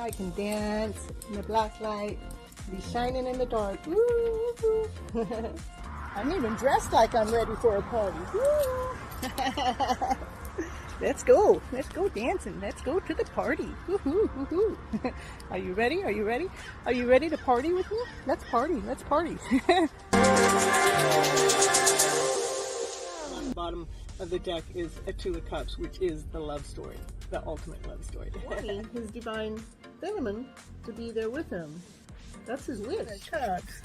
I can dance in the black light, be shining in the dark. Woo! I'm even dressed like I'm ready for a party. Woo! Let's go dancing. Let's go to the party. Woohoo, woohoo. Are you ready? Are you ready? Are you ready to party with me? Let's party. Let's party. On the bottom of the deck is a Two of Cups, which is the love story, the ultimate love story. Wanting his divine feminine to be there with him. That's his wish. Cups.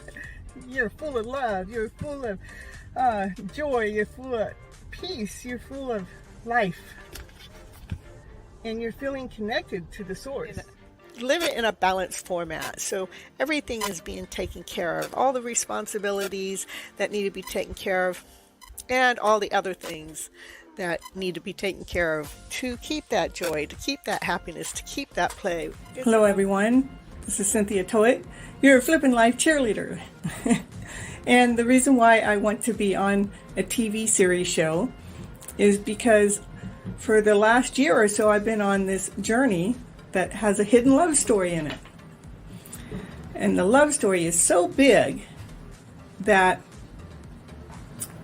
You're full of love. You're full of joy. You're full of peace. You're full of life. And you're feeling connected to the source. Live it in a balanced format, so everything is being taken care of. All the responsibilities that need to be taken care of, and all the other things that need to be taken care of to keep that joy, to keep that happiness, to keep that play. Hello everyone, this is Cynthia Toet, your FlipN Life cheerleader. And the reason why I want to be on a TV series show is because for the last year or so I've been on this journey that has a hidden love story in it. And the love story is so big that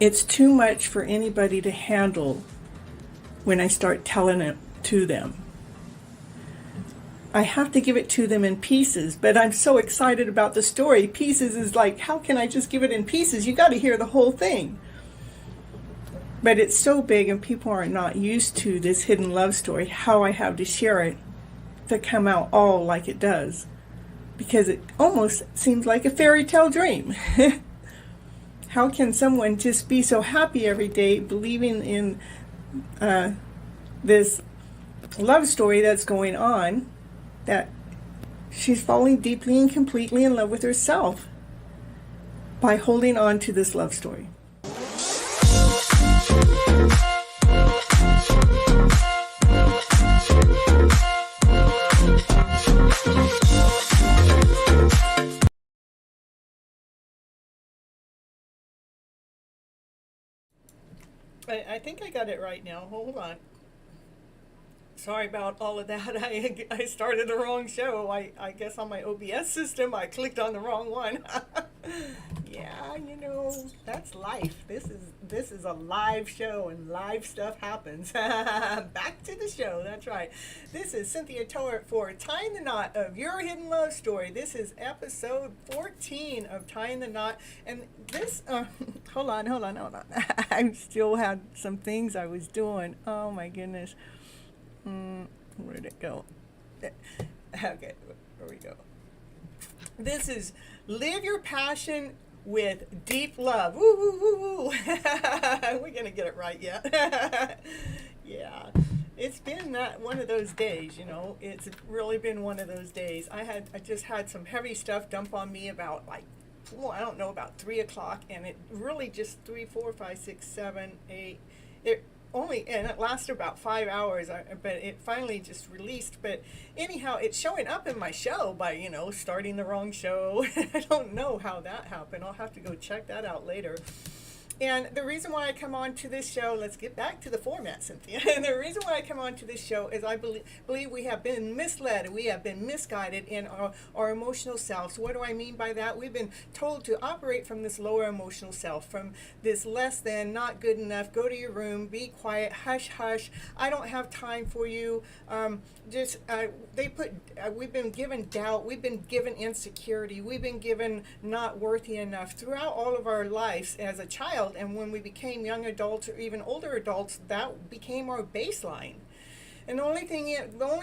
it's too much for anybody to handle when I start telling it to them. I have to give it to them in pieces, but I'm so excited about the story. Pieces is like, how can I just give it in pieces? You got to hear the whole thing. But it's so big and people are not used to this hidden love story, how I have to share it to come out all like it does. Because it almost seems like a fairy tale dream. How can someone just be so happy every day, believing in this love story that's going on, that she's falling deeply and completely in love with herself by holding on to this love story? I think I got it right now. Hold on. Sorry about all of that. I started the wrong show. I guess on my OBS system I clicked on the wrong one. Yeah, you know, that's life. This is a live show and live stuff happens. Back to the show. That's right. This is Cynthia Toet for Tying the Knot of Your Hidden Love Story. This is episode 14 of Tying the Knot. And this, hold on. I still had some things I was doing. Oh my goodness. Where did it go? Okay, here we go. This is Live Your Passion with Deep Love. Woo, woo, woo, woo. We're going to get it right yet. Yeah, it's been one of those days, you know. It's really been one of those days. I just had some heavy stuff dump on me about about 3 o'clock, and it really just 3, 4, 5, 6, 7, 8. And it lasted about 5 hours, but it finally just released. But anyhow, it's showing up in my show by, you know, starting the wrong show. I don't know how that happened. I'll have to go check that out later. And the reason why I come on to this show, let's get back to the format, Cynthia. And the reason why I come on to this show is I believe we have been misled, we have been misguided in our emotional selves. What do I mean by that? We've been told to operate from this lower emotional self, from this less than, not good enough, go to your room, be quiet, hush, hush, I don't have time for you. We've been given doubt, we've been given insecurity, we've been given not worthy enough throughout all of our lives as a child. And when we became young adults or even older adults, that became our baseline. And the only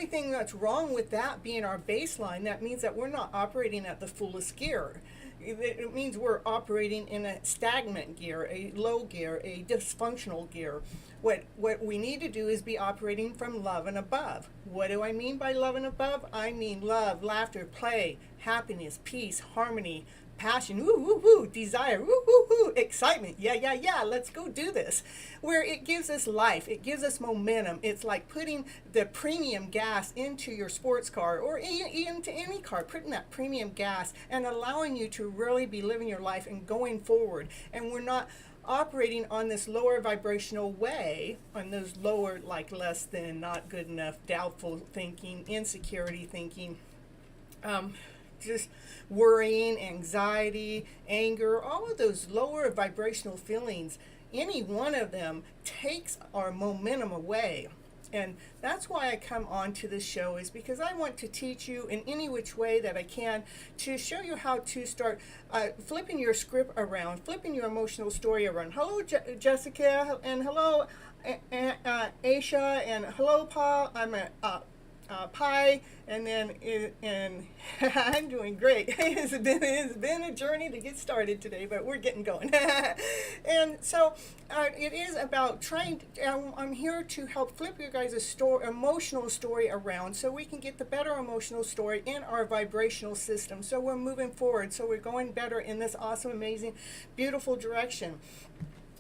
thing that's wrong with that being our baseline, that means that we're not operating at the fullest gear. it means we're operating in a stagnant gear, a low gear, a dysfunctional gear. What we need to do is be operating from love and above. What do I mean by love and above? I mean love, laughter, play, happiness, peace, harmony, passion, woo, woo, woo, desire, woo, woo, woo, excitement, yeah, let's go do this. Where it gives us life, it gives us momentum. It's like putting the premium gas into your sports car or into any car, putting that premium gas and allowing you to really be living your life and going forward. And we're not operating on this lower vibrational way, on those lower, like less than, not good enough, doubtful thinking, insecurity thinking, just worrying, anxiety, anger, all of those lower vibrational feelings. Any one of them takes our momentum away. And that's why I come on to this show, is because I want to teach you in any which way that I can to show you how to start flipping your script around, flipping your emotional story around. Hello, Jessica, and hello, Aisha, and hello, Paul. I'm Pi, and then I'm doing great. It's been a journey to get started today, but we're getting going. And so it is about trying. I'm here to help flip your guys' emotional story around, so we can get the better emotional story in our vibrational system. So we're moving forward. So we're going better in this awesome, amazing, beautiful direction.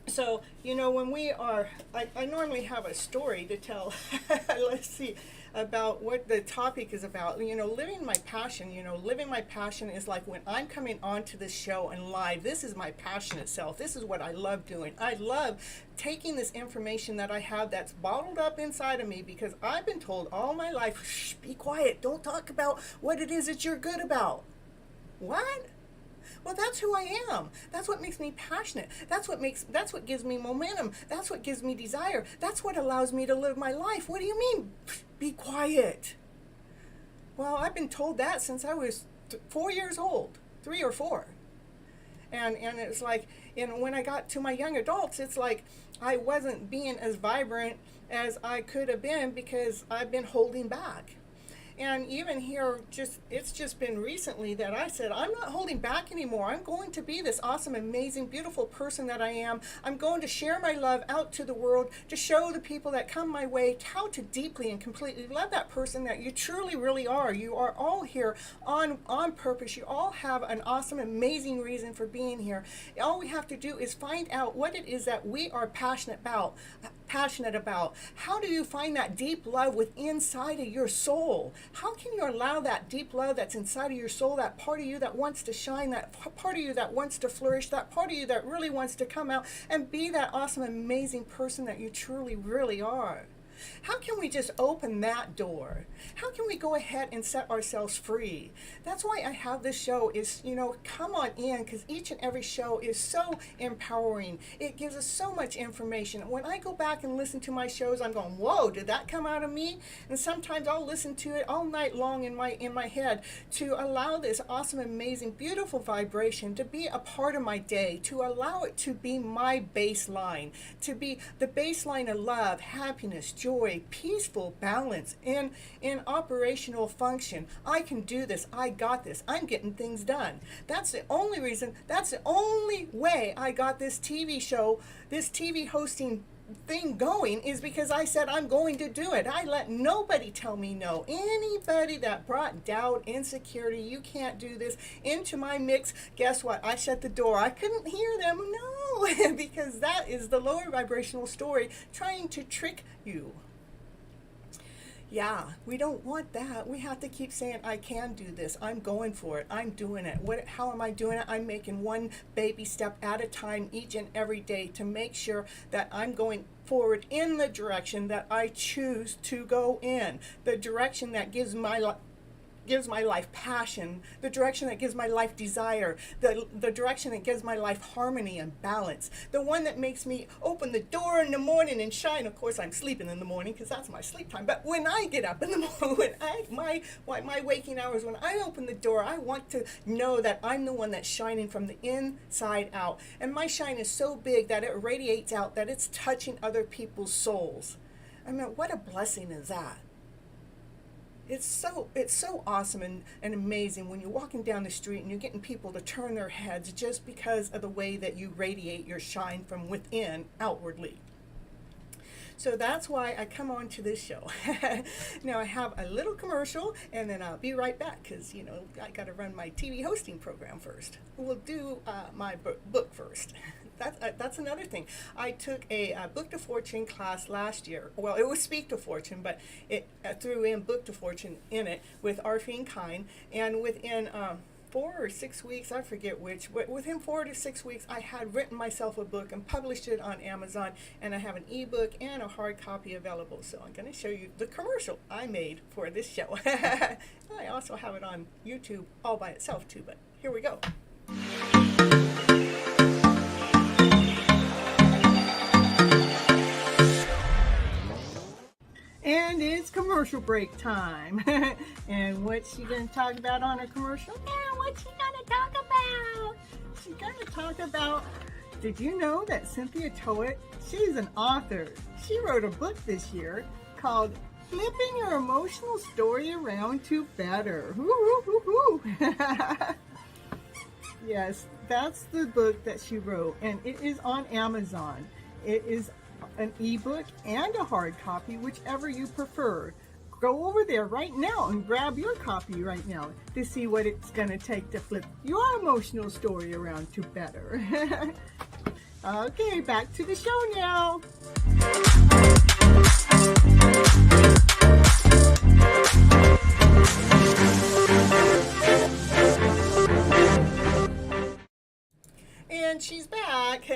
So, when we are, I normally have a story to tell. Let's see, about what the topic is about. Living my passion. Living my passion is like when I'm coming onto this show and live. This is my passion itself. This is what I love doing. I love taking this information that I have that's bottled up inside of me, because I've been told all my life, shh, be quiet. Don't talk about what it is that you're good about. What? Well, that's who I am. That's what makes me passionate. That's what gives me momentum. That's what gives me desire. That's what allows me to live my life. What do you mean, be quiet? Well, I've been told that since I was 4 years old, 3 or 4. And it's like, when I got to my young adults, it's like I wasn't being as vibrant as I could have been because I've been holding back. And even here, it's just been recently that I said, I'm not holding back anymore. I'm going to be this awesome, amazing, beautiful person that I am. I'm going to share my love out to the world, to show the people that come my way how to deeply and completely love that person that you truly, really are. You are all here on purpose. You all have an awesome, amazing reason for being here. All we have to do is find out what it is that we are passionate about. How do you find that deep love within inside of your soul? How can you allow that deep love that's inside of your soul, that part of you that wants to shine, that part of you that wants to flourish, that part of you that really wants to come out and be that awesome, amazing person that you truly, really are? How can we just open that door? How can we go ahead and set ourselves free? That's why I have this show is, come on in, because each and every show is so empowering. It gives us so much information. When I go back and listen to my shows, I'm going, whoa, did that come out of me? And sometimes I'll listen to it all night long in my head to allow this awesome, amazing, beautiful vibration to be a part of my day, to allow it to be my baseline, to be the baseline of love, happiness, joy, peaceful balance in operational function. I can do this. I got this. I'm getting things done. That's the only reason, that's the only way I got this TV show, this TV hosting thing going, is because I said I'm going to do it. I let nobody tell me no. Anybody that brought doubt, insecurity, you can't do this into my mix, guess what? I shut the door. I couldn't hear them. No, because that is the lower vibrational story trying to trick you. Yeah, we don't want that. We have to keep saying, I can do this. I'm going for it. I'm doing it. How am I doing it? I'm making one baby step at a time each and every day to make sure that I'm going forward in the direction that I choose to go in, the direction that gives my life passion, the direction that gives my life desire, the direction that gives my life harmony and balance, the one that makes me open the door in the morning and shine. Of course, I'm sleeping in the morning because that's my sleep time. But when I get up in the morning, my waking hours, when I open the door, I want to know that I'm the one that's shining from the inside out. And my shine is so big that it radiates out, that it's touching other people's souls. I mean, what a blessing is that? It's so awesome and amazing when you're walking down the street and you're getting people to turn their heads just because of the way that you radiate your shine from within outwardly. So that's why I come on to this show. Now I have a little commercial and then I'll be right back because, I got to run my TV hosting program first. We'll do my book first. That's another thing. I took a Book to Fortune class last year. Well, it was Speak to Fortune, but it threw in Book to Fortune in it with Arfeen Khan. And within 4 or 6 weeks, I forget which, but within 4 to 6 weeks, I had written myself a book and published it on Amazon. And I have an ebook and a hard copy available. So I'm going to show you the commercial I made for this show. I also have it on YouTube all by itself too, but here we go. And it's commercial break time. And what's she going to talk about on her commercial? Yeah, what's she going to talk about? She's going to talk about, did you know that Cynthia Toet, she's an author. She wrote a book this year called Flipping Your Emotional Story Around to Better. Yes, that's the book that she wrote, and it is on Amazon. It is an ebook and a hard copy, whichever you prefer. Go over there right now and grab your copy right now to see what it's going to take to flip your emotional story around to better. Okay, back to the show now. And she's back.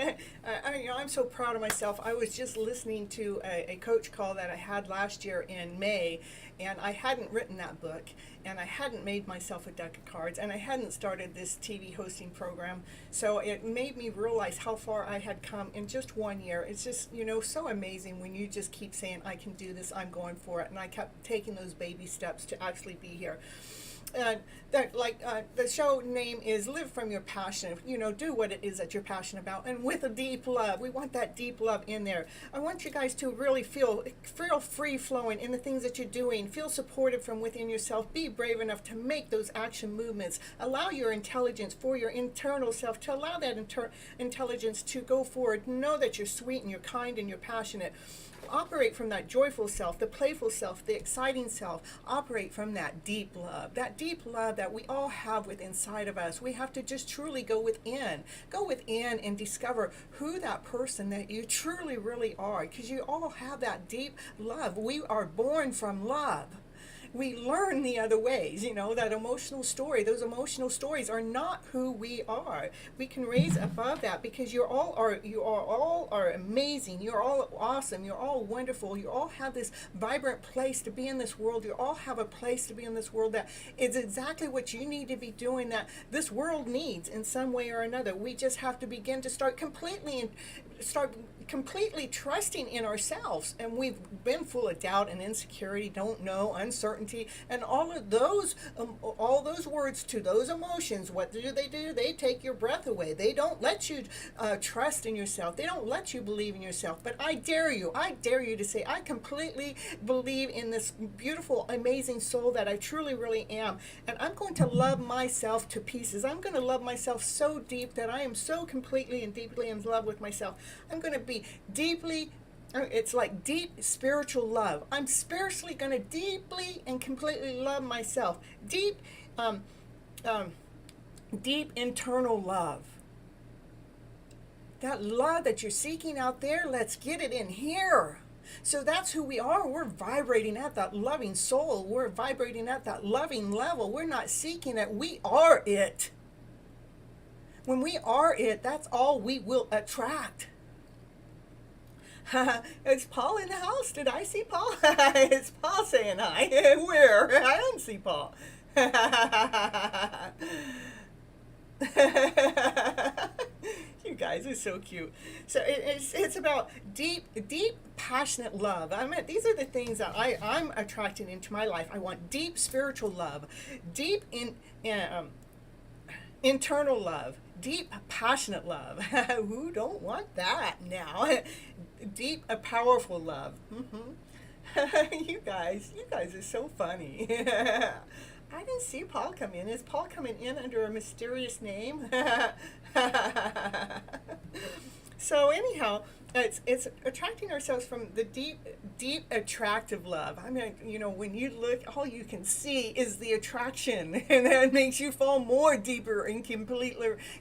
I'm so proud of myself. I was just listening to a coach call that I had last year in May, and I hadn't written that book, and I hadn't made myself a deck of cards, and I hadn't started this TV hosting program. So it made me realize how far I had come in just 1 year. It's just, so amazing when you just keep saying, I can do this, I'm going for it. And I kept taking those baby steps to actually be here. The show name is Live From Your Passion. Do what it is that you're passionate about, and with a deep love. We want that deep love in there. I want you guys to really feel free flowing in the things that you're doing. Feel supported from within yourself. Be brave enough to make those action movements. Allow your intelligence for your internal self to allow that intelligence to go forward. Know that you're sweet and you're kind and you're passionate. Operate from that joyful self, the playful self, the exciting self. Operate from that deep love that we all have within inside of us. We have to just truly go within and discover who that person that you truly really are, because you all have that deep love. We are born from love. We learn the other ways, that emotional story. Those emotional stories are not who we are. We can raise above that because you all are amazing. You're all awesome. You're all wonderful. You all have this vibrant place to be in this world. You all have a place to be in this world that is exactly what you need to be doing, that this world needs in some way or another. We just have to begin to start completely trusting in ourselves. And we've been full of doubt and insecurity, don't know, uncertainty, and all those words to those emotions. What do? They take your breath away. They don't let you trust in yourself. They don't let you believe in yourself. But I dare you to say, I completely believe in this beautiful, amazing soul that I truly, really am. And I'm going to love myself to pieces. I'm going to love myself so deep that I am so completely and deeply in love with myself. I'm going to be it's like deep spiritual love. I'm spiritually going to deeply and completely love myself. Deep internal love. That love that you're seeking out there, let's get it in here. So that's who we are. We're vibrating at that loving soul. We're vibrating at that loving level. We're not seeking it. We are it. When we are it, that's all we will attract. Is Paul in the house? Did I see Paul? It's Paul saying hi. Where? I don't see Paul. You guys are so cute. So it's about deep, passionate love. These are the things that I'm attracting into my life. I want deep spiritual love, deep internal love, deep passionate love. Who don't want that now? Deep, powerful love. You guys are so funny. I didn't see Paul come in. Is Paul coming in under a mysterious name? So anyhow, it's attracting ourselves from the deep attractive love. I mean, when you look, all you can see is the attraction, and that makes you fall more deeper and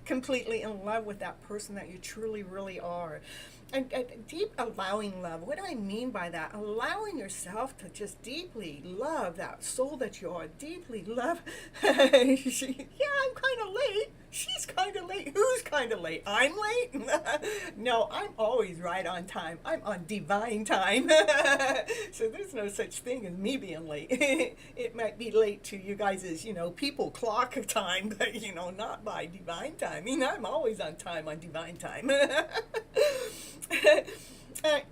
completely in love with that person that you truly really are. And deep allowing love. What do I mean by that? Allowing yourself to just deeply love that soul that you are. Deeply love. Yeah, I'm kind of late. She's kind of late. Who's kind of late? I'm late? No, I'm always right on time. I'm on divine time. So there's no such thing as me being late. It might be late to you guys' people clock time, but not by divine time. I mean, I'm always on time on divine time.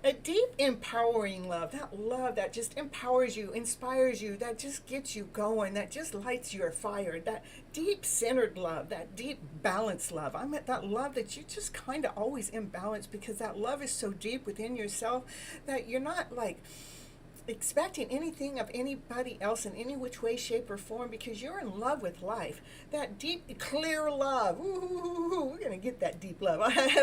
A deep empowering love that just empowers you, inspires you, that just gets you going, that just lights your fire, that deep centered love, that deep balanced love. I meant that love that you just kind of always in balance, because that love is so deep within yourself that you're not like expecting anything of anybody else in any which way, shape, or form, because you're in love with life. That deep, clear love. Ooh, we're going to get that deep love.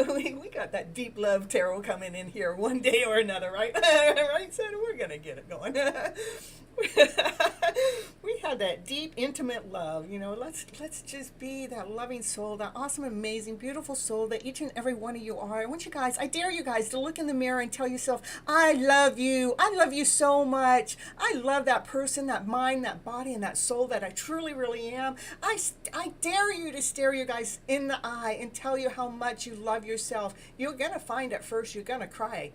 We got that deep love tarot coming in here one day or another, right? Right, so we're going to get it going. We have that deep, intimate love. Let's just be that loving soul, that awesome, amazing, beautiful soul that each and every one of you are. I dare you guys to look in the mirror and tell yourself, I love you. I love you so much. I love that person, that mind, that body, and that soul that I truly, really am. I dare you to stare you guys in the eye and tell you how much you love yourself. You're going to find at first you're going to cry,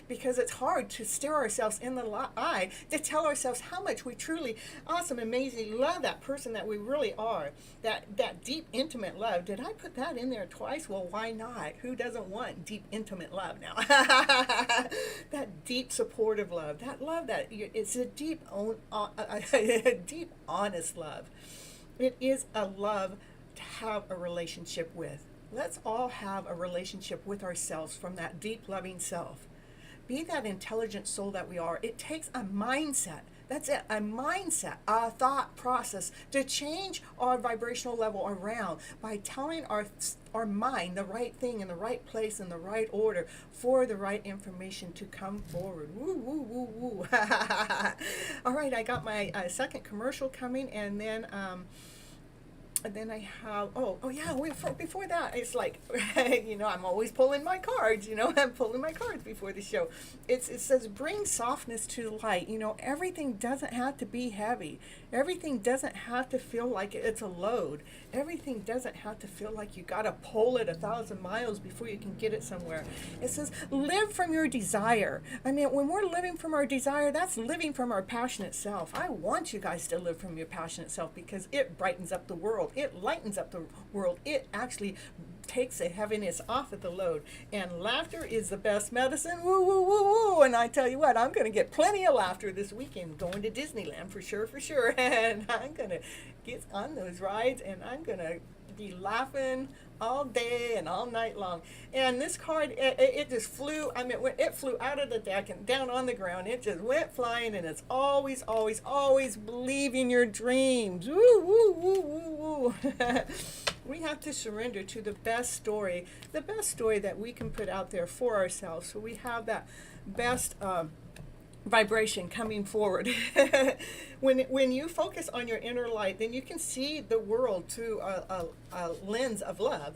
because it's hard to stare ourselves in the eye to tell ourselves how much we truly, awesome, amazing, love that person that we really are. That deep, intimate love. Did I put that in there twice? Well, why not? Who doesn't want deep, intimate love now? That deep, supportive love. That love it's a deep, deep, honest love. It is a love to have a relationship with. Let's all have a relationship with ourselves from that deep, loving self. Be that intelligent soul that we are. It takes a mindset. That's it, a mindset, a thought process to change our vibrational level around by telling our mind the right thing in the right place in the right order for the right information to come forward. Woo, woo, woo, woo. All right, I got my second commercial coming, and then I have, before that, it's like, I'm always pulling my cards, I'm pulling my cards before the show. It says, bring softness to light. Everything doesn't have to be heavy. Everything doesn't have to feel like it's a load. Everything doesn't have to feel like you got to pull it 1,000 miles before you can get it somewhere. It says, live from your desire. I mean, when we're living from our desire, that's living from our passionate self. I want you guys to live from your passionate self, because it brightens up the world. It lightens up the world. It actually takes the heaviness off of the load. And laughter is the best medicine. Woo, woo, woo, woo. And I tell you what, I'm going to get plenty of laughter this weekend, going to Disneyland for sure. And I'm going to get on those rides, and I'm going to be laughing all day and all night long. And this card, it just flew. I mean, it flew out of the deck and down on the ground. It just went flying, and it's always, always, always believe in your dreams. Woo, woo, woo, woo, woo. We have to surrender to the best story that we can put out there for ourselves, so we have that best vibration coming forward. When you focus on your inner light, then you can see the world through a lens of love,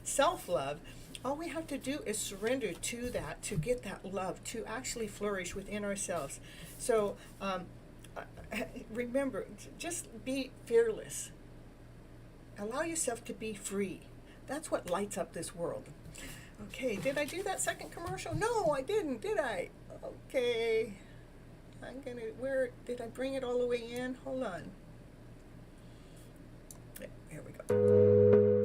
self-love. All we have to do is surrender to that, to get that love, to actually flourish within ourselves. So remember, just be fearless. Allow yourself to be free. That's what lights up this world. Okay, did I do that second commercial? No, I didn't, did I? Okay. Where did I bring it all the way in? Hold on. Here we go.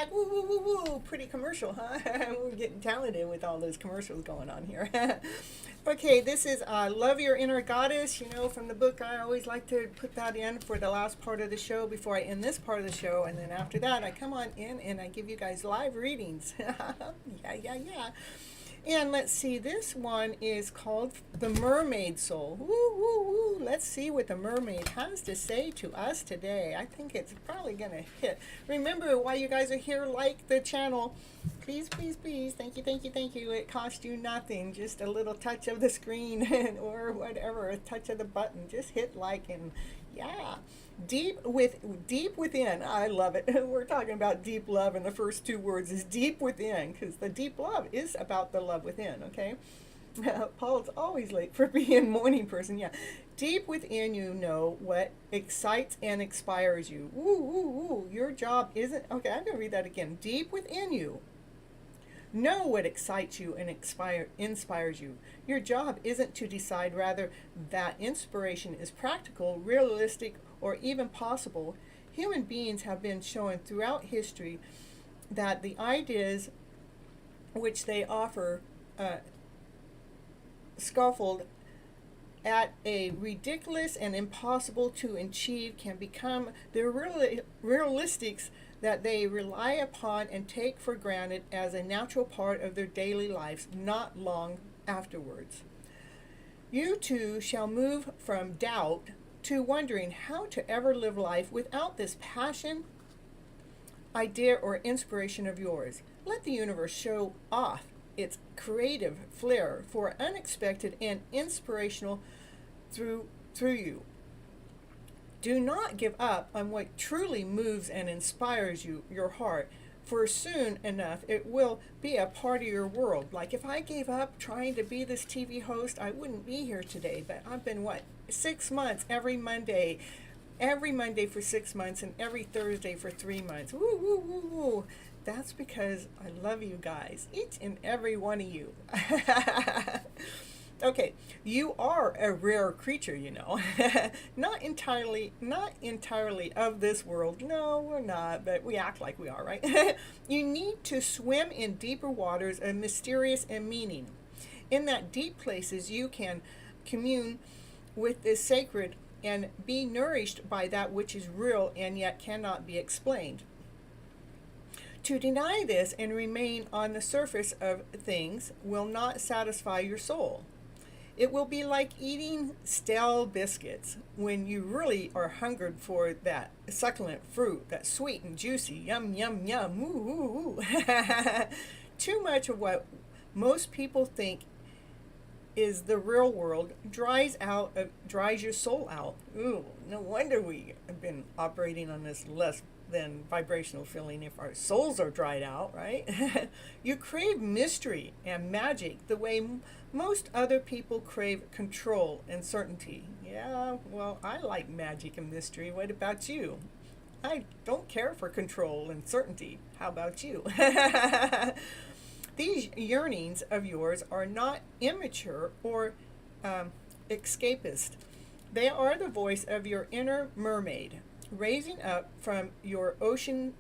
back. Woo, woo, woo, woo. Pretty commercial, huh? We're getting talented with all those commercials going on here. Okay, this is Love Your Inner Goddess. You know, from the book, I always like to put that in for the last part of the show before I end this part of the show. And then after that, I come on in and I give you guys live readings. Yeah. And let's see, this one is called The Mermaid Soul. Woo, woo, woo. Let's see what the mermaid has to say to us today. I think it's probably going to hit. Remember, while you guys are here, like the channel. Please, please, please. Thank you, thank you, thank you. It costs you nothing. Just a little touch of the screen or whatever, a touch of the button. Just hit like and yeah. Deep within. I love it. We're talking about deep love, and the first two words is deep within, because the deep love is about the love within, okay? Paul's always late for being a morning person, yeah. Deep within you know what excites and inspires you. Ooh, ooh, ooh. Your job isn't, okay, I'm going to read that again. Deep within you know what excites you and inspires you. Your job isn't to decide rather that inspiration is practical, realistic, or even possible. Human beings have been shown throughout history that the ideas which they offer scuffled at a ridiculous and impossible to achieve can become the realistics that they rely upon and take for granted as a natural part of their daily lives not long afterwards. You too shall move from doubt to wondering how to ever live life without this passion, idea, or inspiration of yours. Let the universe show off its creative flair for unexpected and inspirational through you. Do not give up on what truly moves and inspires your heart, for soon enough it will be a part of your world. Like if I gave up trying to be this TV host, I wouldn't be here today. But I've been 6 months every Monday for 6 months, and every Thursday for 3 months. Woo, woo, woo, woo. That's because I love you guys, each and every one of you. Okay, you are a rare creature, you know. not entirely of this world. No, we're not, but we act like we are, right? You need to swim in deeper waters of mysterious and meaning. In that deep places, you can commune with the sacred and be nourished by that which is real and yet cannot be explained. To deny this and remain on the surface of things will not satisfy your soul. It will be like eating stale biscuits when you really are hungered for that succulent fruit, that sweet and juicy, yum, yum, yum, ooh, ooh, ooh. Too much of what most people think is the real world dries your soul out. Ooh, no wonder we have been operating on this less than vibrational feeling if our souls are dried out, right? You crave mystery and magic the way most other people crave control and certainty. Yeah, well, I like magic and mystery. What about you? I don't care for control and certainty. How about you? These yearnings of yours are not immature or escapist. They are the voice of your inner mermaid, raising up from your oceanic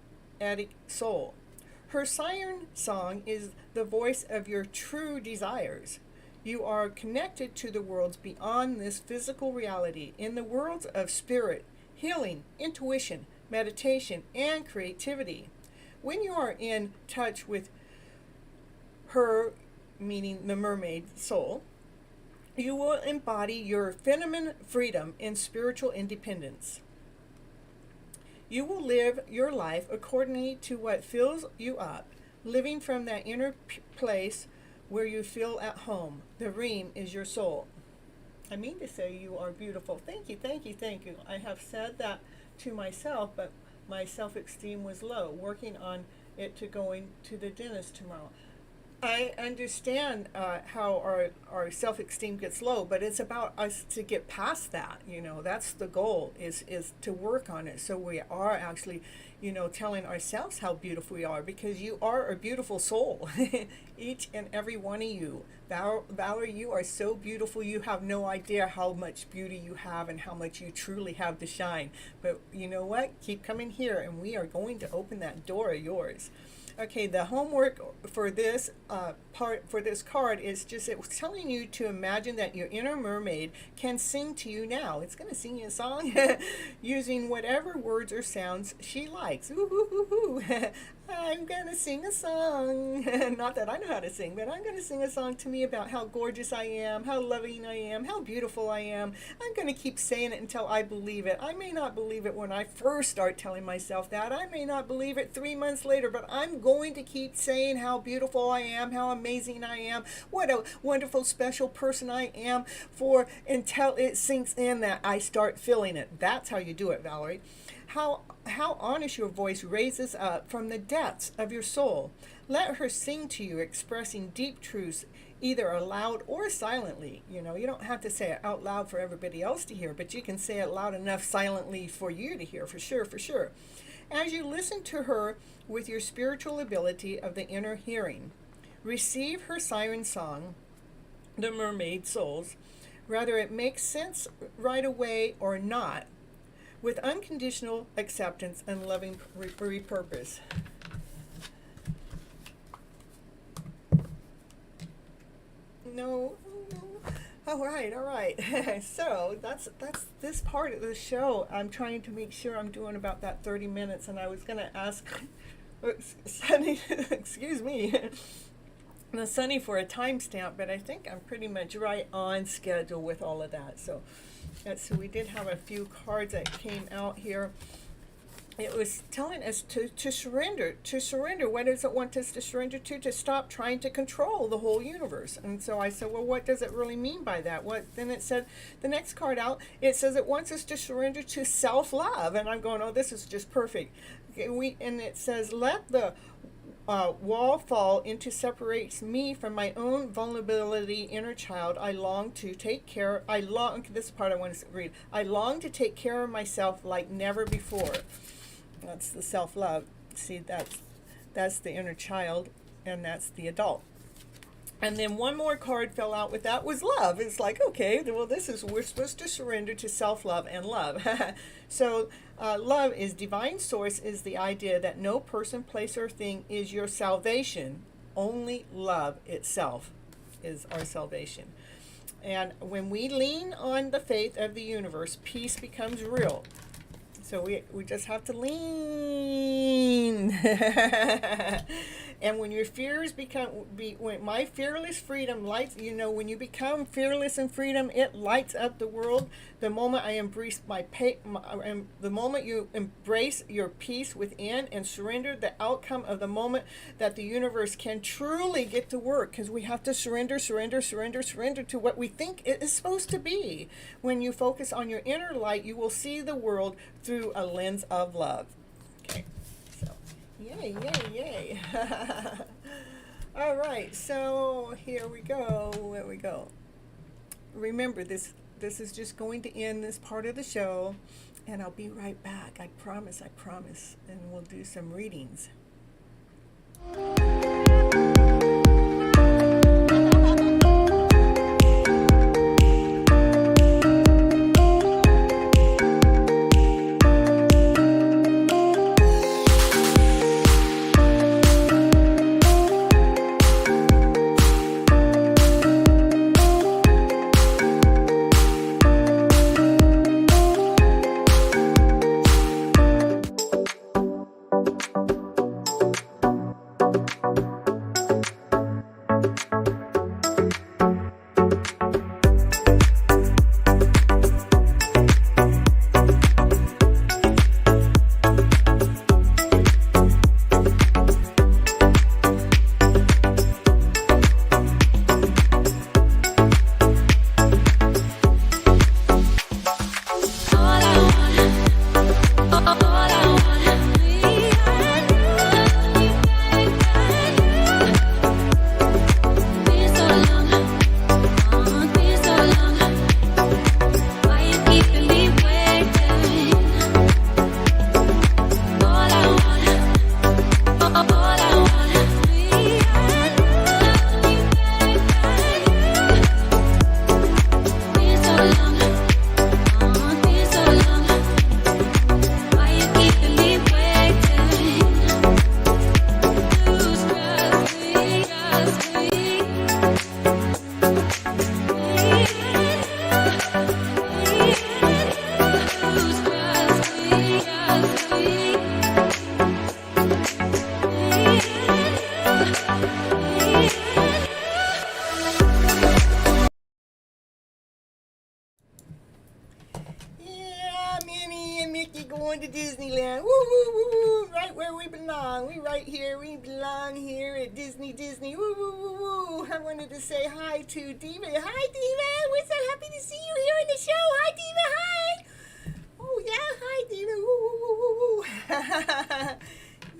soul. Her siren song is the voice of your true desires. You are connected to the worlds beyond this physical reality, in the worlds of spirit, healing, intuition, meditation, and creativity. When you are in touch with her, meaning the mermaid soul, you will embody your feminine freedom and spiritual independence. You will live your life accordingly to what fills you up, living from that inner place where you feel at home. The ream is your soul. I mean to say you are beautiful. Thank you, thank you, thank you. I have said that to myself, but my self-esteem was low, working on it to going to the dentist tomorrow. I understand how our self-esteem gets low, but it's about us to get past that. That's the goal, is to work on it, so we are actually, telling ourselves how beautiful we are, because you are a beautiful soul. Each and every one of you. Valerie, you are so beautiful. You have no idea how much beauty you have and how much you truly have to shine. But you know what? Keep coming here, and we are going to open that door of yours. Okay, the homework for this card is just, it's telling you to imagine that your inner mermaid can sing to you now. It's going to sing you a song using whatever words or sounds she likes. Ooh, ooh, ooh, ooh. I'm going to sing a song. Not that I know how to sing, but I'm going to sing a song to me about how gorgeous I am, how loving I am, how beautiful I am. I'm going to keep saying it until I believe it. I may not believe it when I first start telling myself that. I may not believe it 3 months later, but I'm going to keep saying how beautiful I am, how amazing I am, what a wonderful, special person I am, until it sinks in that I start feeling it. That's how you do it, Valerie. How honest your voice raises up from the depths of your soul. Let her sing to you, expressing deep truths, either aloud or silently. You don't have to say it out loud for everybody else to hear, but you can say it loud enough silently for you to hear, for sure, for sure. As you listen to her with your spiritual ability of the inner hearing, receive her siren song, the mermaid souls, whether it makes sense right away or not, with unconditional acceptance and loving repurpose. No. All right. So that's this part of the show. I'm trying to make sure I'm doing about that 30 minutes, and I was going to ask Sunny, excuse me, Sunny for a timestamp, but I think I'm pretty much right on schedule with all of that. So we did have a few cards that came out here. It was telling us to surrender. To surrender. What does it want us to surrender to? To stop trying to control the whole universe. And so I said, well, what does it really mean by that? Then it said, the next card out, it says it wants us to surrender to self-love. And I'm going, oh, this is just perfect. And it says, let the wall fall into separates me from my own vulnerability inner child. I long to take care. This part I want to read. I long to take care of myself like never before. That's the self-love. See, that's the inner child, and that's the adult. And then one more card fell out with that was love. It's like, okay, well, we're supposed to surrender to self-love and love. So love is divine source, is the idea that no person, place, or thing is your salvation. Only love itself is our salvation. And when we lean on the faith of the universe, peace becomes real. So we just have to lean. And when your fears when my fearless freedom lights, when you become fearless in freedom, it lights up the world. The moment I embrace the moment you embrace your peace within and surrender, the outcome of the moment that the universe can truly get to work, because we have to surrender to what we think it is supposed to be. When you focus on your inner light, you will see the world through a lens of love. Okay. Yay. All right, so here we go. Remember, this is just going to end this part of the show, and I'll be right back. I promise, and we'll do some readings. belong. We right here. We belong here at Disney. Woo, woo, woo, woo. I wanted to say hi to Diva. Hi, Diva. We're so happy to see you here in the show. Hi, Diva. Hi. Oh, yeah. Hi, Diva. Woo, woo, woo, woo, woo.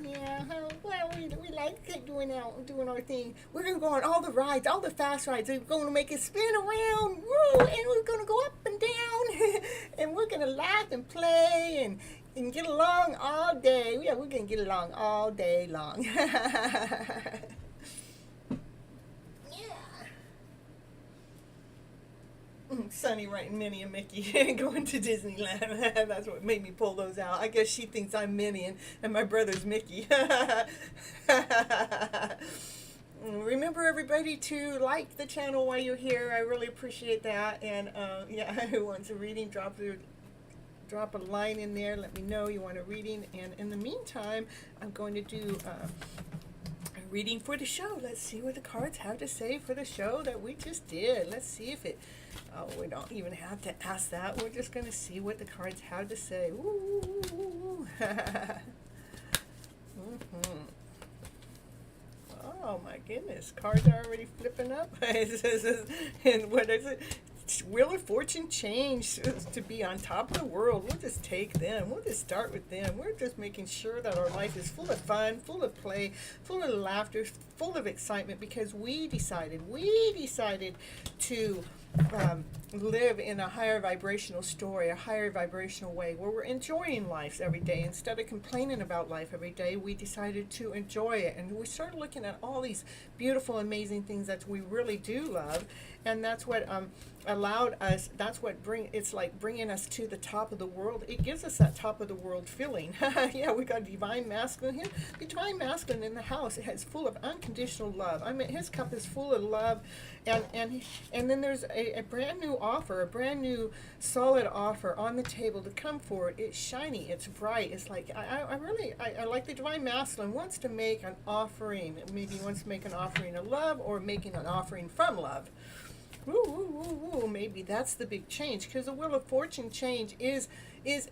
Yeah, well, we like doing our thing. We're going to go on all the rides, all the fast rides. We're going to make it spin around, woo, and we're going to go up and down, and we're going to laugh and play and get along all day. Yeah, we're going to get along all day long. Sunny writing Minnie and Mickey going to Disneyland. That's what made me pull those out. I guess she thinks I'm Minnie and my brother's Mickey. Remember, everybody, to like the channel while you're here. I really appreciate that. And yeah, who wants a reading, drop a line in there. Let me know you want a reading. And in the meantime, I'm going to do a reading for the show. Let's see what the cards have to say for the show that we just did. Let's see if it... Oh, we don't even have to ask that. We're just going to see what the cards have to say. Ooh. Oh, my goodness. Cards are already flipping up. And what is it? Wheel of Fortune change to be on top of the world. We'll just take them. We'll just start with them. We're just making sure that our life is full of fun, full of play, full of laughter, full of excitement, because we decided to live in a higher vibrational story, a higher vibrational way, where we're enjoying life every day. Instead of complaining about life every day, we decided to enjoy it. And we started looking at all these beautiful, amazing things that we really do love. And that's what allowed us, that's what it's like bringing us to the top of the world. It gives us that top of the world feeling. Yeah, we got Divine Masculine here. The Divine Masculine in the house is full of unconditional love. I mean, his cup is full of love. And then there's a brand new offer, a brand new solid offer on the table to come forward. It's shiny, it's bright. It's like, I like the Divine Masculine wants to make an offering. Maybe he wants to make an offering of love, or making an offering from love. Ooh, maybe that's the big change, because the Wheel of Fortune change is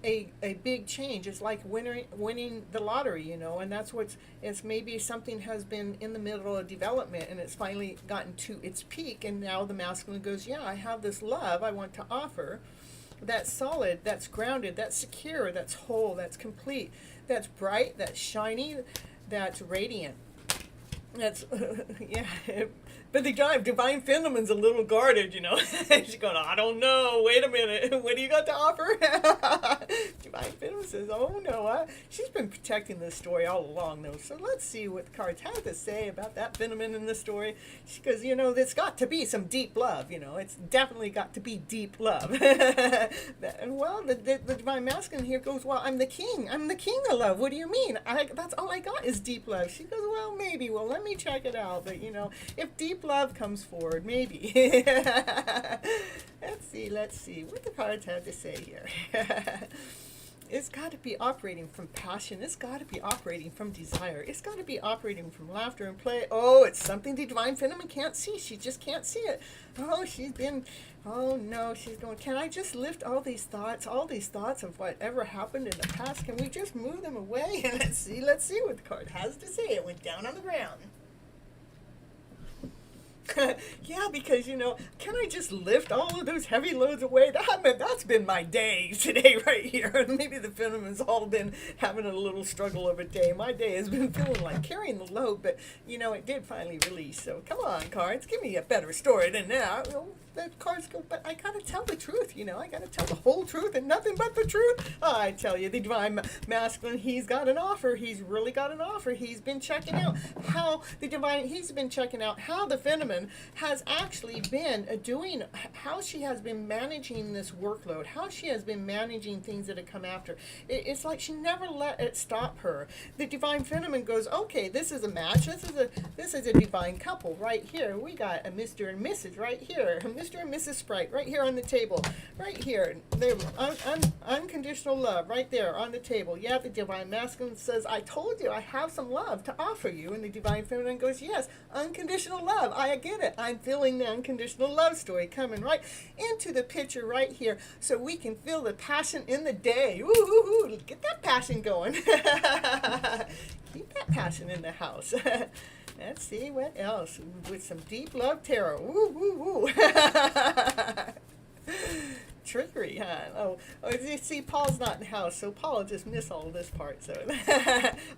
a big change. It's like winning the lottery, you know, and that's it's maybe something has been in the middle of development and it's finally gotten to its peak, and now the masculine goes, yeah, I have this love I want to offer that's solid, that's grounded, that's secure, that's whole, that's complete, that's bright, that's shiny, that's radiant. That's, yeah. But the Divine Feminine's a little guarded, you know. She's going, I don't know. Wait a minute. What do you got to offer? Divine Feminine says, oh, no. She's been protecting this story all along, though. So let's see what the cards have to say about that Feminine in the story. Because, you know, there's got to be some deep love, you know. It's definitely got to be deep love. Well, the Divine Masculine here goes, well, I'm the king. I'm the king of love. What do you mean? That's all I got is deep love. She goes, well, maybe. Well, let me check it out. But, you know, if deep love comes forward, maybe. Let's see what the cards have to say here. It's got to be operating from passion. It's got to be operating from desire. It's got to be operating from laughter and play. Oh, it's something the Divine Feminine can't see. She just can't see it. Oh, she's going, can I just lift all these thoughts of whatever happened in the past? Can we just move them away? And let's see what the card has to say. It went down on the ground. Yeah, because, you know, can I just lift all of those heavy loads away? That's been my day today right here. Maybe the Feminine's all been having a little struggle of a day. My day has been feeling like carrying the load, but, you know, it did finally release. So come on, cards, give me a better story than that. You know, the cards go, but I gotta tell the truth, you know. I gotta tell the whole truth and nothing but the truth. I tell you, the Divine Masculine, he's got an offer. He's really got an offer. He's been checking out how the Feminine has actually been doing, how she has been managing this workload, how she has been managing things that have come after. It's like she never let it stop her. The Divine Feminine goes, okay, this is a match. This is a divine couple right here. We got a Mr. and Mrs. right here. Mr. and Mrs. Sprite right here on the table. Right here. Unconditional love right there on the table. Yeah, the Divine Masculine says, I told you I have some love to offer you. And the Divine Feminine goes, yes, unconditional love. I get it. I'm feeling the unconditional love story coming right into the picture right here, so we can feel the passion in the day. Ooh, get that passion going. Keep in the house. Let's see what else. With some deep love tarot. Woo, woo, woo. Trickery, huh? Oh, you see, Paul's not in the house, so Paul will just miss all this part. So,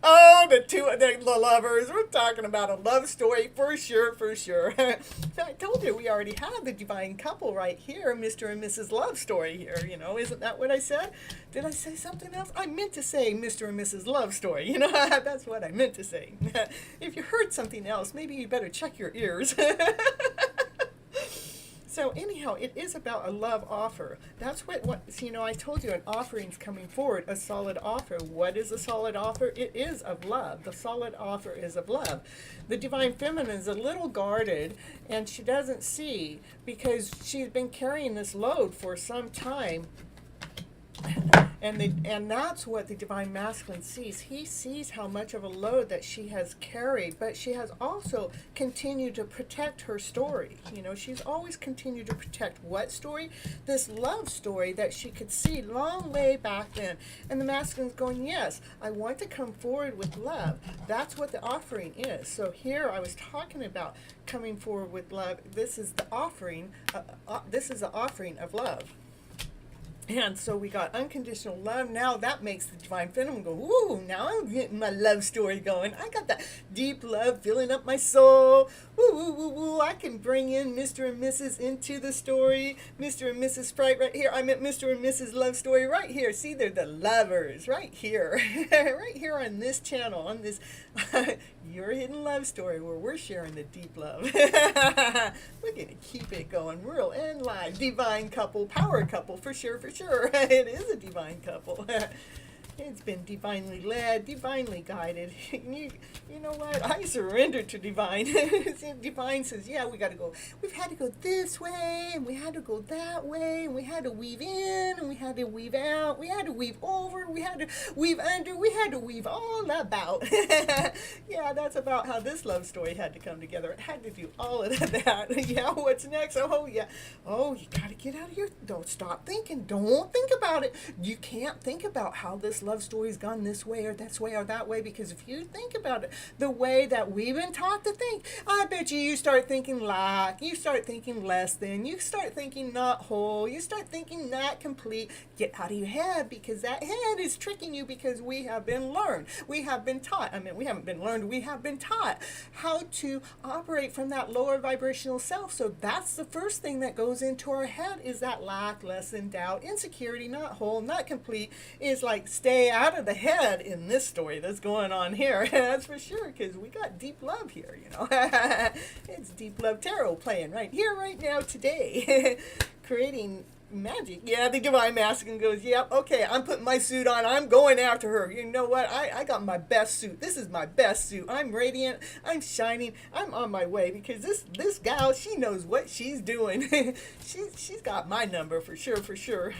oh, the lovers. We're talking about a love story for sure, for sure. I told you we already have the divine couple right here, Mr. and Mrs. Love Story here. You know, isn't that what I said? Did I say something else? I meant to say Mr. and Mrs. Love Story. You know, that's what I meant to say. If you heard something else, maybe you better check your ears. So anyhow, it is about a love offer. That's what you know, I told you an offering's coming forward, a solid offer. What is a solid offer? It is of love. The solid offer is of love. The Divine Feminine is a little guarded, and she doesn't see because she's been carrying this load for some time. And that's what the Divine Masculine sees. He sees how much of a load that she has carried, but she has also continued to protect her story. You know, she's always continued to protect what story? This love story that she could see long way back then. And the Masculine's going, yes, I want to come forward with love. That's what the offering is. So here I was talking about coming forward with love. This is the offering. This is the offering of love. And so we got unconditional love. Now that makes the Divine Feminine go, ooh, now I'm getting my love story going. I got that deep love filling up my soul. Ooh, ooh, ooh, ooh. I can bring in Mr. and Mrs. into the story. Mr. and Mrs. Sprite right here. I meant Mr. and Mrs. Love Story right here. See, they're the lovers right here. Right here on this channel, on this Your Hidden Love Story, where we're sharing the deep love. We're going to keep it going real and live. Divine couple, power couple, for sure, for sure. It is a divine couple. It's been divinely led, divinely guided. You know what? I surrender to divine. Divine says, yeah, we got to go. We've had to go this way, and we had to go that way, and we had to weave in, and we had to weave out, we had to weave over, we had to weave under, we had to weave all about. Yeah, that's about how this love story had to come together. It had to do all of that. Yeah, what's next? Oh, yeah. Oh, you got to get out of here. Don't stop thinking. Don't think about it. You can't think about how this love story's gone this way or that way, because if you think about it the way that we've been taught to think, I bet you start thinking lack, you start thinking less than, you start thinking not whole, you start thinking not complete. Get out of your head, because that head is tricking you, because we have been learned, we have been taught, we haven't been learned, we have been taught how to operate from that lower vibrational self. So that's the first thing that goes into our head, is that lack, less than, doubt, insecurity, not whole, not complete, is like stay out of the head in this story that's going on here. That's for sure, because we got deep love here, you know. It's deep love tarot playing right here, right now, today. Creating magic. Yeah, the Divine Masculine goes, yep, okay, I'm putting my suit on. I'm going after her. You know what? I got my best suit. This is my best suit. I'm radiant. I'm shining. I'm on my way, because this gal, she knows what she's doing. She's got my number for sure, for sure.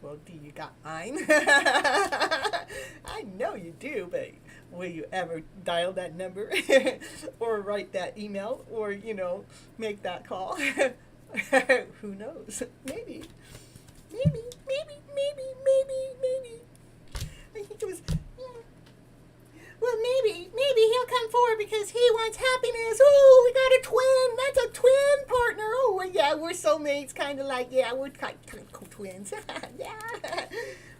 Well, do you got mine? I know you do, but will you ever dial that number or write that email or, you know, make that call? Who knows? Maybe. And he goes, yeah. Well, maybe he'll come forward because he wants happiness. Oh, we got a twin. That's a twin partner. Oh, yeah, we're soulmates, kind of like, yeah, we're kind of twins. Yeah.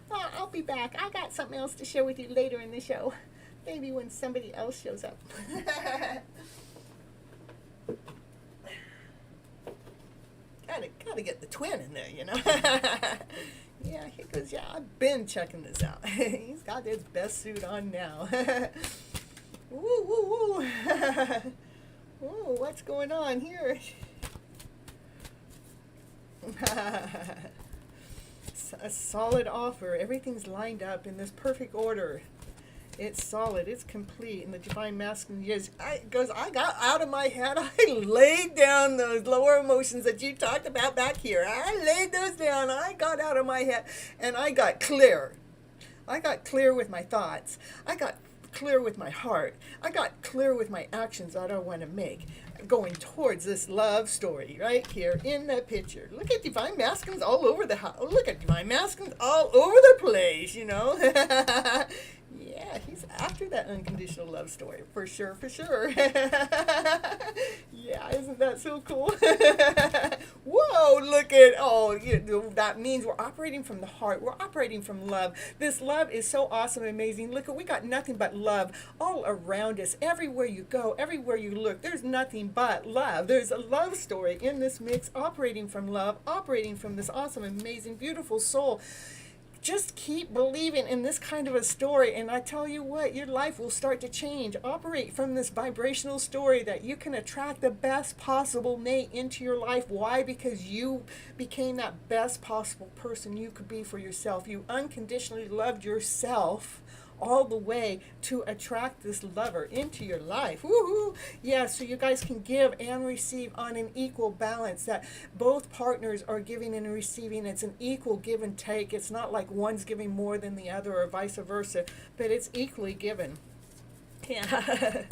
Well, I'll be back. I got something else to share with you later in the show. Maybe when somebody else shows up. Gotta get the twin in there, you know. Yeah, he goes, yeah, I've been checking this out. He's got his best suit on now. Woo, woo, woo. Whoa, what's going on here? A solid offer. Everything's lined up in this perfect order. It's solid. It's complete. And the Divine Masculine goes, I got out of my head. I laid down those lower emotions that you talked about back here. I laid those down. I got out of my head. And I got clear. I got clear with my thoughts. I got clear with my heart. I got clear with my actions that I want to make. Going towards this love story right here in the picture. Look at Divine Masculines all over the house. Look at Divine Masculines all over the place, you know. Yeah, he's after that unconditional love story. For sure, for sure. Yeah, isn't that so cool? Whoa, look at, that means we're operating from the heart. We're operating from love. This love is so awesome and amazing. Look, we got nothing but love all around us. Everywhere you go, everywhere you look, there's nothing but love. There's a love story in this mix, operating from love, operating from this awesome, amazing, beautiful soul. Just keep believing in this kind of a story, and I tell you what, your life will start to change. Operate from this vibrational story that you can attract the best possible mate into your life. Why? Because you became that best possible person you could be for yourself. You unconditionally loved yourself all the way to attract this lover into your life. Woohoo! Yeah, so you guys can give and receive on an equal balance, that both partners are giving and receiving. It's an equal give and take. It's not like one's giving more than the other or vice versa, but it's equally given. Yeah.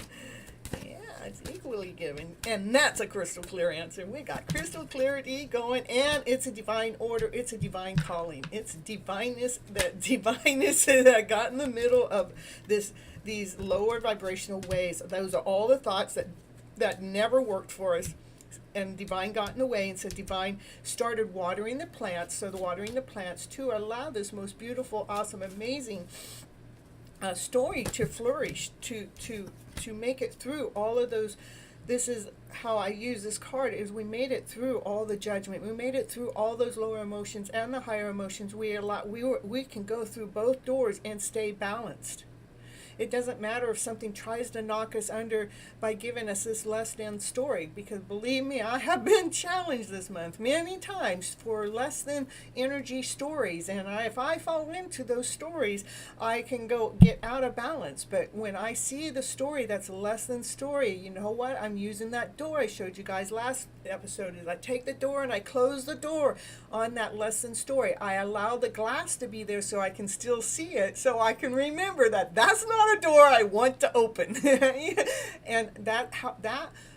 Yeah, it's equally given. And that's a crystal clear answer. We got crystal clarity going, and it's a divine order. It's a divine calling. It's divineness that got in the middle of these lower vibrational waves. Those are all the thoughts that never worked for us. And divine got in the way, and so divine started watering the plants. So the watering the plants to allow this most beautiful, awesome, amazing story to flourish, to make it through all of those. This is how I use this card, is we made it through all the judgment. We made it through all those lower emotions and the higher emotions. We can go through both doors and stay balanced. It doesn't matter if something tries to knock us under by giving us this less than story, because believe me, I have been challenged this month many times for less than energy stories, and if I fall into those stories, I can go get out of balance. But when I see the story that's less than story, you know what? I'm using that door I showed you guys last episode. Is I take the door and I close the door on that less than story. I allow the glass to be there so I can still see it, so I can remember that that's not a door I want to open. And that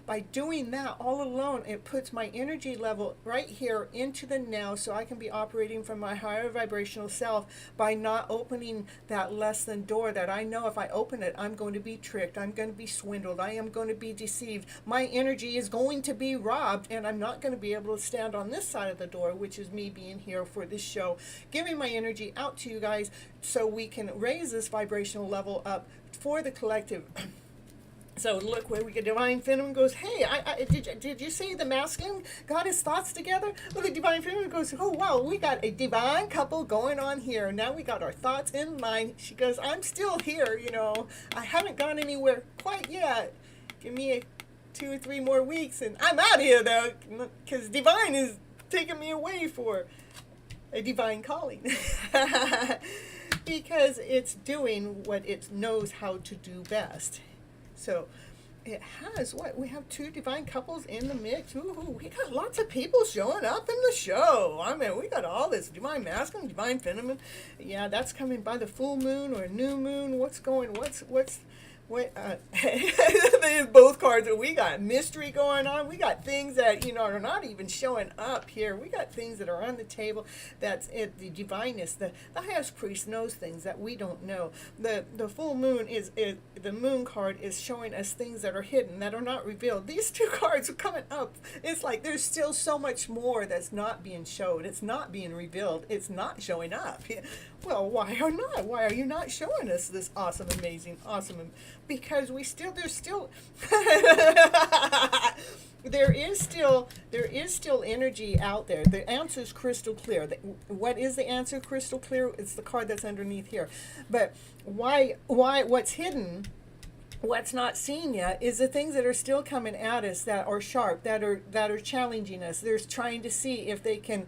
by doing that all alone, it puts my energy level right here into the now, so I can be operating from my higher vibrational self by not opening that less than door that I know if I open it, I'm going to be tricked, I'm going to be swindled, I am going to be deceived, my energy is going to be robbed, and I'm not going to be able to stand on this side of the door, which is me being here for this show, giving my energy out to you guys so we can raise this vibrational level up for the collective. So look where we get Divine Feminine goes, hey, did you see the masculine got his thoughts together? Look at Divine Feminine goes, oh wow, we got a divine couple going on here. Now we got our thoughts in mind. She goes, I'm still here, I haven't gone anywhere quite yet. Give me 2 or 3 more weeks and I'm out of here though, because Divine is taking me away for a divine calling. Because it's doing what it knows how to do best. So it has we have 2 divine couples in the mix. Ooh, we got lots of people showing up in the show. I mean, we got all this divine masculine, divine feminine. Yeah, that's coming by the full moon or new moon. What's there's both cards that we got mystery going on. We got things that are not even showing up here. We got things that are on the table. That's it. The divineness. The highest priest knows things that we don't know. The full moon is the moon card is showing us things that are hidden, that are not revealed. These 2 cards are coming up. It's like there's still so much more that's not being showed. It's not being revealed. It's not showing up. Well, why or not? Why are you not showing us this awesome, amazing, awesome? Because there's still energy out there. The answer is crystal clear. What is the answer? Crystal clear. It's the card that's underneath here. But why? What's hidden? What's not seen yet is the things that are still coming at us that are sharp, that are challenging us. They're trying to see if they can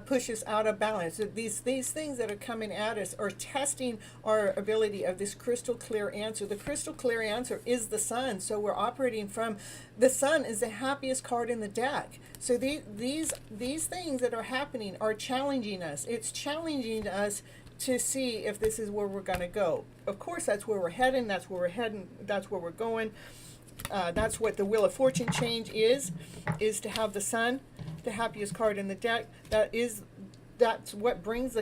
push us out of balance. These things that are coming at us are testing our ability of this crystal clear answer. The crystal clear answer is the sun. So we're operating from the sun is the happiest card in the deck. So these things that are happening are challenging us. It's challenging us to see if this is where we're going to go. Of course, that's where we're heading. That's where we're going. That's what the Wheel of Fortune change is to have the sun, the happiest card in the deck. That's what brings the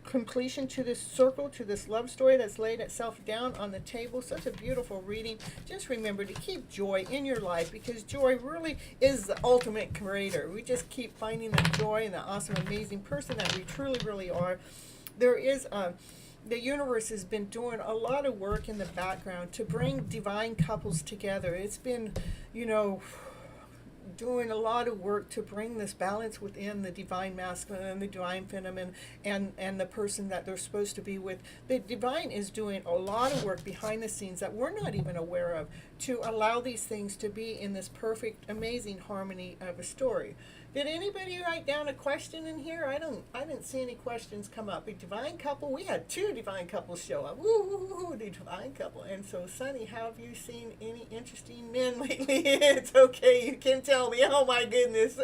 completion to this circle, to this love story that's laid itself down on the table. Such a beautiful reading. Just remember to keep joy in your life, because joy really is the ultimate creator. We just keep finding the joy and the awesome, amazing person that we truly, really are. There is the universe has been doing a lot of work in the background to bring divine couples together. It's been, doing a lot of work to bring this balance within the divine masculine and the divine feminine and the person that they're supposed to be with. The divine is doing a lot of work behind the scenes that we're not even aware of to allow these things to be in this perfect, amazing harmony of a story. Did anybody write down a question in here? I didn't see any questions come up. A divine couple, we had 2 divine couples show up. Woo, the divine couple. And so, Sunny, have you seen any interesting men lately? It's okay, you can tell me. Oh my goodness.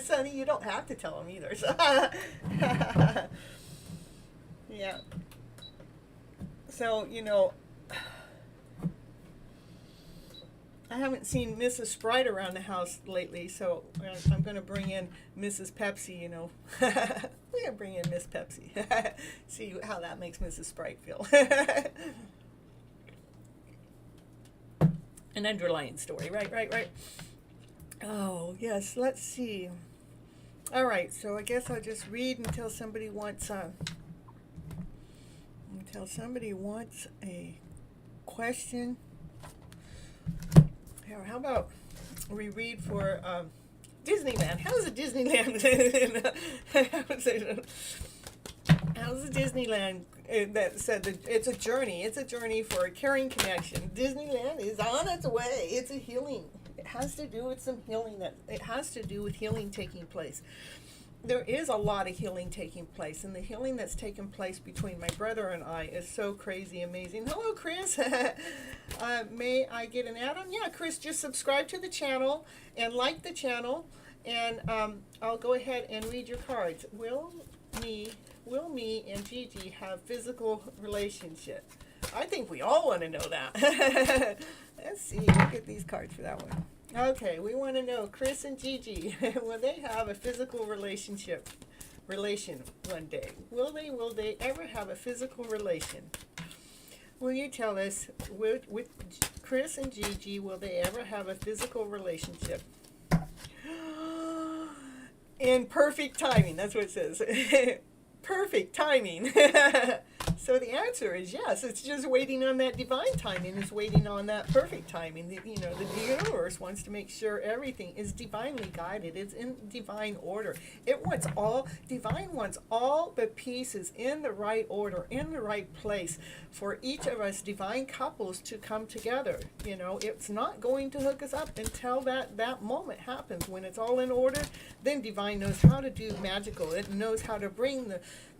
Sunny, you don't have to tell them either. So yeah. So, I haven't seen Mrs. Sprite around the house lately, so I'm going to bring in Mrs. Pepsi, We're going to bring in Miss Pepsi. See how that makes Mrs. Sprite feel. An underlying story, right. Oh, yes, let's see. All right, so I guess I'll just read until somebody wants a question. How about we read for Disneyland? How's the Disneyland? How's the Disneyland that said that it's a journey? It's a journey for a caring connection. Disneyland is on its way. It's a healing. It has to do with some healing. It has to do with healing taking place. There is a lot of healing taking place, and the healing that's taken place between my brother and I is so crazy amazing. Hello, Chris. May I get an add-on? Yeah, Chris, just subscribe to the channel and like the channel, and I'll go ahead and read your cards. Will me and Gigi have physical relationship? I think we all want to know that. Let's see. Look at these cards for that one. Okay, we want to know, Chris and Gigi, will they have a physical relation one day? Will they ever have a physical relation? Will you tell us, with Chris and Gigi, will they ever have a physical relationship? In perfect timing, that's what it says. Perfect timing. So the answer is yes. It's just waiting on that divine timing. It's waiting on that perfect timing. The universe wants to make sure everything is divinely guided. It's in divine order. Divine wants all the pieces in the right order, in the right place for each of us divine couples to come together. It's not going to hook us up until that moment happens. When it's all in order, then divine knows how to do magical. It knows how to bring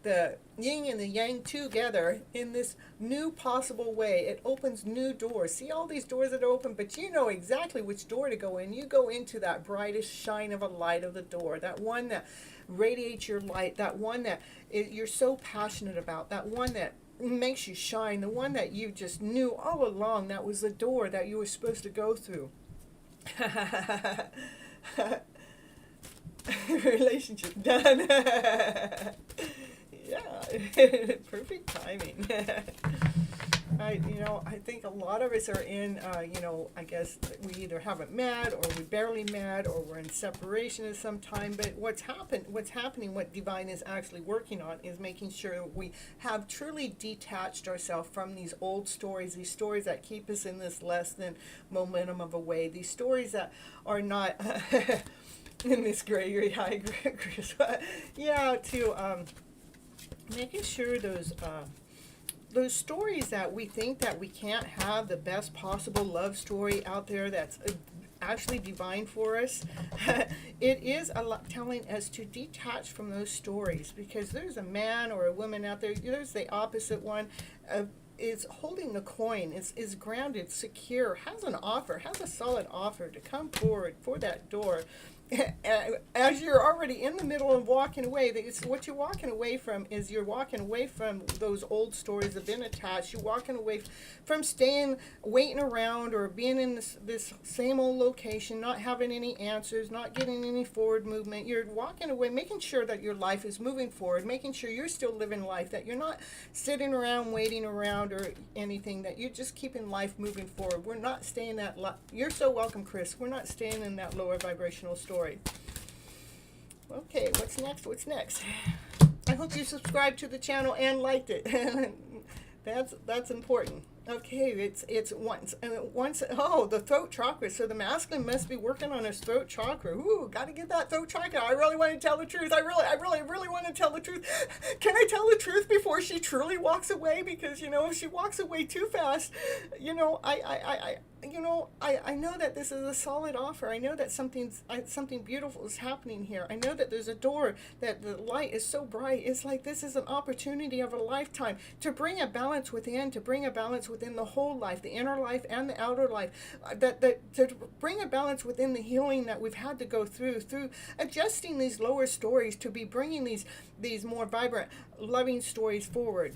the yin and the yang together in this new possible way. It opens new doors. See all these doors that are open, but you know exactly which door to go in. You go into that brightest shine of a light of the door, that one that radiates your light, that one that you're so passionate about, that one that makes you shine, the one that you just knew all along that was the door that you were supposed to go through. Relationship done. Yeah, perfect timing. I think a lot of us are in, I guess we either haven't met, or we barely met, or we're in separation at some time. But what's happening, what divine is actually working on, is making sure that we have truly detached ourselves from these old stories, these stories that keep us in this less than momentum of a way, these stories that are not in this gray, high, Chris. Yeah, to making sure those stories that we think that we can't have the best possible love story out there that's actually divine for us. It is telling us to detach from those stories, because there's a man or a woman out there, there's the opposite one, is holding the coin, is grounded, secure, has an offer, has a solid offer to come forward for that door as you're already in the middle of walking away, what you're walking away from is you're walking away from those old stories that have been attached. You're walking away from waiting around or being in this same old location, not having any answers, not getting any forward movement. You're walking away, making sure that your life is moving forward, making sure you're still living life, that you're not sitting around, waiting around or anything, that you're just keeping life moving forward. We're not staying you're so welcome, Chris. We're not staying in that lower vibrational story. Okay, what's next? What's next? I hope you subscribed to the channel and liked it. That's important. Okay, it's once. Oh, the throat chakra. So the masculine must be working on his throat chakra. Ooh, got to get that throat chakra. I really want to tell the truth. I really want to tell the truth. Can I tell the truth before she truly walks away? Because if she walks away too fast, I know that this is a solid offer. I know that something beautiful is happening here. I know that there's a door, that the light is so bright. It's like this is an opportunity of a lifetime to bring a balance within, to bring a balance within the whole life, the inner life and the outer life, to bring a balance within the healing that we've had to go through adjusting these lower stories to be bringing these more vibrant, loving stories forward.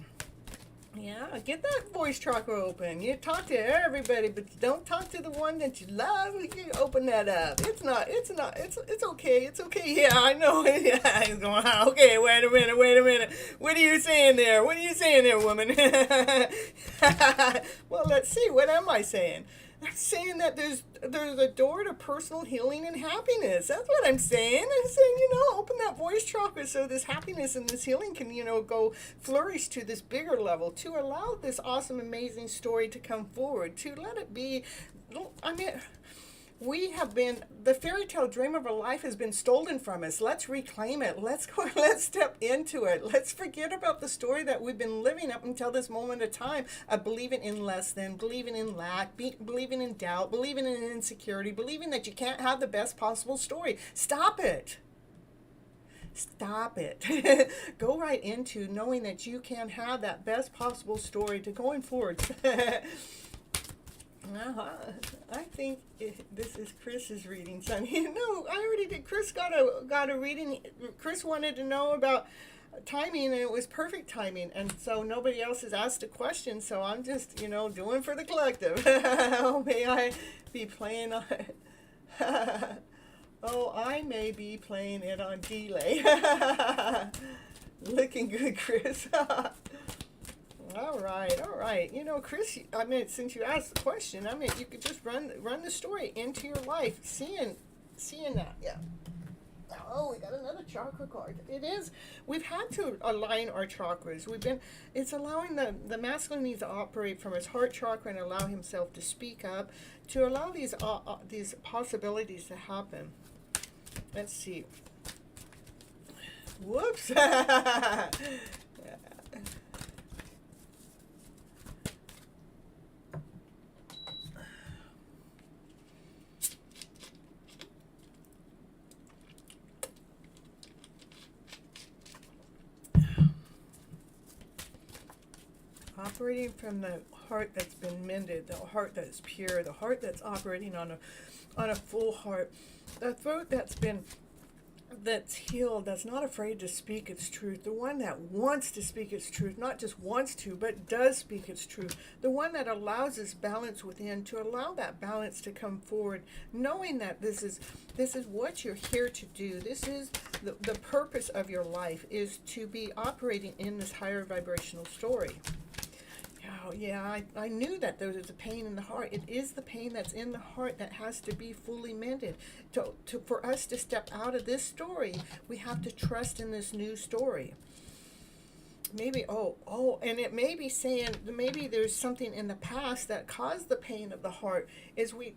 Yeah, get that voice chakra open. You talk to everybody, but don't talk to the one that you love. You open that up. It's okay. It's okay. Yeah, I know. Yeah, he's going, okay, wait a minute. What are you saying there? Woman? Well, let's see. What am I saying? I'm saying that there's a door to personal healing and happiness. That's what I'm saying. I'm saying, open that voice chakra so this happiness and this healing can, go flourish to this bigger level, to allow this awesome, amazing story to come forward, to let it be. The fairy tale dream of our life has been stolen from us. Let's reclaim it. Let's step into it. Let's forget about the story that we've been living up until this moment of time of believing in less than, believing in lack, believing in doubt, believing in insecurity, believing that you can't have the best possible story. Stop it. Stop it. Go right into knowing that you can have that best possible story to going forward. I think this is Chris's reading, son. No, I already did. Chris got a reading. Chris wanted to know about timing, and it was perfect timing. And so nobody else has asked a question, so I'm just, doing for the collective. Oh, may I be playing on it? Oh, I may be playing it on delay. Looking good, Chris. All right. Chris, since you asked the question, you could just run the story into your life, seeing that. Yeah. Oh, we got another chakra card. It is. We've had to align our chakras. It's allowing the masculine needs to operate from his heart chakra and allow himself to speak up, to allow these possibilities to happen. Let's see. Whoops. Operating from the heart that's been mended, the heart that's pure, the heart that's operating on a full heart, the throat that's healed, that's not afraid to speak its truth, the one that wants to speak its truth, not just wants to, but does speak its truth, the one that allows this balance within, to allow that balance to come forward, knowing that this is what you're here to do. This is the purpose of your life, is to be operating in this higher vibrational story. Oh, yeah, I knew that there was a pain in the heart. It is the pain that's in the heart that has to be fully mended. For us to step out of this story, we have to trust in this new story. Maybe, and it may be saying, maybe there's something in the past that caused the pain of the heart. We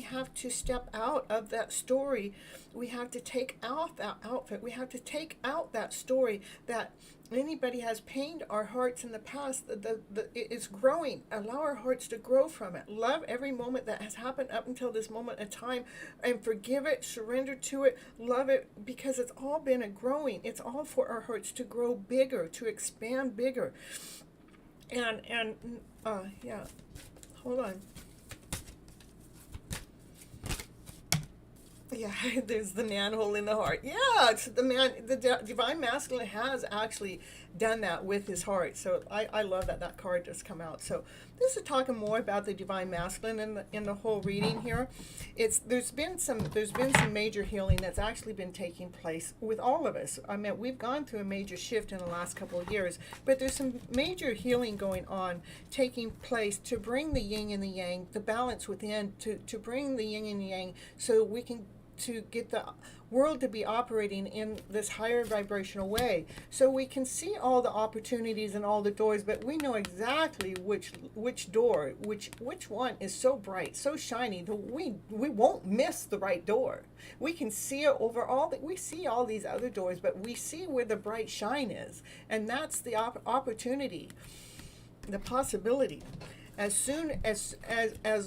have to step out of that story. We have to take out that outfit. We have to take out that story that anybody has pained our hearts in the past. It's growing. Allow our hearts to grow from it. Love every moment that has happened up until this moment in time, and forgive it, surrender to it, love it, because it's all been a growing. It's all for our hearts to grow bigger, to expand bigger. And hold on. Yeah, there's the manhole in the heart. Yeah, it's the man. The divine masculine has actually done that with his heart. So I love that that card just come out. So this is talking more about the divine masculine in the whole reading here. There's been some major healing that's actually been taking place with all of us. I mean, we've gone through a major shift in the last couple of years, but there's some major healing going on, taking place to bring the yin and the yang, the balance within, to bring the yin and the yang, so we can to get the world to be operating in this higher vibrational way, so we can see all the opportunities and all the doors, but we know exactly which door, which one is so bright, so shiny, that we won't miss the right door. We can see it over we see all these other doors, but we see where the bright shine is, and that's the opportunity, the possibility. As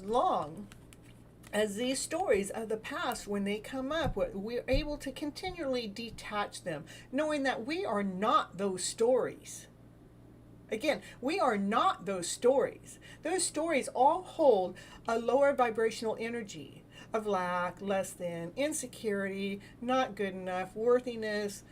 long as these stories of the past, when they come up, we're able to continually detach them, knowing that we are not those stories. Again, we are not those stories. Those stories all hold a lower vibrational energy of lack, less than, insecurity, not good enough, worthiness,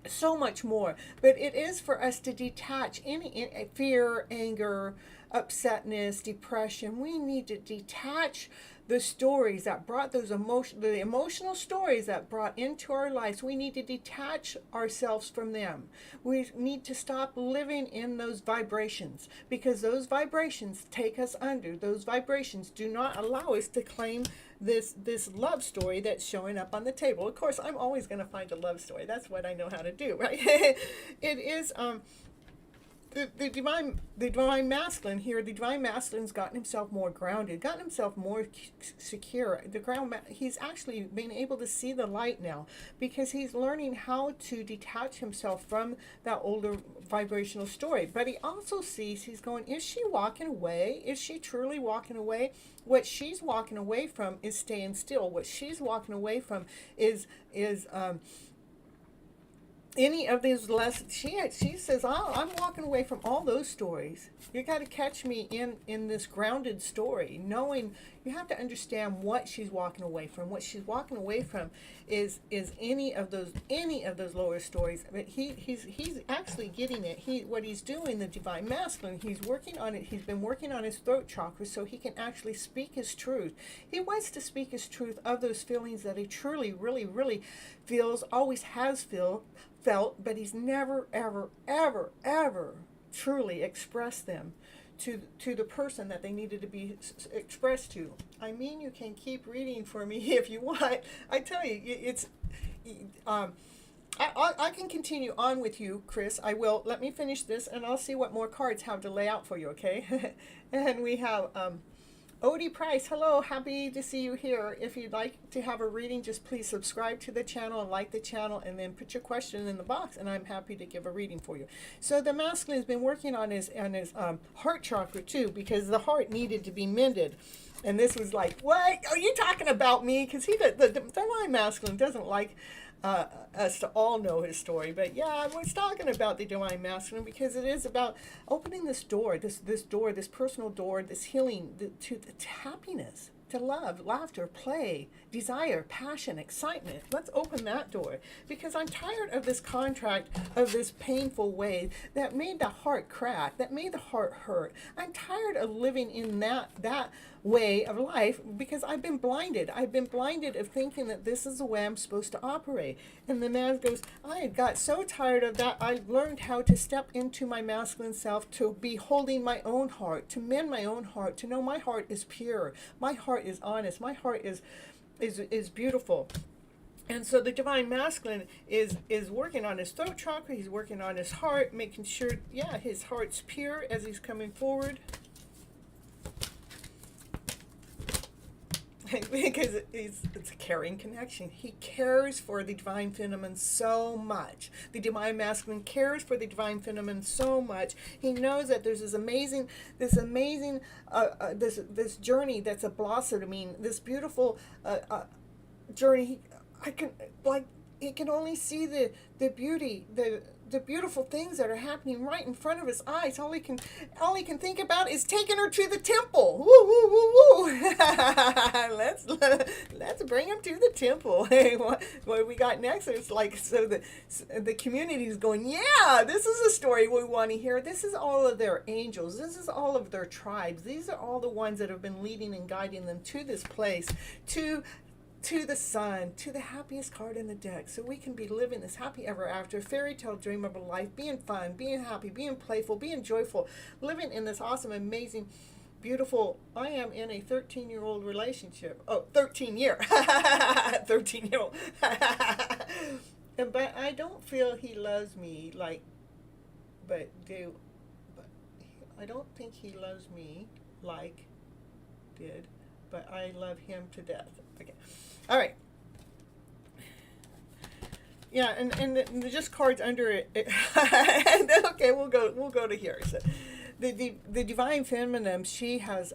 so much more. But it is for us to detach any fear, anger, upsetness, depression. We need to detach the stories that brought the emotional stories that brought into our lives. We need to detach ourselves from them. We need to stop living in those vibrations, because those vibrations take us under. Those vibrations do not allow us to claim this love story that's showing up on the table. Of course, I'm always going to find a love story. That's what I know how to do, right? It is the divine masculine here. The divine masculine's gotten himself more grounded, gotten himself more secure. He's actually been able to see the light now, because he's learning how to detach himself from that older vibrational story. But he also sees, he's going, is she walking away? Is she truly walking away? What she's walking away from is staying still. What she's walking away from is any of these lessons. She says, oh, I'm walking away from all those stories. You got to catch me in this grounded story, knowing you have to understand what she's walking away from. What she's walking away from is any of those lower stories. But he's actually getting it. What he's doing, the divine masculine, he's working on it. He's been working on his throat chakra so he can actually speak his truth. He wants to speak his truth of those feelings that he truly, really, really feels, always has felt, but he's never, ever, ever, ever truly expressed them to the person that they needed to be expressed to. I mean, you can keep reading for me if you want. I tell you, it's I can continue on with you, Chris. I will. Let me finish this, and I'll see what more cards have to lay out for you, okay? And we have Odie Price, hello, happy to see you here. If you'd like to have a reading, just please subscribe to the channel and like the channel, and then put your question in the box, and I'm happy to give a reading for you. So the masculine has been working on his heart chakra too, because the heart needed to be mended. And this was like, what are you talking about me? Because the divine masculine doesn't like us to all know his story. But yeah, I was talking about the divine masculine because it is about opening this door, this door, this personal door, this healing to happiness, to love, laughter, play, desire, passion, excitement. Let's open that door, because I'm tired of this contract, of this painful way that made the heart crack, that made the heart hurt. I'm tired of living in that way of life, because I've been blinded. I've been blinded of thinking that this is the way I'm supposed to operate. And the man goes, I got so tired of that. I learned how to step into my masculine self, to be holding my own heart, to mend my own heart, to know my heart is pure, my heart is honest, my heart is beautiful. And so the divine masculine is working on his throat chakra. He's working on his heart, making sure, yeah, his heart's pure as he's coming forward. Because it's a caring connection. He cares for the divine feminine so much. The divine masculine cares for the divine feminine so much. He knows that there's this amazing this journey that's a blossoming, this beautiful journey. He can only see the beauty, the beautiful things that are happening right in front of his eyes. All he can think about is taking her to the temple. Woo woo woo woo. let's bring him to the temple. Hey, what we got next? It's like, so the community is going, yeah, this is a story we want to hear. This is all of their angels. This is all of their tribes. These are all the ones that have been leading and guiding them to this place, to the sun, to the happiest card in the deck, so we can be living this happy ever after fairy tale dream of a life, being fun, being happy, being playful, being joyful, living in this awesome, amazing, beautiful. I am in a 13-year-old relationship. Oh, 13-year. 13-year-old. But I don't feel he loves me I don't think he loves me like did, but I love him to death. Okay. All right. Yeah, and the just cards under it. Okay, we'll go to here. So, the divine feminine, she has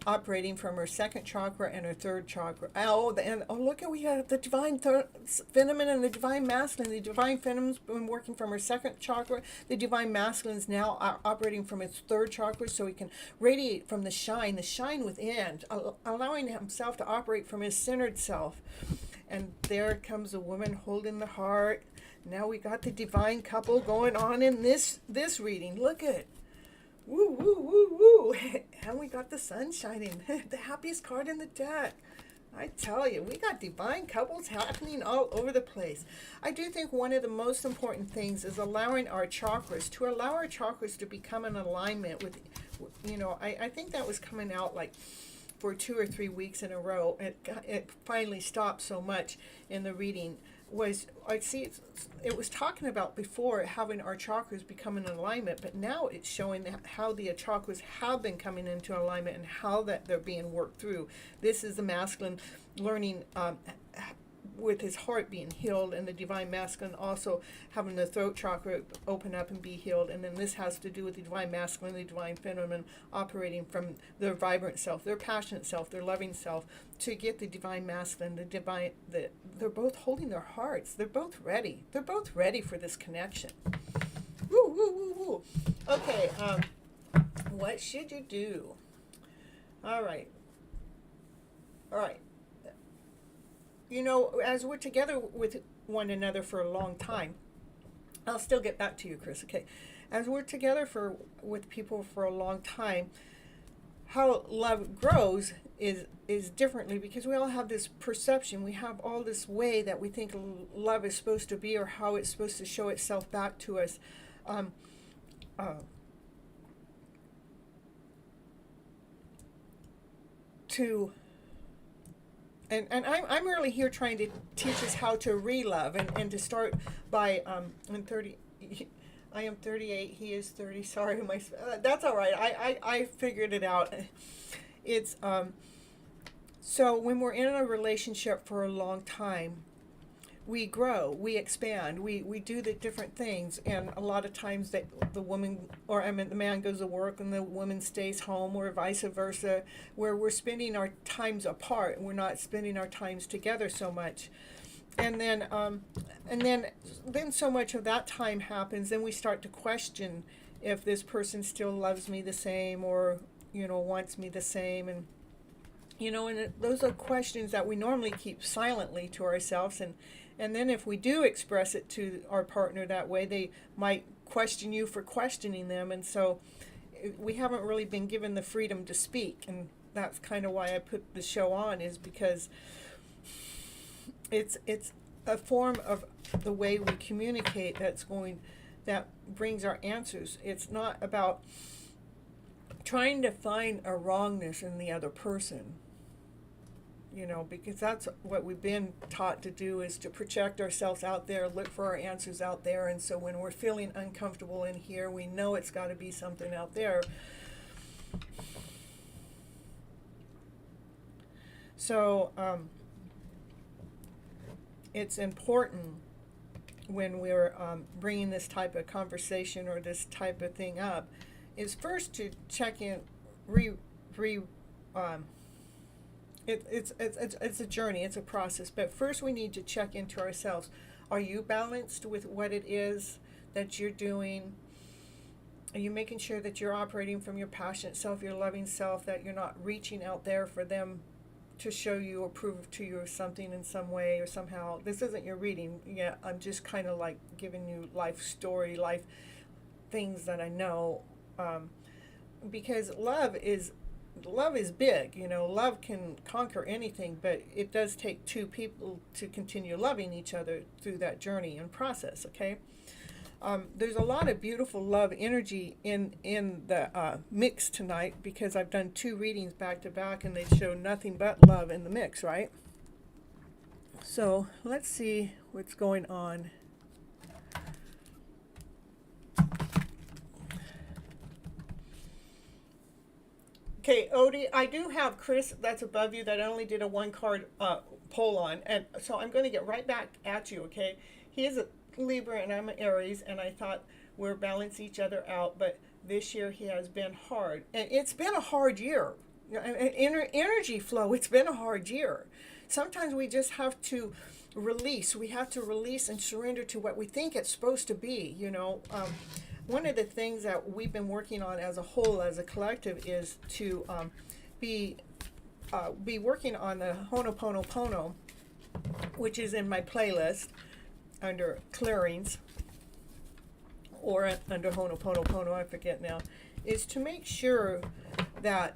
operating from her second chakra and her third chakra. Look at, we have the divine feminine and the divine masculine. The divine feminine's been working from her second chakra. The divine masculine is now operating from its third chakra, so he can radiate from the shine within, allowing himself to operate from his centered self. And there comes a woman holding the heart. Now we got the divine couple going on in this reading. Look at it. Woo, woo, woo, woo. And we got the sun shining. The happiest card in the deck. I tell you, we got divine couples happening all over the place. I do think one of the most important things is allowing our chakras to become in alignment with, I think that was coming out like for 2 or 3 weeks in a row. It finally stopped so much in the reading. It was talking about before having our chakras become in alignment, but now it's showing how the chakras have been coming into alignment and how that they're being worked through. This is the masculine learning with his heart being healed, and the divine masculine also having the throat chakra open up and be healed. And then this has to do with the divine masculine, the divine feminine operating from their vibrant self, their passionate self, their loving self, to get the divine masculine, they're both holding their hearts. They're both ready. They're both ready for this connection. Woo, woo, woo, woo. Okay, what should you do? All right. As we're together with one another for a long time, I'll still get back to you, Chris, okay? As we're together with people for a long time, how love grows is differently, because we all have this perception. We have all this way that we think love is supposed to be, or how it's supposed to show itself back to us. And I'm really here trying to teach us how to re-love, and to start by I am 38, he is 30. Sorry, that's all right. I figured it out. It's so when we're in a relationship for a long time, we grow, we expand, we do the different things, and a lot of times the man goes to work and the woman stays home, or vice versa, where we're spending our times apart and we're not spending our times together so much. And then so much of that time happens, then we start to question if this person still loves me the same, or wants me the same, and those are questions that we normally keep silently to ourselves, and then if we do express it to our partner that way, they might question you for questioning them, and so we haven't really been given the freedom to speak. And that's kind of why I put the show on, is because it's a form of the way we communicate that brings our answers. It's not about trying to find a wrongness in the other person, because that's what we've been taught to do, is to project ourselves out there, look for our answers out there. And so when we're feeling uncomfortable in here, we know it's got to be something out there. So it's important when we're bringing this type of conversation or this type of thing up, is first to check in, it's a journey, it's a process, but first we need to check into ourselves. Are you balanced with what it is that you're doing? Are you making sure that you're operating from your passionate self, your loving self, that you're not reaching out there for them to show you or prove to you something in some way or somehow? This isn't your reading. Yeah, I'm just kind of like giving you life story, life things that I know, because love is big. You know, love can conquer anything, but it does take two people to continue loving each other through that journey and process. Okay. There's a lot of beautiful love energy in the mix tonight, because I've done 2 readings back to back and they show nothing but love in the mix, right? So let's see what's going on. Okay, Odie, I do have Chris that's above you that I only did a 1-card poll on, and so I'm going to get right back at you, okay? He is a Libra and I'm an Aries, and I thought we'll balance each other out, but this year he has been hard, and it's been a hard year. Energy flow, it's been a hard year. Sometimes we just have to release. We have to release and surrender to what we think it's supposed to be, you know. One of the things that we've been working on as a whole, as a collective, is to be working on the Ho'oponopono, which is in my playlist under clearings, or under Ho'oponopono, I forget now, is to make sure that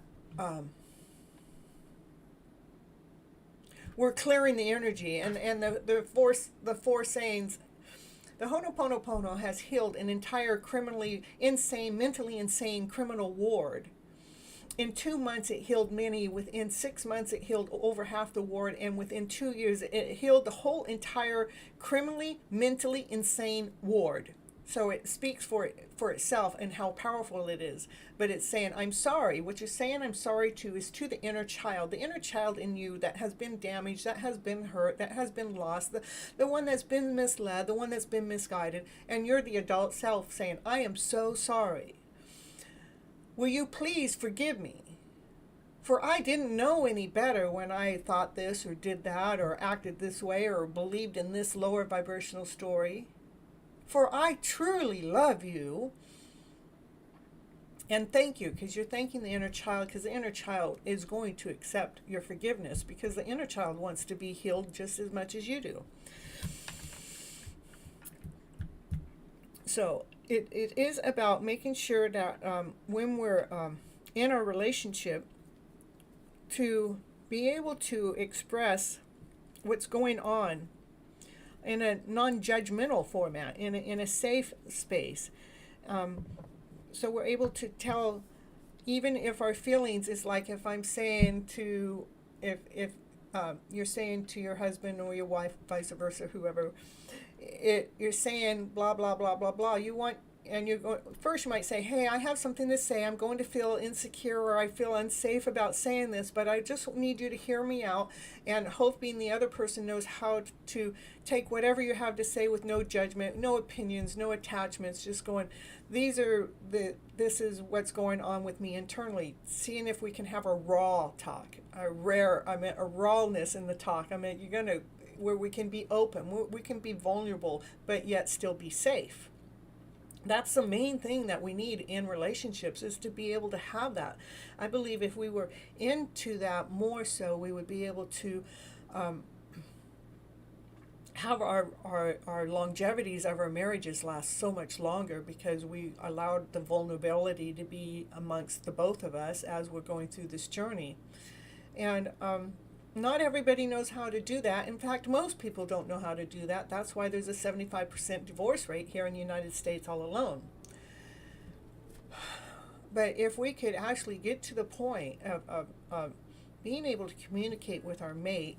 we're clearing the energy, and the four sayings. The Ho'oponopono has healed an entire mentally insane criminal ward. In 2 months, it healed many. Within 6 months, it healed over half the ward. And within 2 years, it healed the whole entire mentally insane ward. So it speaks for itself and how powerful it is. But it's saying, I'm sorry. What you're saying I'm sorry to is to the inner child in you that has been damaged, that has been hurt, that has been lost, the one that's been misled, the one that's been misguided. And you're the adult self saying, I am so sorry. Will you please forgive me? For I didn't know any better when I thought this or did that or acted this way or believed in this lower vibrational story. For I truly love you. And thank you, because you're thanking the inner child, because the inner child is going to accept your forgiveness, because the inner child wants to be healed just as much as you do. So it is about making sure that when we're in our relationship, to be able to express what's going on in a non-judgmental format, in a safe space. So we're able to tell, even if our feelings is like, if I'm saying to, if you're saying to your husband or your wife, vice versa, whoever, you're saying blah, blah, blah, blah, blah. First you might say, hey, I have something to say. I'm going to feel insecure, or I feel unsafe about saying this, but I just need you to hear me out, and hoping the other person knows how to take whatever you have to say with no judgment, no opinions, no attachments, just going, this is what's going on with me internally, seeing if we can have a raw talk, a rawness in the talk. Where we can be open, we can be vulnerable, but yet still be safe. That's the main thing that we need in relationships, is to be able to have that. I believe if we were into that more so, we would be able to have our longevities of our marriages last so much longer, because we allowed the vulnerability to be amongst the both of us as we're going through this journey. And not everybody knows how to do that. In fact, most people don't know how to do that. That's why there's a 75% divorce rate here in the United States all alone. But if we could actually get to the point of being able to communicate with our mate,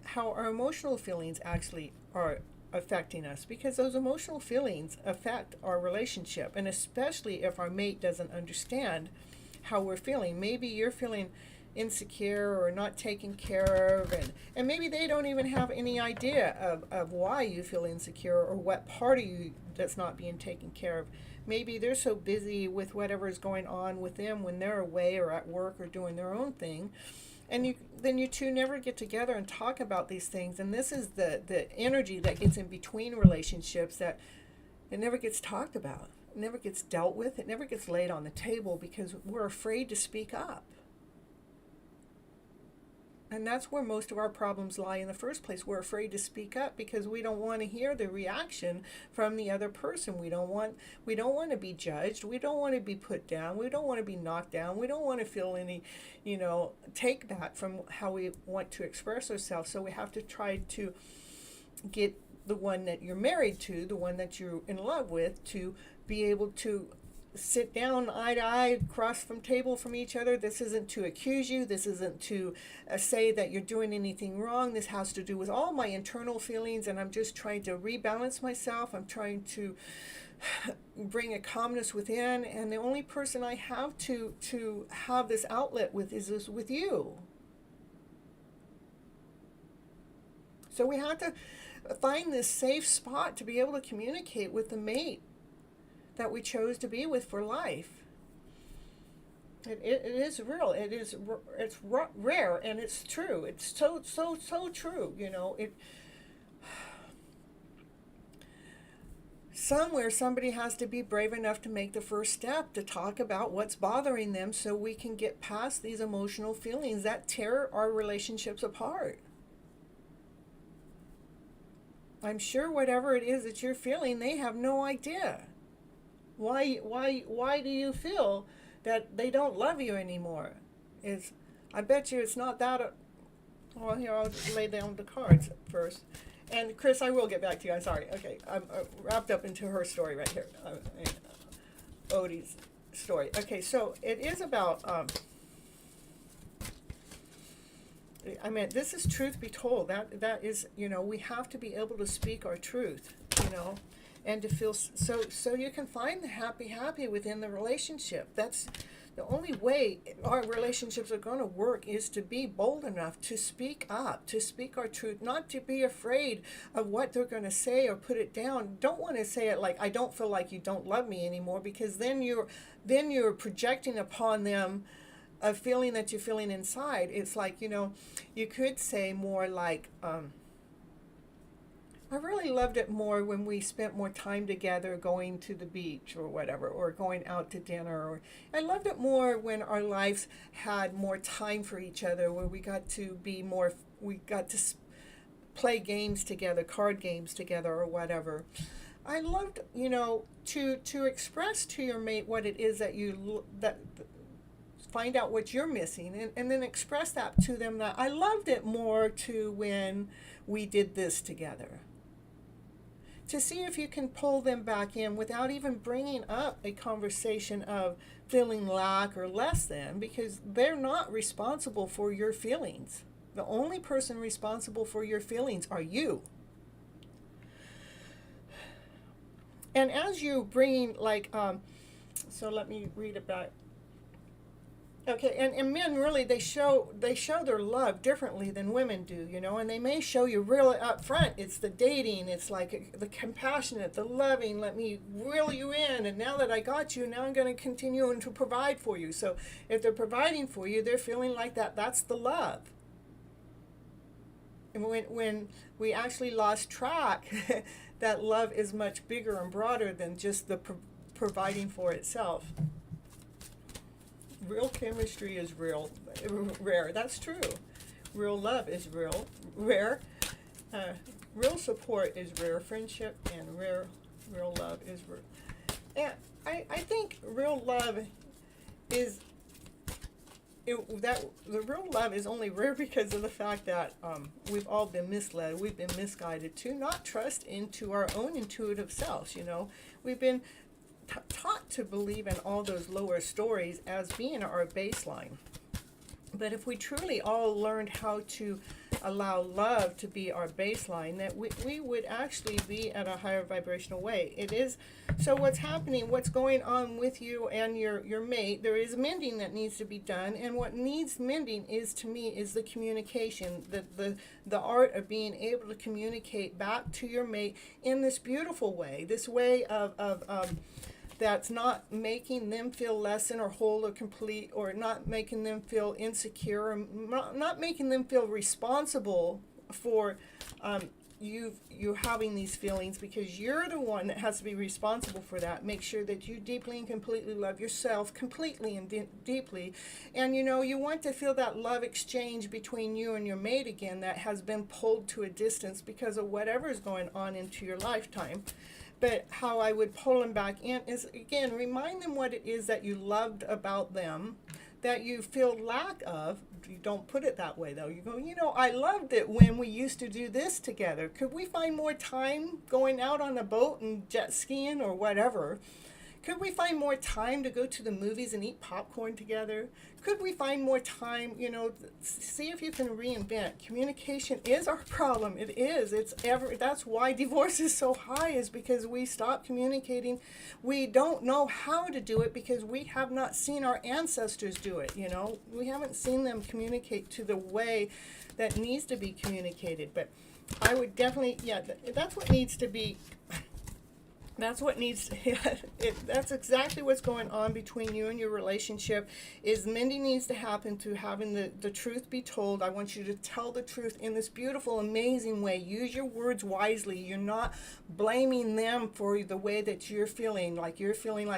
how our emotional feelings actually are affecting us, because those emotional feelings affect our relationship, and especially if our mate doesn't understand how we're feeling. Maybe you're feeling insecure or not taken care of, and maybe they don't even have any idea of why you feel insecure or what part of you that's not being taken care of. Maybe they're so busy with whatever is going on with them when they're away or at work or doing their own thing, and then you two never get together and talk about these things. And this is the energy that gets in between relationships, that It never gets talked about. It never gets dealt with. It never gets laid on the table because we're afraid to speak up. And that's where most of our problems lie in the first place. We're afraid to speak up because we don't want to hear the reaction from the other person. We don't want to be judged. We don't want to be put down. We don't want to be knocked down. We don't want to feel any, take back from how we want to express ourselves. So we have to try to get the one that you're married to, the one that you're in love with, to be able to sit down eye to eye, across from table from each other. This isn't to accuse you. This isn't to say that you're doing anything wrong. This has to do with all my internal feelings, and I'm just trying to rebalance myself. I'm trying to bring a calmness within, and the only person I have to have this outlet with is with you. So we have to find this safe spot to be able to communicate with the mate that we chose to be with for life. It is real. It's rare, and it's true. It's so true. Somewhere somebody has to be brave enough to make the first step to talk about what's bothering them, so we can get past these emotional feelings that tear our relationships apart. I'm sure whatever it is that you're feeling, they have no idea. Why do you feel that they don't love you anymore? I bet you it's not that. Well, here, I'll lay down the cards first. And Chris, I will get back to you. I'm sorry. Okay, I'm wrapped up into her story right here. Odie's story. Okay, so it is about. This is truth be told. That is, we have to be able to speak our truth. And to feel so you can find the happy within the relationship. That's the only way our relationships are going to work, is to be bold enough to speak up, to speak our truth, not to be afraid of what they're going to say or put it down. Don't want to say it like, I don't feel like you don't love me anymore, because then you're projecting upon them a feeling that you're feeling inside. It's like, you could say more like, I really loved it more when we spent more time together going to the beach or whatever, or going out to dinner. Or I loved it more when our lives had more time for each other, where we got to play games together, card games together or whatever. I loved, to express to your mate what it is that find out what you're missing, and then express that to them. That I loved it more to when we did this together. To see if you can pull them back in without even bringing up a conversation of feeling lack or less than, because they're not responsible for your feelings. The only person responsible for your feelings are you. And as you bring, so let me read it back. Okay, and men really, they show their love differently than women do, and they may show you really up front. It's the dating, it's like the compassionate, the loving, let me reel you in, and now that I got you, now I'm going to continue to provide for you. So if they're providing for you, they're feeling like that's the love. And when we actually lost track, that love is much bigger and broader than just the providing for itself. Real chemistry is rare. That's true. Real love is rare. Real support is rare. Friendship and real love is rare. And I think real love is the real love is only rare because of the fact that we've all been misled. We've been misguided to not trust into our own intuitive selves. We've been taught to believe in all those lower stories as being our baseline. But if we truly all learned how to allow love to be our baseline, that we would actually be at a higher vibrational way. It is, so what's happening, what's going on with you and your mate, there is mending that needs to be done, and what needs mending is, to me, is the communication, the art of being able to communicate back to your mate in this beautiful way, this way of that's not making them feel less than or whole or complete, or not making them feel insecure, or not making them feel responsible for you're having these feelings, because you're the one that has to be responsible for that. Make sure that you deeply and completely love yourself, completely and deeply. And you want to feel that love exchange between you and your mate again that has been pulled to a distance because of whatever is going on into your lifetime. But how I would pull them back in is, again, remind them what it is that you loved about them, that you feel lack of. You don't put it that way, though. You go, I loved it when we used to do this together. Could we find more time going out on a boat and jet skiing or whatever? Could we find more time to go to the movies and eat popcorn together? Could we find more time, see if you can reinvent. Communication is our problem. It is. That's why divorce is so high, is because we stop communicating. We don't know how to do it because we have not seen our ancestors do it, We haven't seen them communicate to the way that needs to be communicated. But I would definitely, that's what needs to be. That's exactly what's going on between you and your relationship. Is mending needs to happen through having the truth be told. I want you to tell the truth in this beautiful, amazing way. Use your words wisely. You're not blaming them for the way that you're feeling like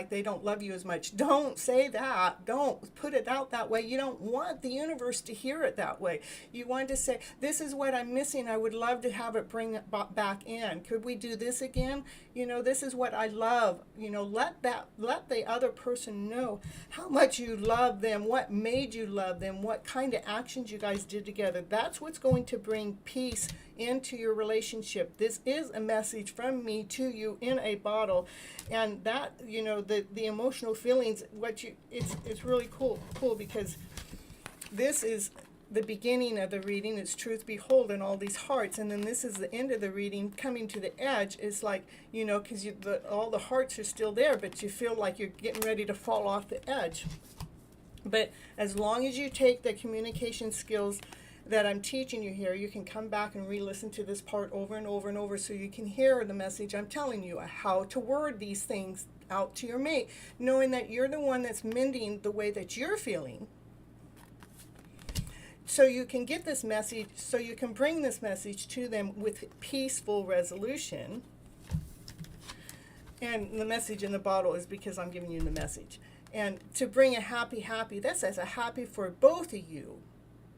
they don't love you as much. Don't say that. Don't put it out that way. You don't want the universe to hear it that way. You want to say, this is what I'm missing. I would love to have it bring it back in. Could we do this again? This is what I love. Let the other person know how much you love them, what made you love them, what kind of actions you guys did together. That's what's going to bring peace into your relationship. This is a message from me to you in a bottle. And that, the emotional feelings, it's really cool because this is the beginning of the reading. It's truth behold in all these hearts, and then this is the end of the reading, coming to the edge. It's like, because all the hearts are still there, but you feel like you're getting ready to fall off the edge. But as long as you take the communication skills that I'm teaching you here, you can come back and re-listen to this part over and over and over, so you can hear the message I'm telling you, how to word these things out to your mate, knowing that you're the one that's mending the way that you're feeling. So you can get this message, so you can bring this message to them with peaceful resolution. And the message in the bottle is because I'm giving you the message. And to bring a happy, this is a happy for both of you.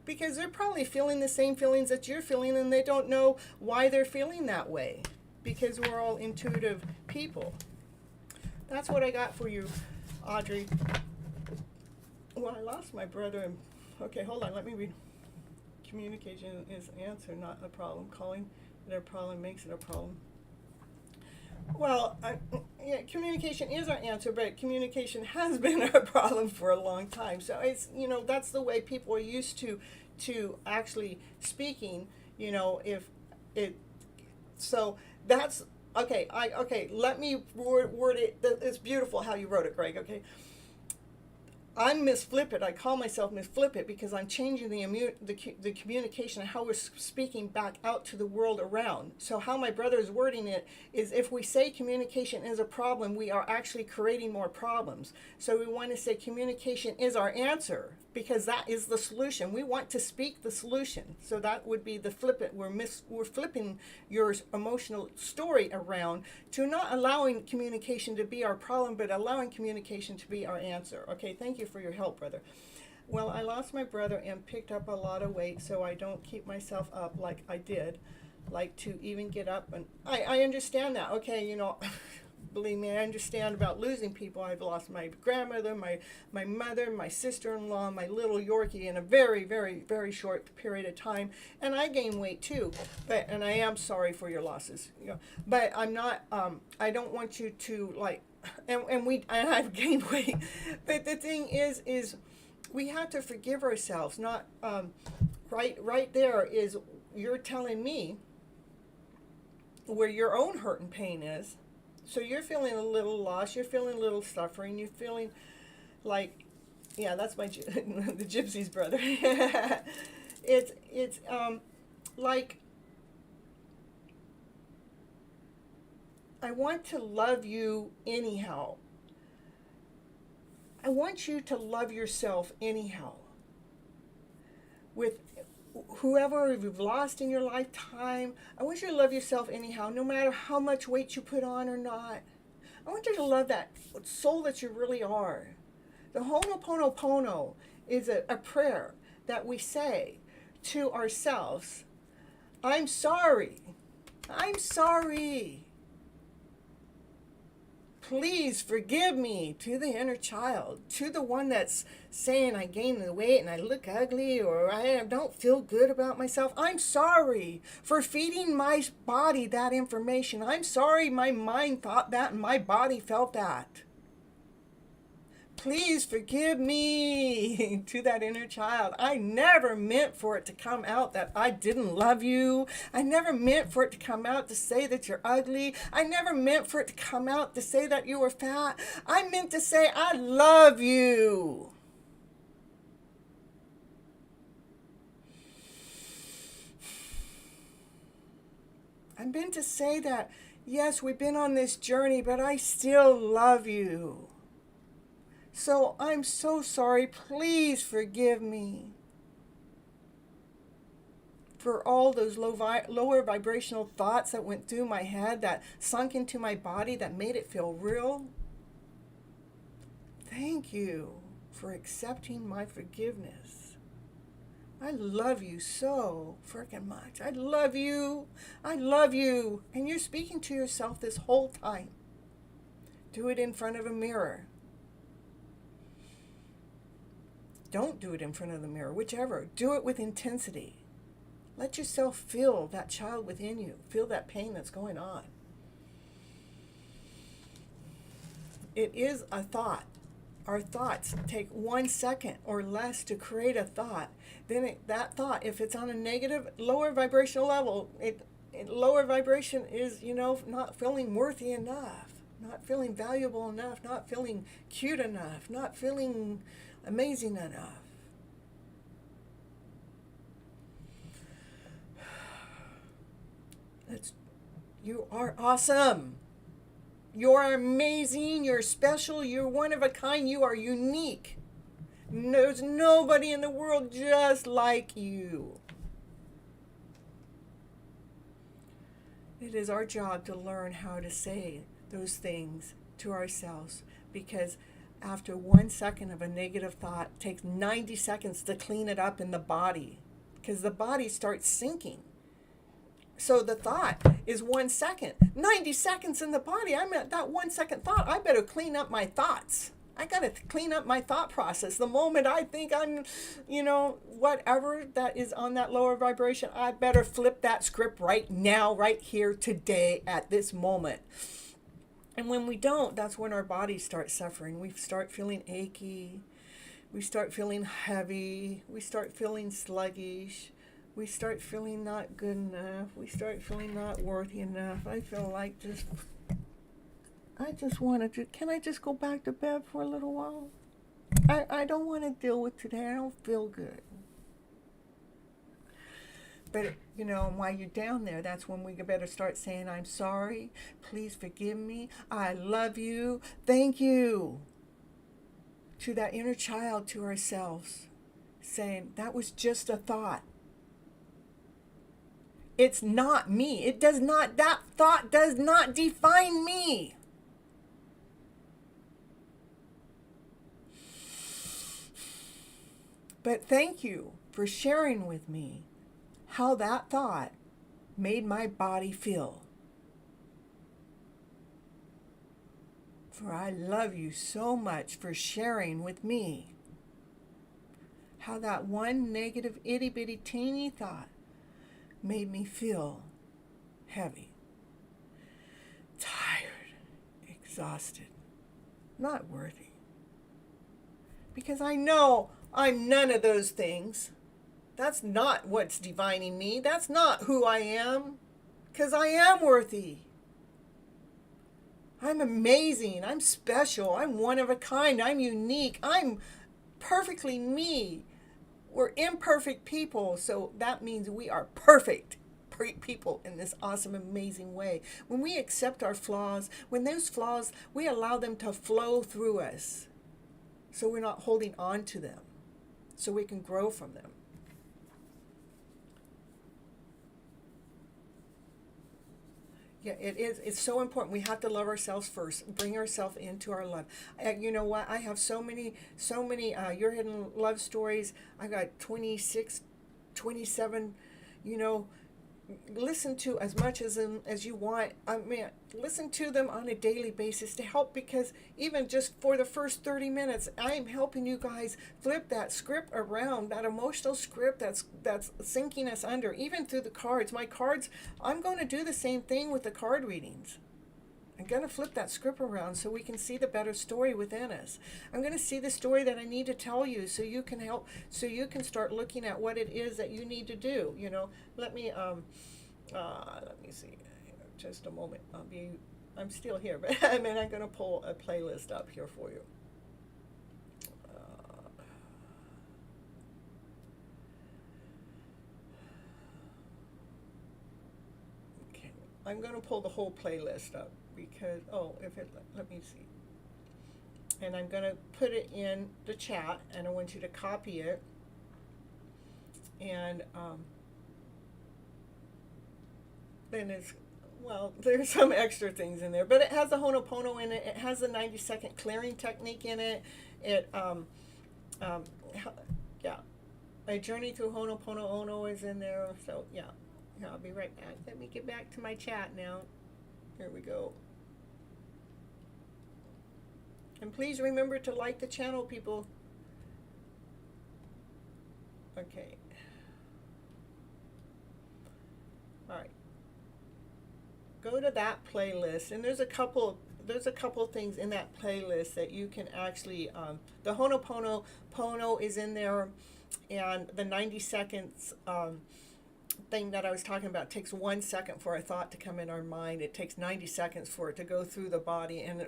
Because they're probably feeling the same feelings that you're feeling, and they don't know why they're feeling that way. Because we're all intuitive people. That's what I got for you, Audrey. Well, I lost my brother. Okay, hold on. Let me read. Communication is answer, not a problem. Calling it a problem makes it a problem. Well, communication is our answer, but communication has been a problem for a long time. So it's, that's the way people are used to actually speaking. If it, so that's okay. Let me word it. It's beautiful how you wrote it, Greg. Okay. I'm Miss Flip It. I call myself Miss Flip It because I'm changing the communication and how we're speaking back out to the world around. So how my brother is wording it is, if we say communication is a problem, we are actually creating more problems. So we want to say communication is our answer, because that is the solution. We want to speak the solution. So that would be the flip it. We're flipping your emotional story around to not allowing communication to be our problem, but allowing communication to be our answer. Okay, thank you for your help, brother. Well, I lost my brother and picked up a lot of weight, so I don't keep myself up like I did, like to even get up. And I understand that. Okay, believe me, I understand about losing people. I've lost my grandmother, my mother, my sister-in-law, my little Yorkie in a very, very, very short period of time. And I gained weight too. And I am sorry for your losses. But I'm not, I don't want you to and I've gained weight. But the thing is we have to forgive ourselves. Not, right there is, you're telling me where your own hurt and pain is. So you're feeling a little loss, you're feeling a little suffering, you're feeling like, that's my the Gypsy's brother. It's like, I want to love you anyhow. I want you to love yourself anyhow, with whoever you've lost in your lifetime, I want you to love yourself anyhow, no matter how much weight you put on or not. I want you to love that soul that you really are. The Ho'oponopono is a prayer that we say to ourselves. I'm sorry. I'm sorry. Please forgive me, to the inner child, to the one that's saying I gained the weight and I look ugly or I don't feel good about myself. I'm sorry for feeding my body that information. I'm sorry my mind thought that and my body felt that. Please forgive me, to that inner child. I never meant for it to come out that I didn't love you. I never meant for it to come out to say that you're ugly. I never meant for it to come out to say that you were fat. I meant to say I love you. I meant to say that, yes, we've been on this journey, but I still love you. So I'm so sorry. Please forgive me for all those lower vibrational thoughts that went through my head, that sunk into my body, that made it feel real. Thank you for accepting my forgiveness. I love you so freaking much. I love you. I love you. And you're speaking to yourself this whole time. Do it in front of a mirror. Don't do it in front of the mirror, whichever. Do it with intensity. Let yourself feel that child within you. Feel that pain that's going on. It is a thought. Our thoughts take 1 second or less to create a thought. Then that thought, if it's on a negative, lower vibrational level, lower vibration is, not feeling worthy enough, not feeling valuable enough, not feeling cute enough, not feeling amazing enough. You are awesome. You're amazing. You're special. You're one of a kind. You are unique. There's nobody in the world just like you. It is our job to learn how to say those things to ourselves, because after 1 second of a negative thought, it takes 90 seconds to clean it up in the body, because the body starts sinking. So the thought is 1 second. 90 seconds in the body. I'm at that 1 second thought. I better clean up my thoughts. I got to clean up my thought process. The moment I think I'm, whatever that is on that lower vibration, I better flip that script right now, right here, today, at this moment. And when we don't, that's when our bodies start suffering. We start feeling achy. We start feeling heavy. We start feeling sluggish. We start feeling not good enough. We start feeling not worthy enough. I feel like I just wanted to, can I just go back to bed for a little while? I don't want to deal with today. I don't feel good. But, while you're down there, that's when we better start saying, I'm sorry. Please forgive me. I love you. Thank you. To that inner child, to ourselves, saying, that was just a thought. It's not me. That thought does not define me. But thank you for sharing with me how that thought made my body feel. For I love you so much for sharing with me how that one negative itty bitty teeny thought made me feel heavy, tired, exhausted, not worthy. Because I know I'm none of those things. That's not what's defining me. That's not who I am. Because I am worthy. I'm amazing. I'm special. I'm one of a kind. I'm unique. I'm perfectly me. We're imperfect people, so that means we are perfect people in this awesome, amazing way. When we accept our flaws, when those flaws, we allow them to flow through us, so we're not holding on to them, so we can grow from them. Yeah, it is. It's so important. We have to love ourselves first. Bring ourselves into our love. You know what? I have so many, Your Hidden Love Stories. I got 26, 27, you know, listen to as much as you want. I mean, listen to them on a daily basis to help, because even just for the first 30 minutes, I'm helping you guys flip that script around, that emotional script that's sinking us under, even through the cards. My cards, I'm going to do the same thing with the card readings. I'm going to flip that script around so we can see the better story within us. I'm going to see the story that I need to tell you so you can help, so you can start looking at what it is that you need to do. You know, let me see, just a moment. I'm still here, but I'm going to pull a playlist up here for you. Okay, I'm going to pull the whole playlist up. Because, let me see. And I'm going to put it in the chat, and I want you to copy it. And then there's some extra things in there, but it has the Ho'oponopono in it. It has the 90-second clearing technique in it. A journey through Ho'oponopono is in there. So, yeah, I'll be right back. Let me get back to my chat now. Here we go. And please remember to like the channel, people. Okay. All right. Go to that playlist, and there's a couple things in that playlist that you can actually. The Ho'oponopono is in there, and the 90 seconds. Thing that I was talking about takes 1 second for a thought to come in our mind. It takes 90 seconds for it to go through the body, and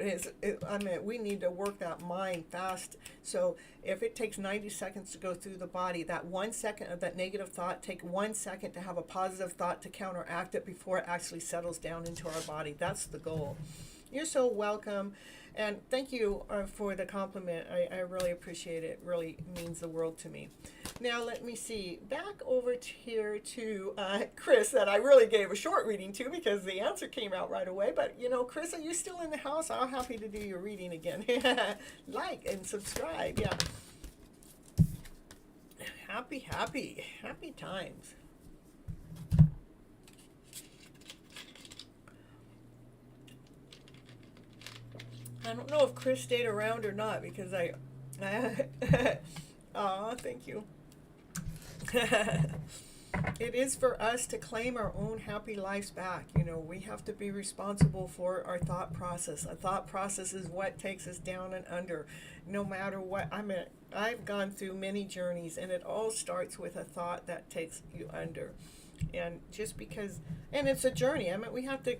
we need to work that mind fast. So if it takes 90 seconds to go through the body, that 1 second of that negative thought, take 1 second to have a positive thought to counteract it before it actually settles down into our body. That's the goal. You're so welcome. And thank you for the compliment. I really appreciate it. It really means the world to me. Now, let me see. Back over here to Chris, that I really gave a short reading to because the answer came out right away. But, you know, Chris, are you still in the house? I'm happy to do your reading again. Like and subscribe. Yeah. Happy times. I don't know if Chris stayed around or not, because thank you. It is for us to claim our own happy lives back. You know, we have to be responsible for our thought process. A thought process is what takes us down and under, no matter what. I've gone through many journeys, and it all starts with a thought that takes you under. And just because, and it's a journey. I mean, we have to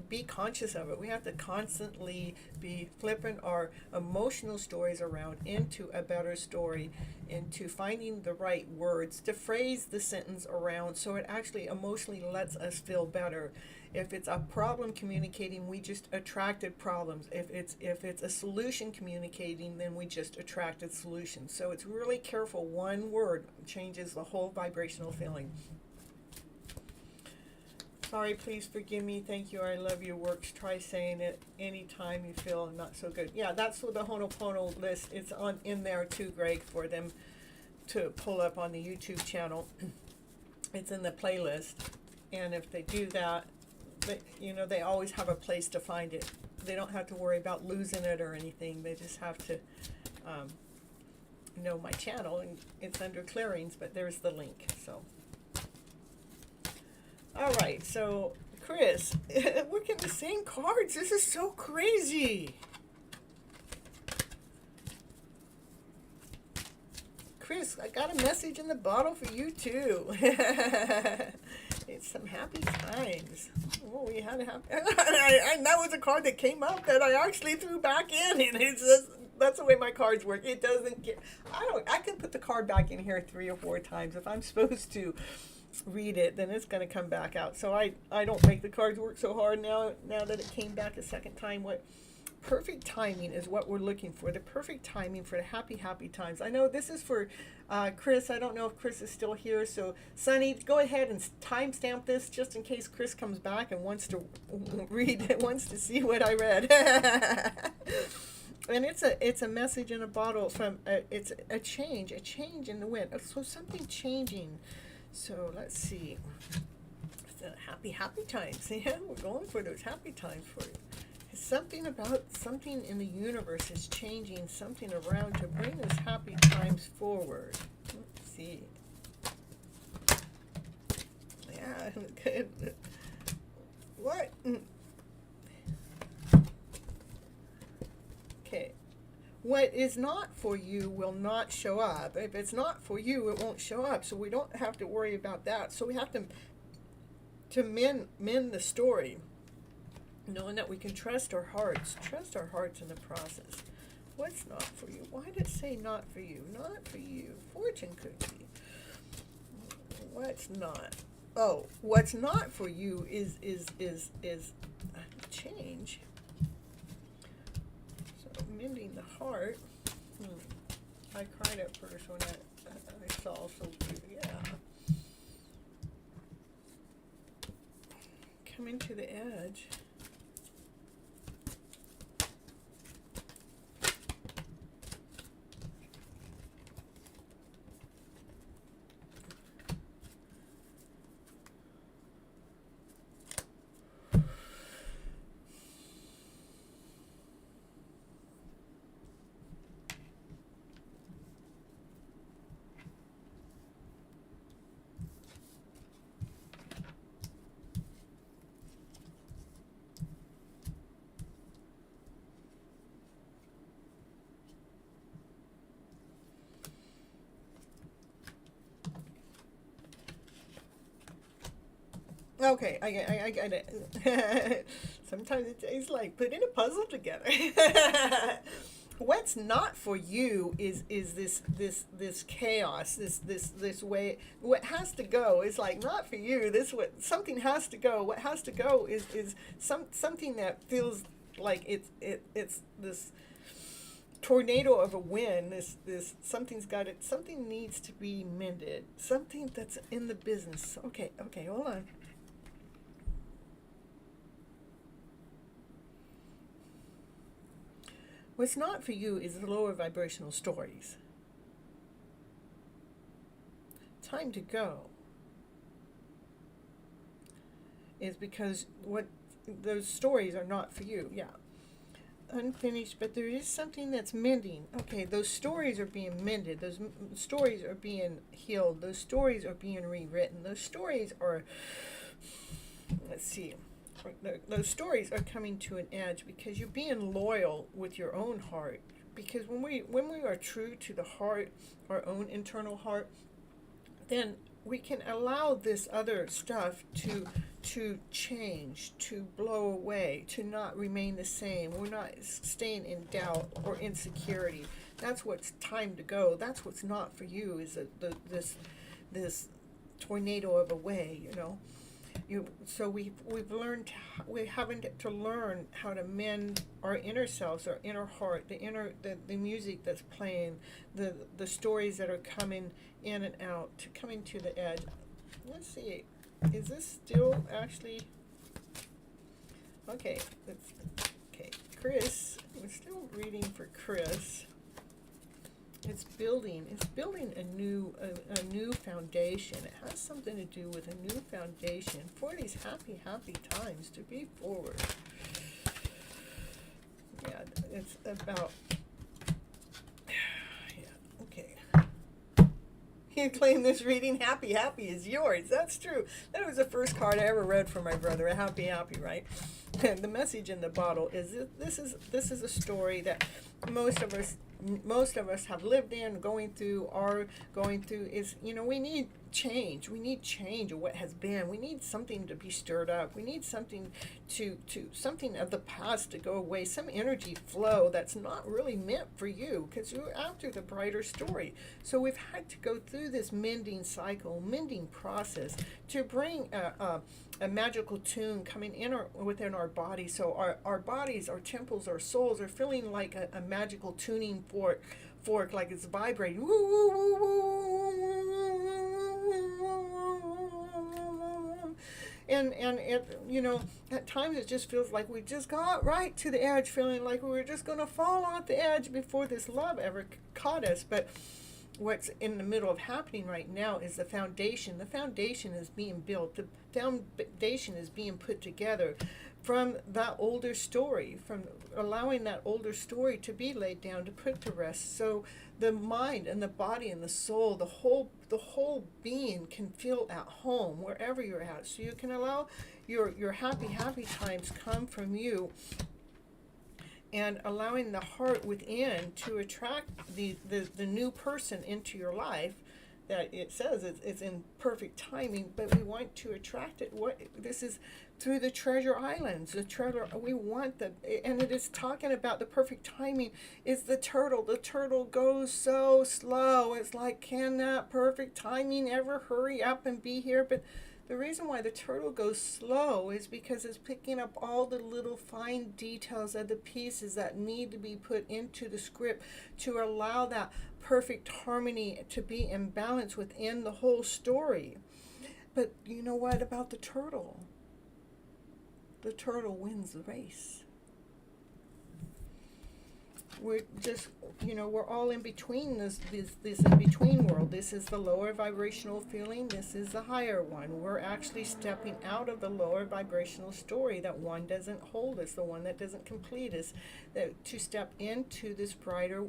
be conscious of it. We have to constantly be flipping our emotional stories around into a better story, into finding the right words to phrase the sentence around so it actually emotionally lets us feel better. If it's a problem communicating, we just attracted problems. If it's a solution communicating, then we just attracted solutions. So it's really careful. One word changes the whole vibrational feeling. Sorry, please forgive me. Thank you. I love your works. Try saying it anytime you feel not so good. Yeah, that's what the Ho'oponopono list. It's in there too, Greg, for them to pull up on the YouTube channel. It's in the playlist, and if they do that, they always have a place to find it. They don't have to worry about losing it or anything. They just have to know my channel, and it's under clearings, but there's the link. So. All right, so Chris, we're getting the same cards. This is so crazy. Chris, I got a message in the bottle for you too. It's some happy times. Oh, we had a happy. And that was a card that came up that I actually threw back in, and it's just, that's the way my cards work. It doesn't get. I can put the card back in here 3 or 4 times if I'm supposed to read it, then it's going to come back out. So I don't make the cards work so hard now that it came back a second time. perfect timing is what we're looking for. The perfect timing for the happy, happy times. I know this is for Chris. I don't know if Chris is still here. So, Sunny, go ahead and timestamp this just in case Chris comes back and wants to read it, wants to see what I read. And it's a message in a bottle from it's a change in the wind. So something changing. So let's see. Happy, happy times. Yeah, we're going for those happy times for you. It's something about something in the universe is changing something around to bring those happy times forward. Let's see. Yeah, good. What? Okay. What is not for you will not show up. If it's not for you, it won't show up. So we don't have to worry about that. So we have to mend the story, knowing that we can trust our hearts in the process. What's not for you? Why did it say not for you? Not for you. Fortune cookie. What's not? Oh, what's not for you is change. So mending the heart. I cried at first when I saw so yeah. Coming to the edge. Okay, I get it. Sometimes it tastes like putting a puzzle together. What's not for you is this chaos, this way. What has to go is like not for you. This what something has to go. What has to go is something that feels like it's this tornado of a wind. This something's got it. Something needs to be mended. Something that's in the business. Okay, hold on. What's not for you is the lower vibrational stories. Time to go is because what those stories are not for you. Yeah. Unfinished, but there is something that's mending. Okay, those stories are being mended. Those stories are being healed. Those stories are being rewritten. Those stories are, let's see. Those stories are coming to an edge because you're being loyal with your own heart. Because when we are true to the heart, our own internal heart, then we can allow this other stuff to change, to blow away, to not remain the same. We're not staying in doubt or insecurity. That's what's time to go. That's what's not for you. Is this tornado of a way, you know. So we've learned, we haven't to learn how to mend our inner selves, our inner heart, the music that's playing, the stories that are coming in and out, coming to the edge. Let's see, is this still actually okay? Chris, we're still reading for Chris. It's building a new foundation. It has something to do with a new foundation for these happy times to be forward. Yeah, it's about, yeah, okay. You claim this reading, happy is yours. That's true. That was the first card I ever read for my brother, a happy, right? And the message in the bottle is this is a story that most of us have lived in, going through is, you know, we need change. We need change of what has been. We need something to be stirred up. We need something to something of the past to go away. Some energy flow that's not really meant for you, because you're after the brighter story. So we've had to go through this mending cycle, mending process to bring a magical tune coming in within our body. So our bodies, our temples, our souls are feeling like a magical tuning fork, like it's vibrating. And it, at times it just feels like we just got right to the edge, feeling like we were just going to fall off the edge before this love ever caught us. But what's in the middle of happening right now is the foundation. The foundation is being built. The foundation is being put together from that older story, from allowing that older story to be laid down, to put to rest. So the mind and the body and the soul, the whole being can feel at home wherever you're at. So you can allow your happy times come from you, and allowing the heart within to attract the new person into your life. That it says it's in perfect timing, but we want to attract it. This is through the treasure islands. The treasure, we want and it is talking about the perfect timing is the turtle. The turtle goes so slow. It's like, can that perfect timing ever hurry up and be here? But the reason why the turtle goes slow is because it's picking up all the little fine details of the pieces that need to be put into the script to allow that perfect harmony to be in balance within the whole story. But you know what about the turtle? The turtle wins the race. We're just, we're all in between this in-between world. This is the lower vibrational feeling. This is the higher one. We're actually stepping out of the lower vibrational story, that one doesn't hold us, the one that doesn't complete us, to step into this brighter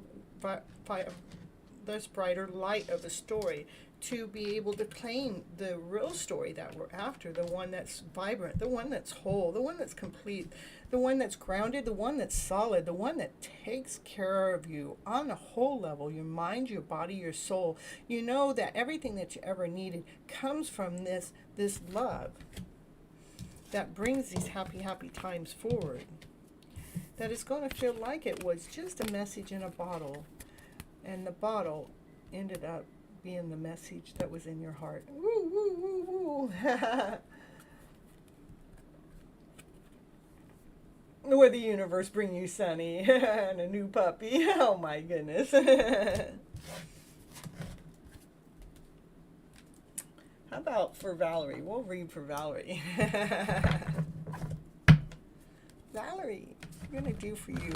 light of the story, to be able to claim the real story that we're after, the one that's vibrant, the one that's whole, the one that's complete, the one that's grounded, the one that's solid, the one that takes care of you on a whole level, your mind, your body, your soul. You know that everything that you ever needed comes from this love that brings these happy times forward. That it's going to feel like it was just a message in a bottle, and the bottle ended up being the message that was in your heart. Woo, woo, woo, woo. Where the universe bring you Sunny and a new puppy. Oh my goodness. How about for Valerie? We'll read for Valerie. Valerie, what I'm going to do for you.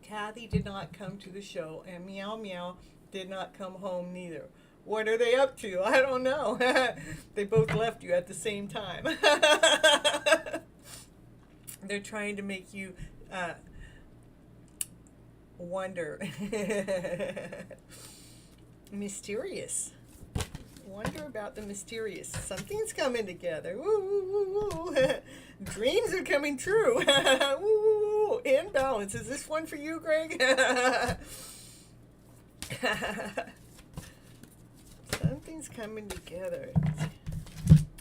Kathy did not come to the show, and Meow Meow did not come home neither. What are they up to? I don't know. They both left you at the same time. They're trying to make you wonder. Mysterious. Wonder about the mysterious. Something's coming together. Woo, woo, woo, woo. Dreams are coming true. Woo, in balance. Is this one for you, Greg? Something's coming together.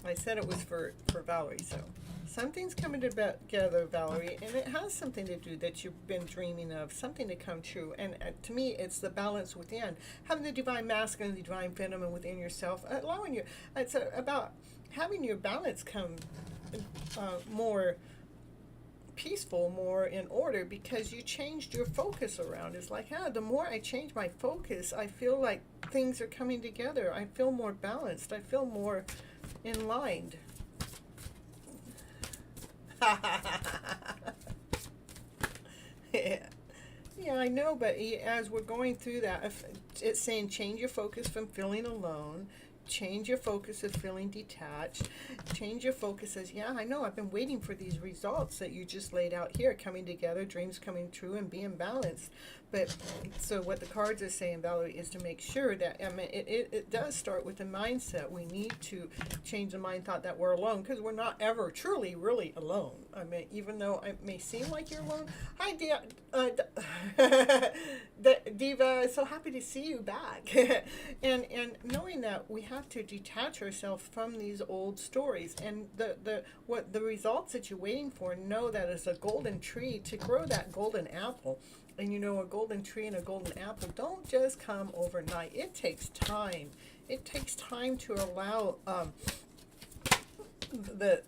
I said it was for Valerie, so something's coming together, Valerie, and it has something to do that you've been dreaming of, something to come true. And to me, it's the balance within, having the divine masculine, the divine feminine within yourself, allowing you. It's about having your balance come more peaceful, more in order, because you changed your focus around. It's like, the more I change my focus, I feel like things are coming together. I feel more balanced. I feel more in line. Yeah, I know, but as we're going through that, it's saying change your focus from feeling alone, change your focus of feeling detached, change your focus as, yeah, I know, I've been waiting for these results that you just laid out here, coming together, dreams coming true, and being balanced. But so what the cards are saying, Valerie, is to make sure that, I mean, it does start with the mindset. We need to change the mind thought that we're alone, because we're not ever truly, really alone. I mean, even though it may seem like you're alone. Hi, Diva, so happy to see you back. and knowing that we have to detach ourselves from these old stories, and what the results that you're waiting for, know that it's a golden tree to grow that golden apple. And you know, a golden tree and a golden apple don't just come overnight. It takes time. It takes time to allow the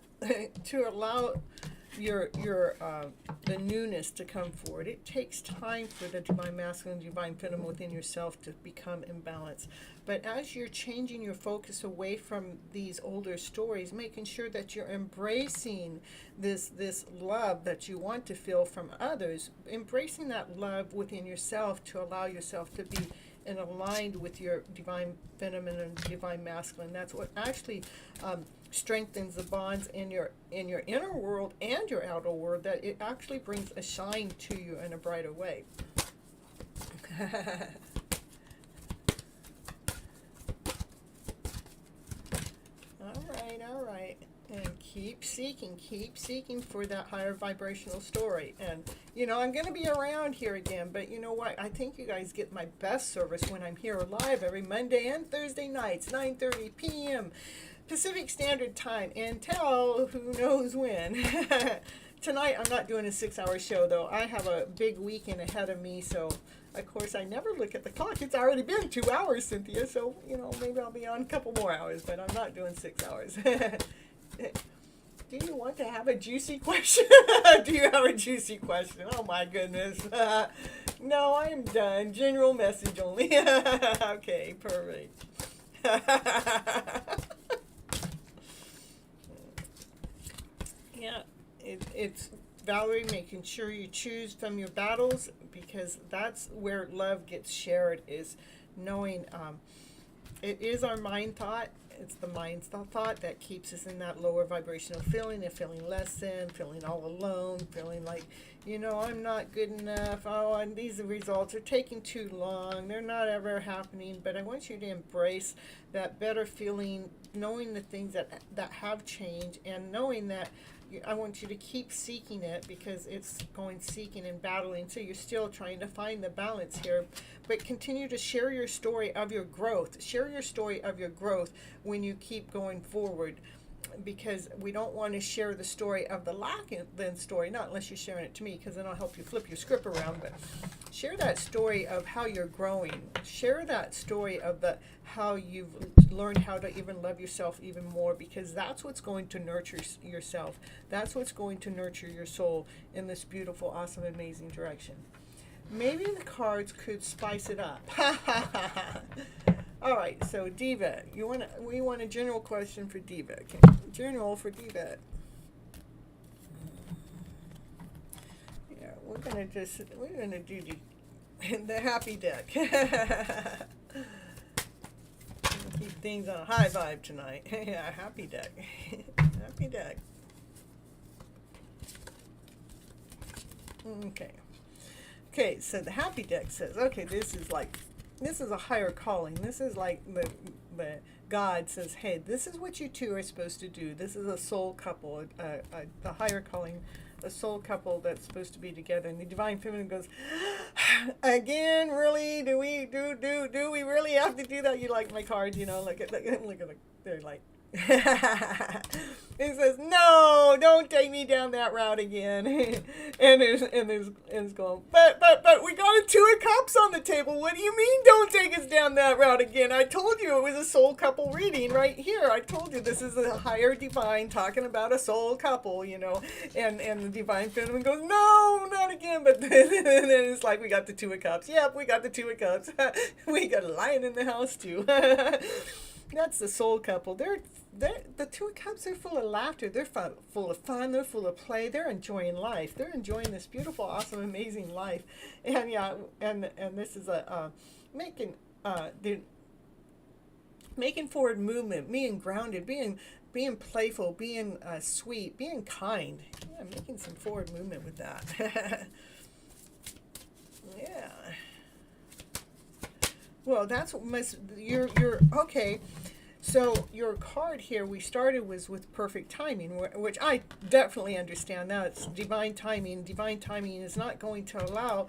newness to come forward. It takes time for the divine masculine and divine feminine within yourself to become imbalanced. But as you're changing your focus away from these older stories, making sure that you're embracing this love that you want to feel from others, embracing that love within yourself to allow yourself to be and aligned with your divine feminine and divine masculine. That's what actually strengthens the bonds in your inner world and your outer world, that it actually brings a shine to you in a brighter way. All right. And keep seeking for that higher vibrational story. And, you know, I'm going to be around here again, but you know what? I think you guys get my best service when I'm here live every Monday and Thursday nights, 9:30 p.m. Pacific Standard Time, until who knows when. Tonight, I'm not doing a 6-hour show, though. I have a big weekend ahead of me, so, of course, I never look at the clock. It's already been 2 hours, Cynthia, so, you know, maybe I'll be on a couple more hours, but I'm not doing 6 hours. Do you want to have a juicy question? Do you have a juicy question? Oh, my goodness. No, I am done. General message only. Okay, perfect. Yeah, it's Valerie, making sure you choose from your battles, because that's where love gets shared, is knowing it is our mind thought. It's the mind thought that keeps us in that lower vibrational feeling of feeling less than, feeling all alone, feeling like, you know, I'm not good enough. Oh, and these results are taking too long. They're not ever happening. But I want you to embrace that better feeling, knowing the things that have changed, and knowing that I want you to keep seeking it, because it's going seeking and battling. So you're still trying to find the balance here. But continue to share your story of your growth. Share your story of your growth when you keep going forward, because we don't want to share the story of the lack then story, not unless you're sharing it to me, because then I'll help you flip your script around. But share that story of how you're growing. Share that story of how you've learned how to even love yourself even more, because that's what's going to nurture yourself. That's what's going to nurture your soul in this beautiful, awesome, amazing direction. Maybe the cards could spice it up. All right, so Diva, we want a general question for Diva. Okay, general for Diva. Yeah, we're gonna do the happy deck. Keep things on a high vibe tonight. Yeah, happy deck. Happy deck. Okay, so the happy deck says, okay, this is a higher calling. This is like the God says, hey, this is what you two are supposed to do. This is a soul couple, the higher calling, a soul couple that's supposed to be together. And the divine feminine goes, again, really? Do we really have to do that? You like my cards, you know? Look at they're like. It says, no, don't take me down that route again. and it's going, but we got a 2 of Cups on the table. What do you mean don't take us down that route again? I told you it was a soul couple reading right here. I told you this is a higher divine talking about a soul couple, you know. And the divine feminine goes, no, not again. But then it's like, we got the 2 of Cups. Yep, we got the 2 of Cups. We got a lion in the house too. That's the soul couple. They're the Two of Cups are full of laughter. They're full of fun. They're full of play. They're enjoying life. They're enjoying this beautiful, awesome, amazing life. And yeah, and this is a they're making forward movement, being grounded, being playful, being sweet, being kind. Yeah, making some forward movement with that. Yeah. Well, that's what you're okay. So your card here we started was with perfect timing, which I definitely understand that. It's divine timing. Divine timing is not going to allow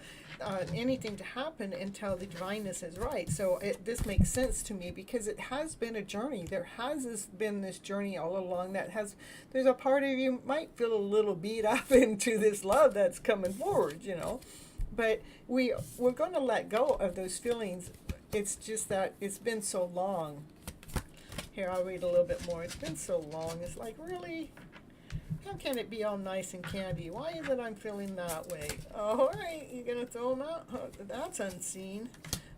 anything to happen until the divineness is right. So this makes sense to me because it has been a journey. There has been this journey all along there's a part of you might feel a little beat up into this love that's coming forward, But we're going to let go of those feelings. It's just that it's been so long. Here, I'll read a little bit more. It's been so long. It's like, really? How can it be all nice and candy? Why is it I'm feeling that way? Oh, all right, you're going to throw them out? Oh, that's unseen.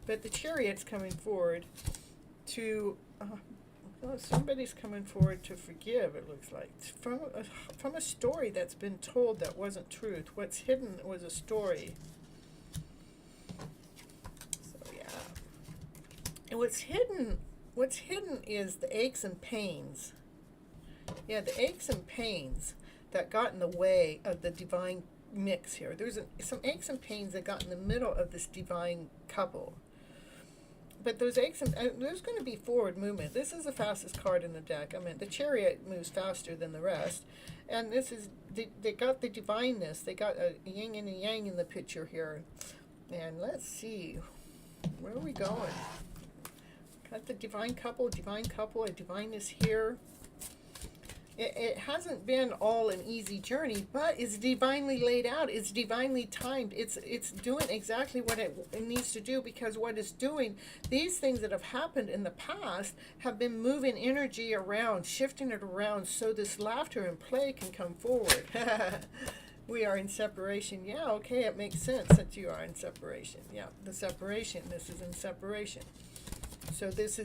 But the Chariot's coming forward to... somebody's coming forward to forgive, it looks like. From a story that's been told that wasn't truth. What's hidden was a story. So, yeah. And what's hidden is the aches and pains. Yeah, the aches and pains that got in the way of the divine mix here. There's some aches and pains that got in the middle of this divine couple. But those aches and there's going to be forward movement. This is the fastest card in the deck. I mean, the Chariot moves faster than the rest. And this is, they got the divineness. They got a yin and a yang in the picture here. And let's see, where are we going? Got the divine couple, a divineness here. It hasn't been all an easy journey, but it's divinely laid out. It's divinely timed. It's doing exactly what it needs to do, because what it's doing, these things that have happened in the past have been moving energy around, shifting it around so this laughter and play can come forward. We are in separation. Yeah, okay, it makes sense that you are in separation. Yeah, the separation. This is in separation. So these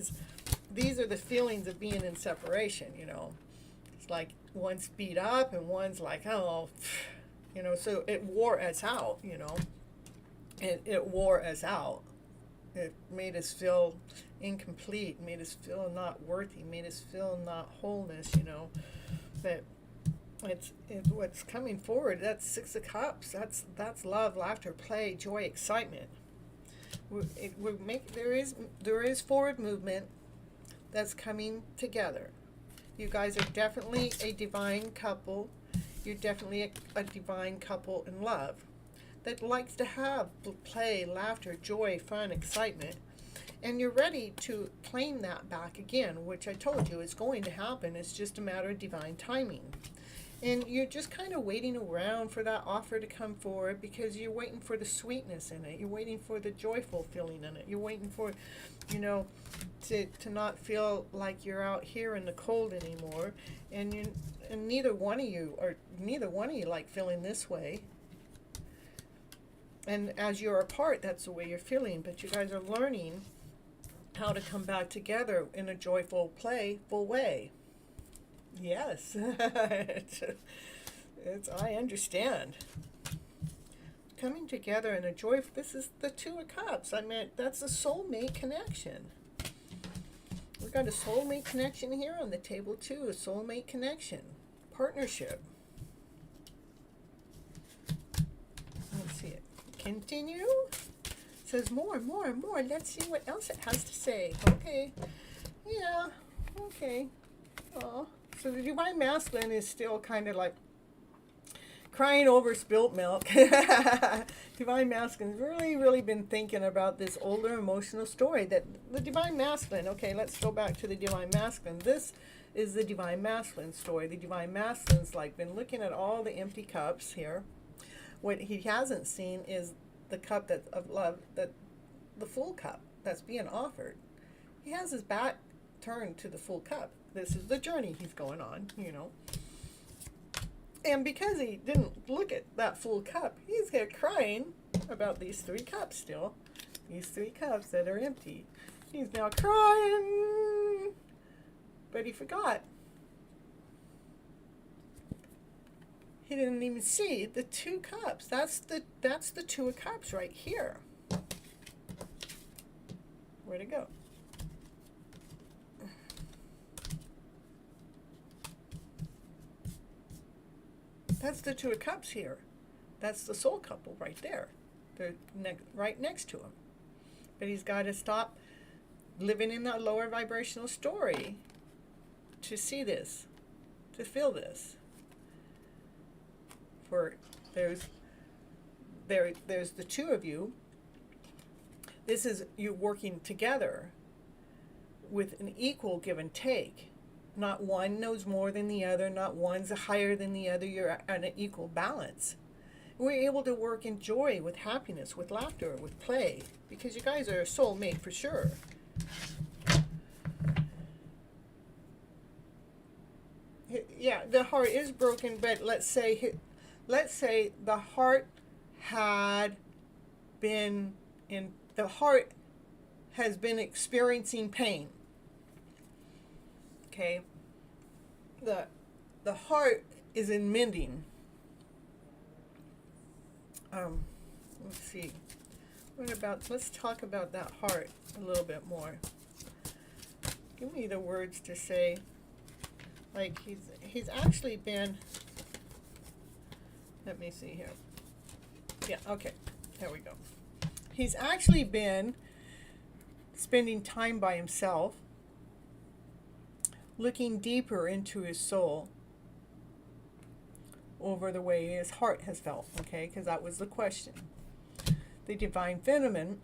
are the feelings of being in separation, It's like one's beat up and one's like, oh, so it wore us out, It wore us out. It made us feel incomplete, made us feel not worthy, made us feel not wholeness, But it's what's coming forward. That's Six of Cups. That's love, laughter, play, joy, excitement. There is forward movement that's coming together. You guys are definitely a divine couple. You're definitely a divine couple in love that likes to have play, laughter, joy, fun, excitement. And you're ready to claim that back again, which I told you is going to happen. It's just a matter of divine timing. And you're just kind of waiting around for that offer to come forward, because you're waiting for the sweetness in it. You're waiting for the joyful feeling in it. You're waiting for, to not feel like you're out here in the cold anymore. And neither one of you like feeling this way. And as you're apart, that's the way you're feeling. But you guys are learning how to come back together in a joyful, playful way. Yes, I understand. Coming together in a joy. This is the Two of Cups. I mean, that's a soulmate connection. We've got a soulmate connection here on the table too. A soulmate connection, partnership. Let's see it. Continue. It says more. Let's see what else it has to say. Okay. Yeah. Okay. Oh. So the divine masculine is still kind of like crying over spilt milk. Divine masculine's really been thinking about this older emotional story that the divine masculine. Okay, let's go back to the divine masculine. This is the divine masculine story. The divine masculine's like been looking at all the empty cups here. What he hasn't seen is the cup of love, that the full cup that's being offered. He has his back turned to the full cup. This is the journey he's going on, And because he didn't look at that full cup, he's crying about these three cups still. These three cups that are empty. He's now crying. But he forgot. He didn't even see the 2 cups. That's the 2 of cups right here. Where'd it go? That's the 2 of cups here. That's the soul couple right there. They're right next to him. But he's got to stop living in that lower vibrational story to see this, to feel this. For there's the 2 of you. This is you working together with an equal give and take. Not one knows more than the other, not one's higher than the other. You're at an equal balance. We're able to work in joy, with happiness, with laughter, with play, because you guys are a soulmate for sure. Yeah, the heart is broken, but let's say the heart has been experiencing pain. Okay, the heart is in mending. Let's see. Let's talk about that heart a little bit more. Give me the words to say. Like he's actually been. Let me see here. Yeah. Okay. There we go. He's actually been spending time by himself, looking deeper into his soul over the way his heart has felt, okay? Because that was the question. The divine feminine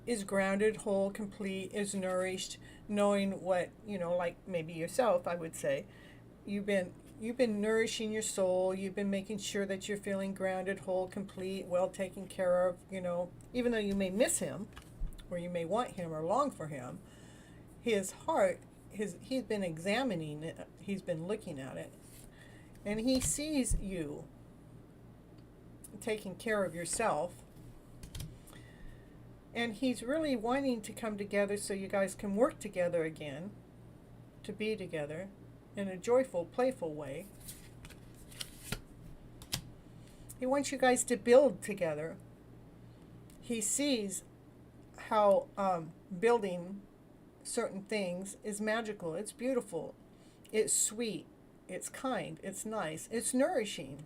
is grounded, whole, complete, is nourished, knowing what, like maybe yourself, I would say. You've been nourishing your soul. You've been making sure that you're feeling grounded, whole, complete, well taken care of, even though you may miss him, or you may want him or long for him. His heart, he's been examining it. He's been looking at it. And he sees you taking care of yourself. And he's really wanting to come together so you guys can work together again, to be together in a joyful, playful way. He wants you guys to build together. He sees how building certain things is magical. It's beautiful. It's sweet. It's kind. It's nice. It's nourishing.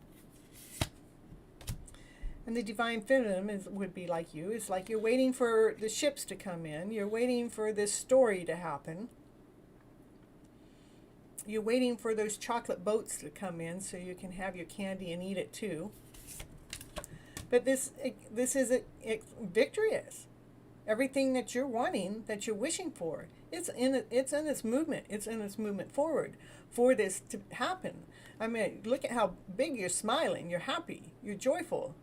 And the divine feminine would be like you. It's like you're waiting for the ships to come in. You're waiting for this story to happen. You're waiting for those chocolate boats to come in so you can have your candy and eat it too. But this is victorious. Everything that you're wanting, that you're wishing for, it's in its movement. It's in its movement forward for this to happen. I mean, look at how big you're smiling. You're happy. You're joyful.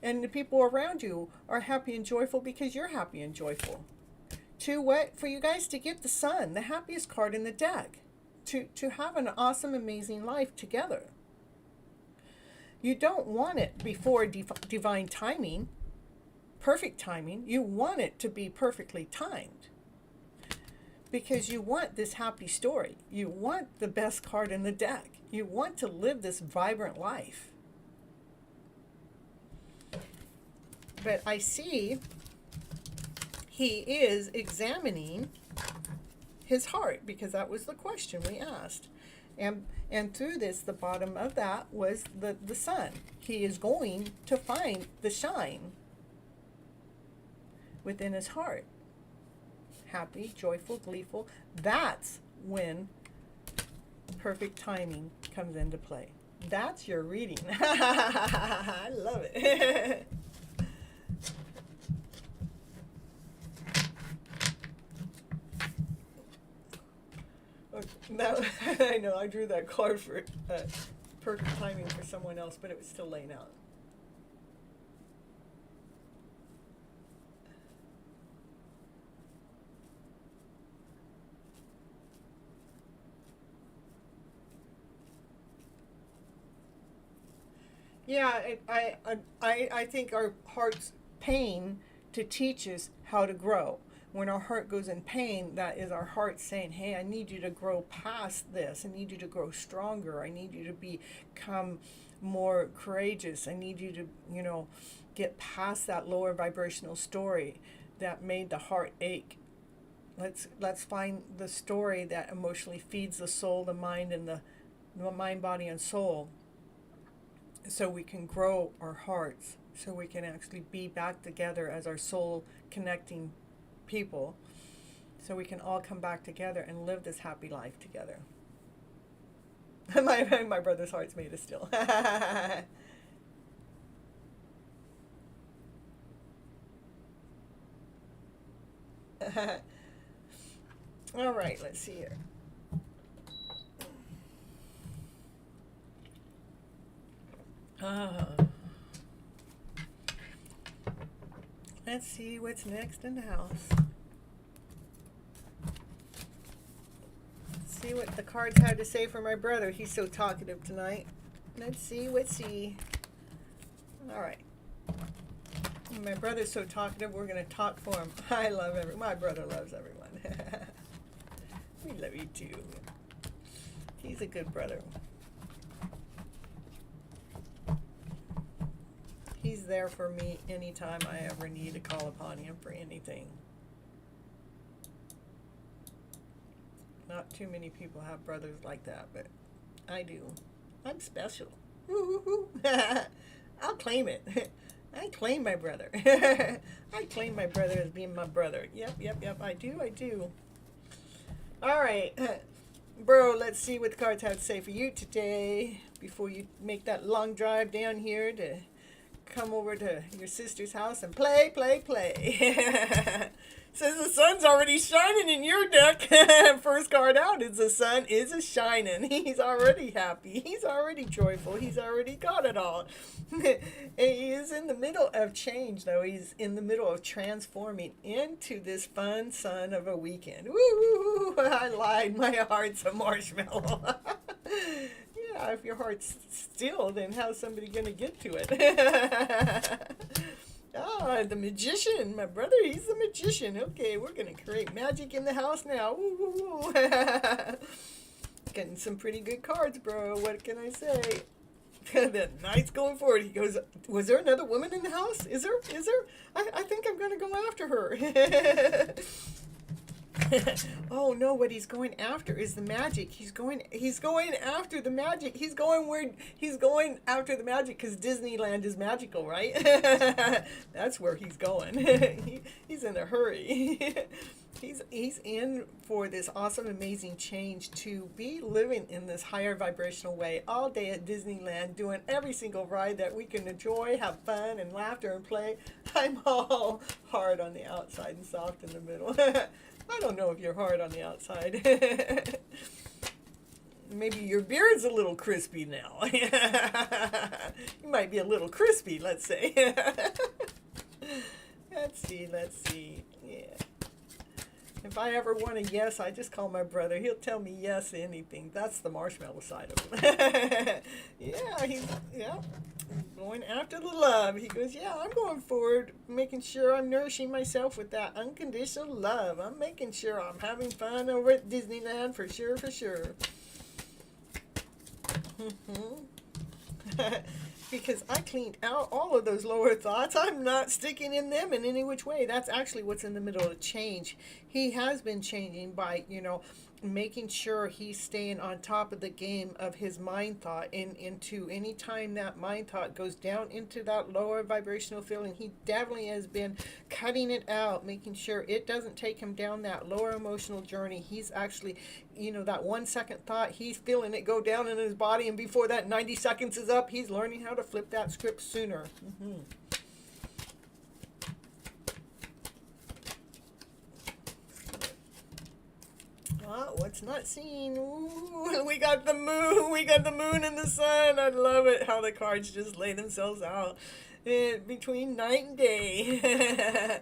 And the people around you are happy and joyful because you're happy and joyful. To what? For you guys to get the sun, the happiest card in the deck. To have an awesome, amazing life together. You don't want it before divine timing, perfect timing. You want it to be perfectly timed. Because you want this happy story. You want the best card in the deck. You want to live this vibrant life. But I see he is examining his heart, because that was the question we asked. And through this, the bottom of that was the sun. He is going to find the shine within his heart. Happy, joyful, gleeful. That's when perfect timing comes into play. That's your reading. I love it. Now, I know I drew that card for perfect timing for someone else, but it was still laying out. Yeah, I think our heart's pain to teach us how to grow. When our heart goes in pain, that is our heart saying, hey, I need you to grow past this. I need you to grow stronger. I need you to become more courageous. I need you to, get past that lower vibrational story that made the heart ache. Let's find the story that emotionally feeds the soul, the mind, and the mind, body, and soul, so we can grow our hearts, so we can actually be back together as our soul connecting people, so we can all come back together and live this happy life together. my brother's heart's made of steel. All right, let's see here. Let's see what's next in the house. Let's see what the cards had to say for my brother. He's so talkative tonight. Let's see. All right. My brother's so talkative, we're going to talk for him. I love my brother loves everyone. We love you too. He's a good brother. He's there for me anytime I ever need to call upon him for anything. Not too many people have brothers like that, but I do. I'm special. I'll claim it. I claim my brother. I claim my brother as being my brother. Yep, I do. All right. Bro, let's see what the cards have to say for you today before you make that long drive down here to come over to your sister's house and play. Says the sun's already shining in your deck. First card out is the sun is a shining. He's already happy. He's already joyful. He's already got it all. He is in the middle of change, though. He's in the middle of transforming into this fun sun of a weekend. Woo! I lied. My heart's a marshmallow. Yeah, if your heart's still, then how's somebody going to get to it? Ah, the magician. My brother, he's the magician. Okay, we're going to create magic in the house now. Woo. Getting some pretty good cards, bro. What can I say? The night's going forward. He goes, was there another woman in the house? Is there? I think I'm going to go after her. Oh no, what he's going after is the magic. He's going after the magic. He's going after the magic because Disneyland is magical, right? That's where he's going. He's in a hurry. He's in for this awesome, amazing change to be living in this higher vibrational way all day at Disneyland, doing every single ride that we can enjoy, have fun and laughter and play. I'm all hard on the outside and soft in the middle. I don't know if you're hard on the outside. Maybe your beard's a little crispy now. You might be a little crispy, let's say. Let's see. Yeah. If I ever want a yes, I just call my brother. He'll tell me yes to anything. That's the marshmallow side of him. He's going after the love. He goes, yeah, I'm going forward, making sure I'm nourishing myself with that unconditional love. I'm making sure I'm having fun over at Disneyland for sure. Because I cleaned out all of those lower thoughts. I'm not sticking in them in any which way. That's actually what's in the middle of change. He has been changing by, making sure he's staying on top of the game of his mind thought, and into any time that mind thought goes down into that lower vibrational feeling, he definitely has been cutting it out, making sure it doesn't take him down that lower emotional journey. He's actually, that 1 second thought, he's feeling it go down in his body, and before that 90 seconds is up, he's learning how to flip that script sooner. What's not seen? Ooh, we got the moon and the sun. I love it how the cards just lay themselves out between night and day.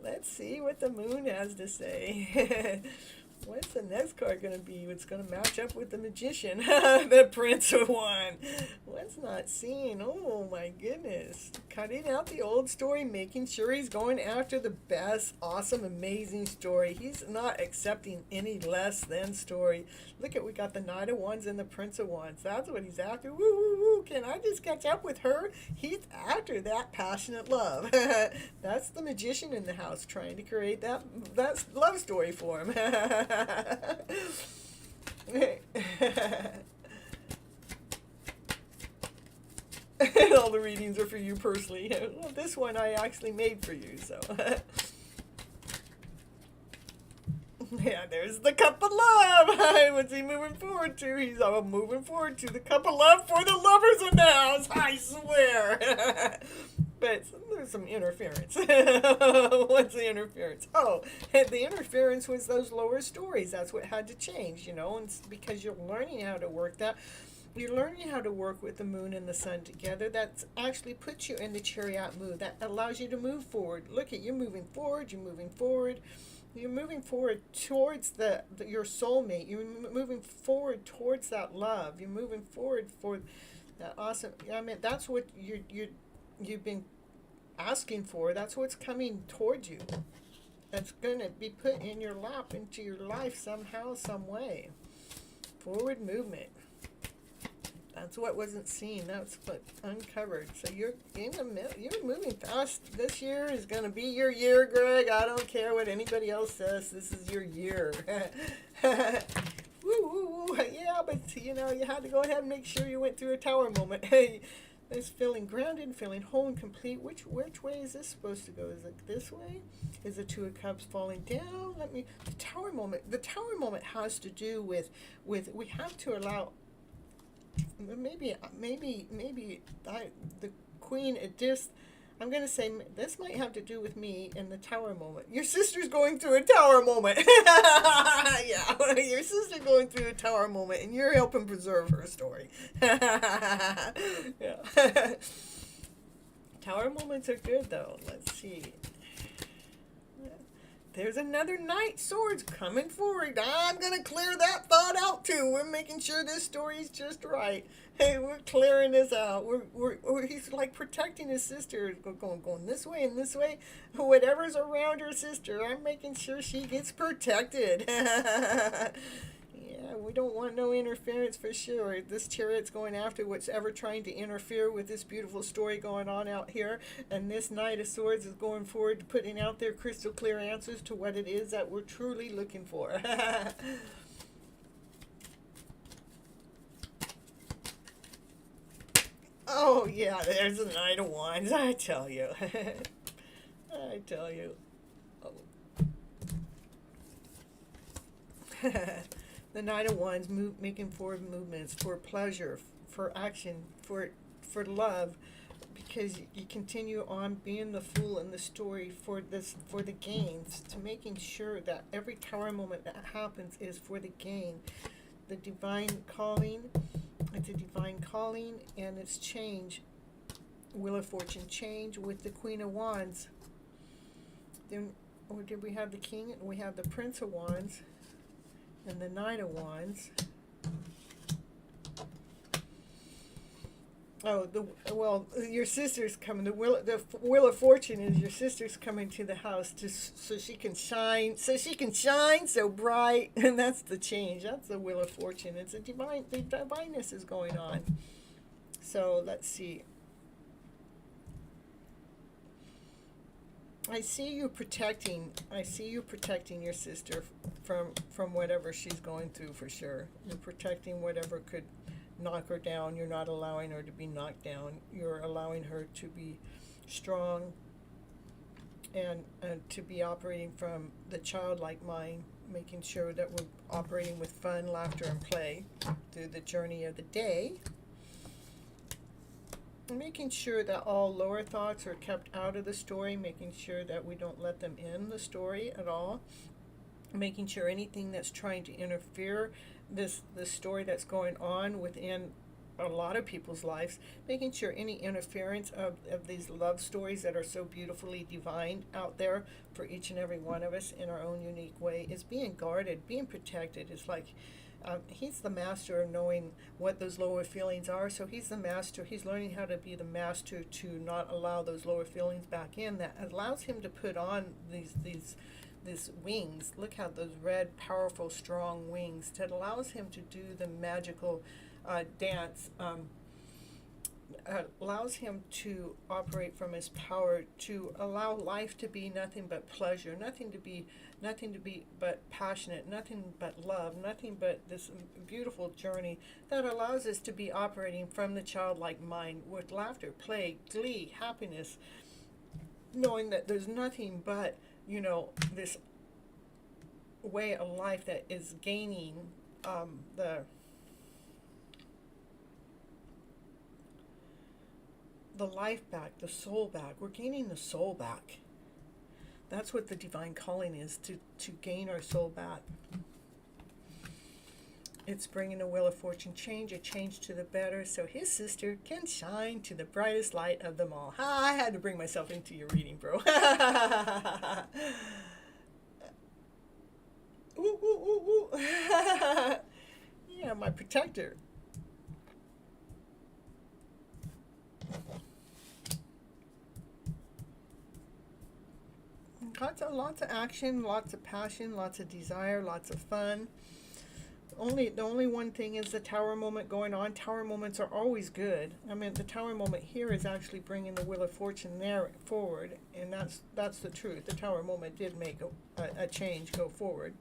Let's see what the moon has to say. What's the next card going to be? It's going to match up with the Magician, the Prince of One. What's not seen? Oh my goodness. Cutting out the old story, making sure he's going after the best, awesome, amazing story. He's not accepting any less than story. Look at, we got the Knight of Wands and the Prince of Wands. That's what he's after. Woo, woo, woo. Can I just catch up with her? He's after that passionate love. That's the Magician in the house trying to create that love story for him. And all the readings are for you personally. Well, this one I actually made for you, so. Yeah, there's the cup of love. What's he moving forward to? He's moving forward to the cup of love for the lovers in the house, I swear. But there's some interference. What's the interference? Oh, the interference was those lower stories. That's what had to change, you know, and it's because you're learning how to work that. You're learning how to work with the moon and the sun together. That actually puts you in the chariot mood. That allows you to move forward. Look at you moving forward. You're moving forward. You're moving forward towards your soulmate. You're moving forward towards that love. You're moving forward for that awesome. I mean, that's what you've been asking for. That's what's coming towards you. That's going to be put in your lap, into your life somehow, some way. Forward movement. That's what wasn't seen. That's what uncovered. So you're in the middle. You're moving fast. This year is going to be your year, Greg. I don't care what anybody else says. This is your year. Woo, woo, woo. Yeah, but you know, you had to go ahead and make sure you went through a tower moment. Hey, it's feeling grounded, feeling whole and complete. Which way is this supposed to go? Is it this way? Is the Two of Cups falling down? The tower moment. The tower moment has to do with we have to allow. Maybe the Queen at this. I'm going to say this might have to do with me and the tower moment. Your sister's going through a tower moment. Yeah, your sister's going through a tower moment, and you're helping preserve her story. Yeah. Tower moments are good, though. Let's see. There's another Knight Swords coming forward. I'm going to clear that thought out, too. We're making sure this story's just right. Hey, we're clearing this out. He's like protecting his sister, going this way and this way. Whatever's around her sister, I'm making sure she gets protected. Yeah, we don't want no interference for sure. This Chariot's going after what's ever trying to interfere with this beautiful story going on out here. And this Knight of Swords is going forward to putting out their crystal clear answers to what it is that we're truly looking for. Oh, yeah, there's the Knight of Wands, I tell you. I tell you. Oh. The Knight of Wands making forward movements for pleasure, for action, for love, because you continue on being the fool in the story for the gains, to making sure that every tower moment that happens is for the gain. The divine calling, it's a divine calling, and it's change. Wheel of Fortune change with the Queen of Wands. Then, or did we have the King? We have the Prince of Wands and the Knight of Wands. Oh, your sister's coming. The Wheel of Fortune is your sister's coming to the house so she can shine so bright, and that's the change. That's the Wheel of Fortune. It's the divineness is going on. So let's see. I see you protecting your sister from whatever she's going through, for sure. You're protecting whatever could knock her down. You're not allowing her to be knocked down. You're allowing her to be strong and to be operating from the childlike mind, making sure that we're operating with fun, laughter, and play through the journey of the day. Making sure that all lower thoughts are kept out of the story, making sure that we don't let them in the story at all, making sure anything that's trying to interfere the story that's going on within a lot of people's lives, making sure any interference of these love stories that are so beautifully divine out there for each and every one of us in our own unique way is being guarded, being protected. It's like he's the master of knowing what those lower feelings are, so he's the master. He's learning how to be the master to not allow those lower feelings back in. That allows him to put on these wings. Look how those red, powerful, strong wings. That allows him to do the magical dance. Allows him to operate from his power, to allow life to be nothing but pleasure, nothing to be but passionate, nothing but love, nothing but this beautiful journey that allows us to be operating from the childlike mind with laughter, play, glee, happiness, knowing that there's nothing but, this way of life that is gaining the life back, the soul back. We're gaining the soul back. That's what the divine calling is, to gain our soul back. It's bringing a wheel of fortune change, a change to the better, so his sister can shine to the brightest light of them all. I had to bring myself into your reading, bro. Ooh, ooh, ooh, ooh. Yeah, my protector. Lots of action, lots of passion, lots of desire, lots of fun. The only one thing is the tower moment going on. Tower moments are always good. I mean, the tower moment here is actually bringing the wheel of fortune there forward, and that's the truth. The tower moment did make a change go forward.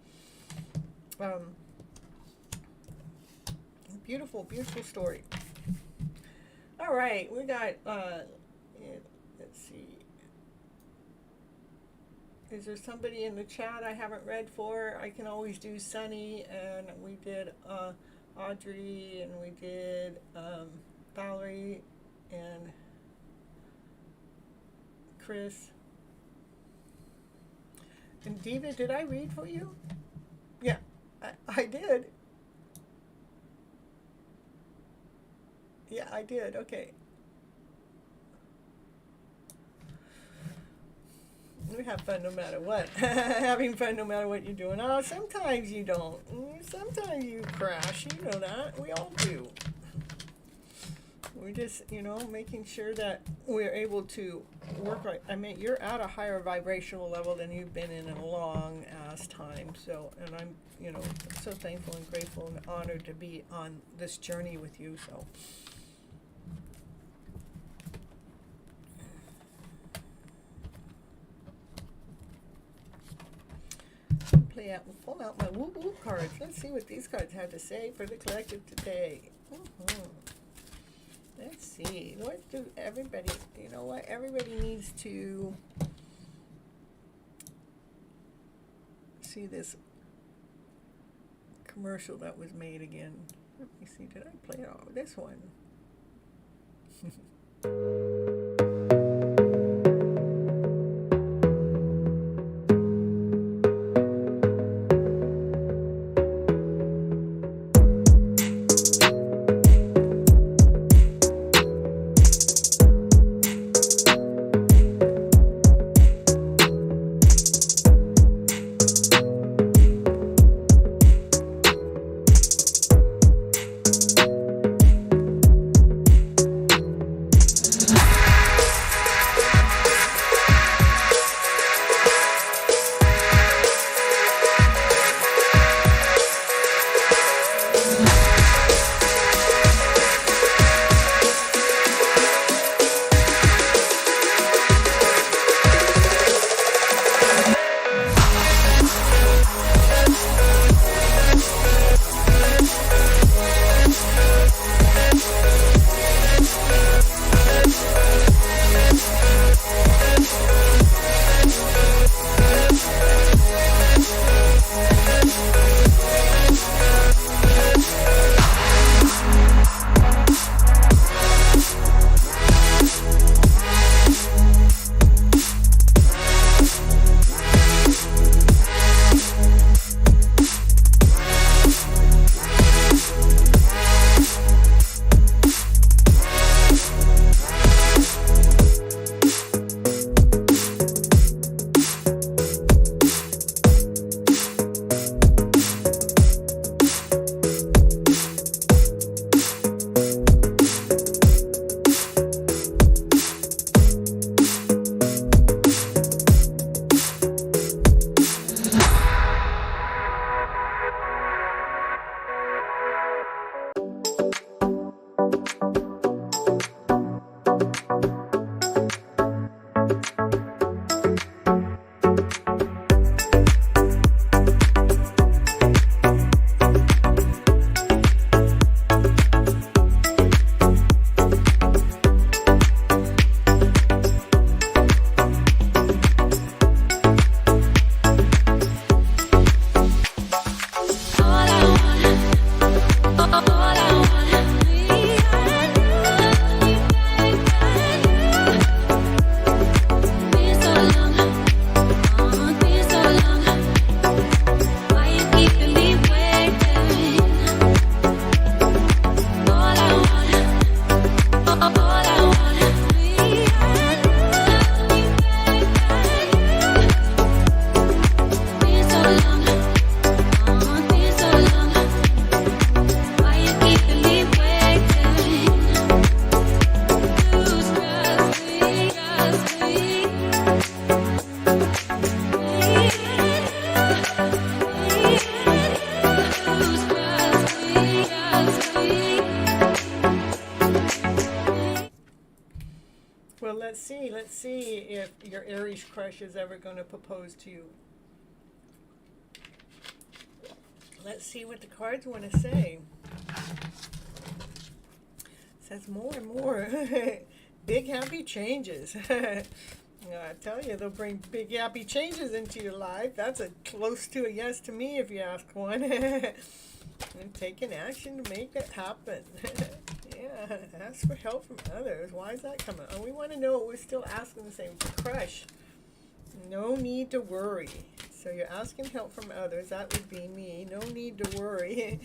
Beautiful, beautiful story. All right, we got. Let's see. Is there somebody in the chat I haven't read for? I can always do Sunny, and we did Audrey, and we did Valerie, and Chris. And Diva, did I read for you? Yeah, I did. Yeah, I did. Okay. We have fun no matter what. Having fun no matter what you're doing. Oh, sometimes you don't. Sometimes you crash. You know that. We all do. We're just, making sure that we're able to work right. I mean, you're at a higher vibrational level than you've been in a long ass time. So, and I'm, so thankful and grateful and honored to be on this journey with you. So. Pull out my whoop whoop cards. Let's see what these cards have to say for the collective today. Let's see. What do everybody, everybody needs to see this commercial that was made again. Let me see, did I play it all? This one. Let's see if your Aries crush is ever going to propose to you. Let's see what the cards want to say. It says more and more. Big happy changes. I tell you, they'll bring big happy changes into your life. That's a close to a yes to me if you ask one. And taking action to make it happen. Yeah, ask for help from others. Why is that coming? Oh, we want to know what we're still asking the same. Crush. No need to worry. So you're asking help from others. That would be me. No need to worry.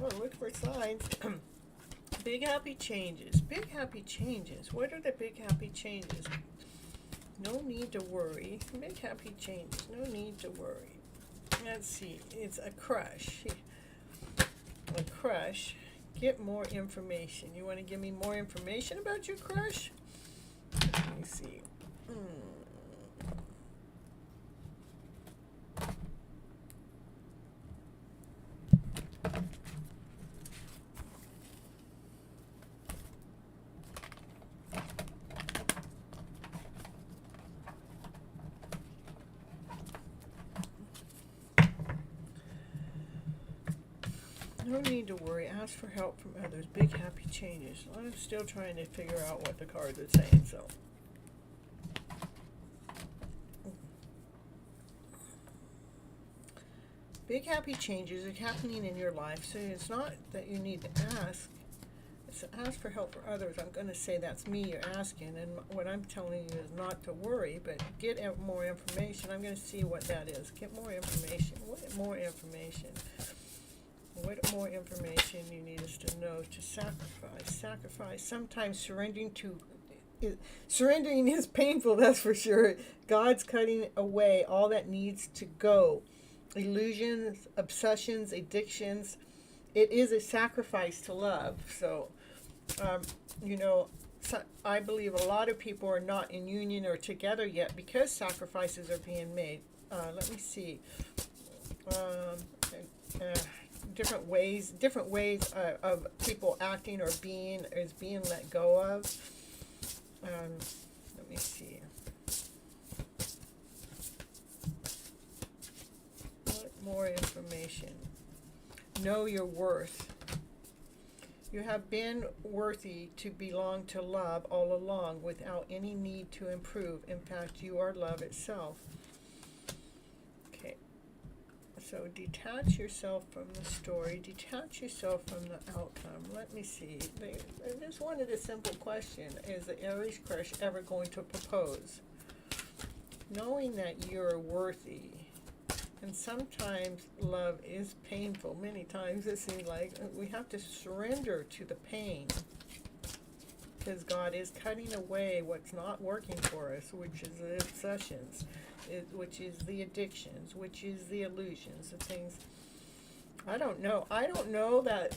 Oh, look for signs. Big happy changes. Big happy changes. What are the big happy changes? No need to worry. Big happy changes. No need to worry. Let's see. It's a crush. A crush. Get more information. You want to give me more information about your crush? Let me see. No need to worry. Ask for help from others. Big happy changes. I'm still trying to figure out what the cards are saying, so. Big happy changes are happening in your life, so it's not that you need to ask. It's ask for help for others. I'm going to say that's me you're asking, and what I'm telling you is not to worry, but get more information. I'm going to see what that is. Get more information. What more information? What more information you need us to know to sacrifice? Sacrifice. Sometimes surrendering is painful, that's for sure. God's cutting away all that needs to go. Illusions, obsessions, addictions. It is a sacrifice to love. So, I believe a lot of people are not in union or together yet because sacrifices are being made. Let me see. Different ways of people acting or being let go of. Let me see. What more information? Know your worth. You have been worthy to belong to love all along without any need to improve. In fact, you are love itself. So detach yourself from the story. Detach yourself from the outcome. Let me see. They just wanted a simple question. Is the Aries crush ever going to propose? Knowing that you're worthy. And sometimes love is painful. Many times it seems like we have to surrender to the pain. Because God is cutting away what's not working for us, which is the obsessions. Which is the addictions, which is the illusions, the things. I don't know that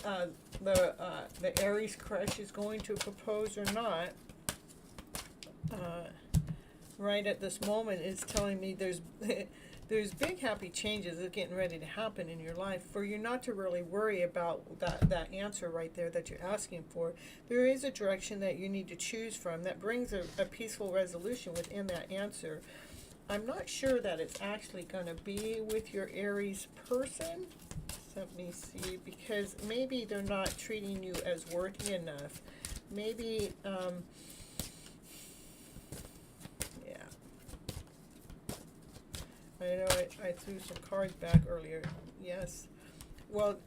the Aries crush is going to propose or not. Right at this moment, it's telling me there's big happy changes that are getting ready to happen in your life for you not to really worry about that answer right there that you're asking for. There is a direction that you need to choose from that brings a peaceful resolution within that answer. I'm not sure that it's actually going to be with your Aries person. Let me see, because maybe they're not treating you as worthy enough. Maybe, yeah. I know I threw some cards back earlier. Yes. Well,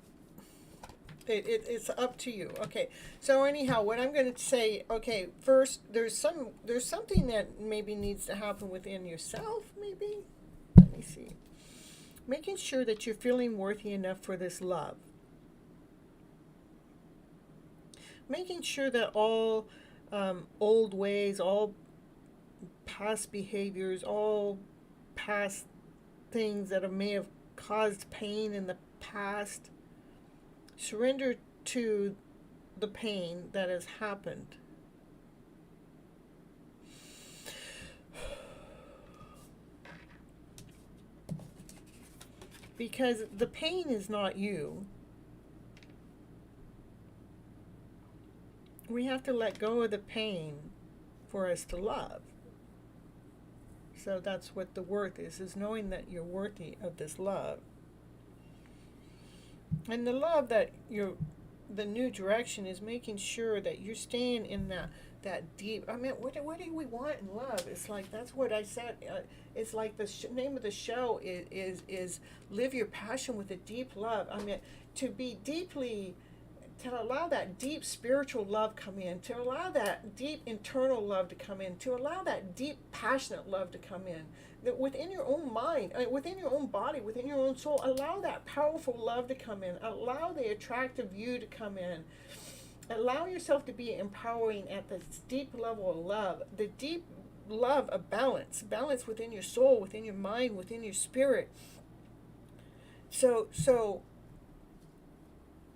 it's up to you. Okay. So anyhow, what I'm going to say, okay, first, there's something that maybe needs to happen within yourself, maybe. Let me see. Making sure that you're feeling worthy enough for this love. Making sure that all old ways, all past behaviors, all past things that may have caused pain in the past, surrender to the pain that has happened. Because the pain is not you. We have to let go of the pain for us to love. So that's what the worth is knowing that you're worthy of this love. And the love that the new direction is making sure that you're staying in that deep. I mean, what do we want in love? It's like, that's what I said. It's like the name of the show is Live Your Passion with a Deep Love. I mean, to allow that deep spiritual love come in, to allow that deep internal love to come in, to allow that deep passionate love to come in, that within your own mind, within your own body, within your own soul, allow that powerful love to come in, allow the attractive you to come in, allow yourself to be empowering at this deep level of love, the deep love of balance within your soul, within your mind, within your spirit. So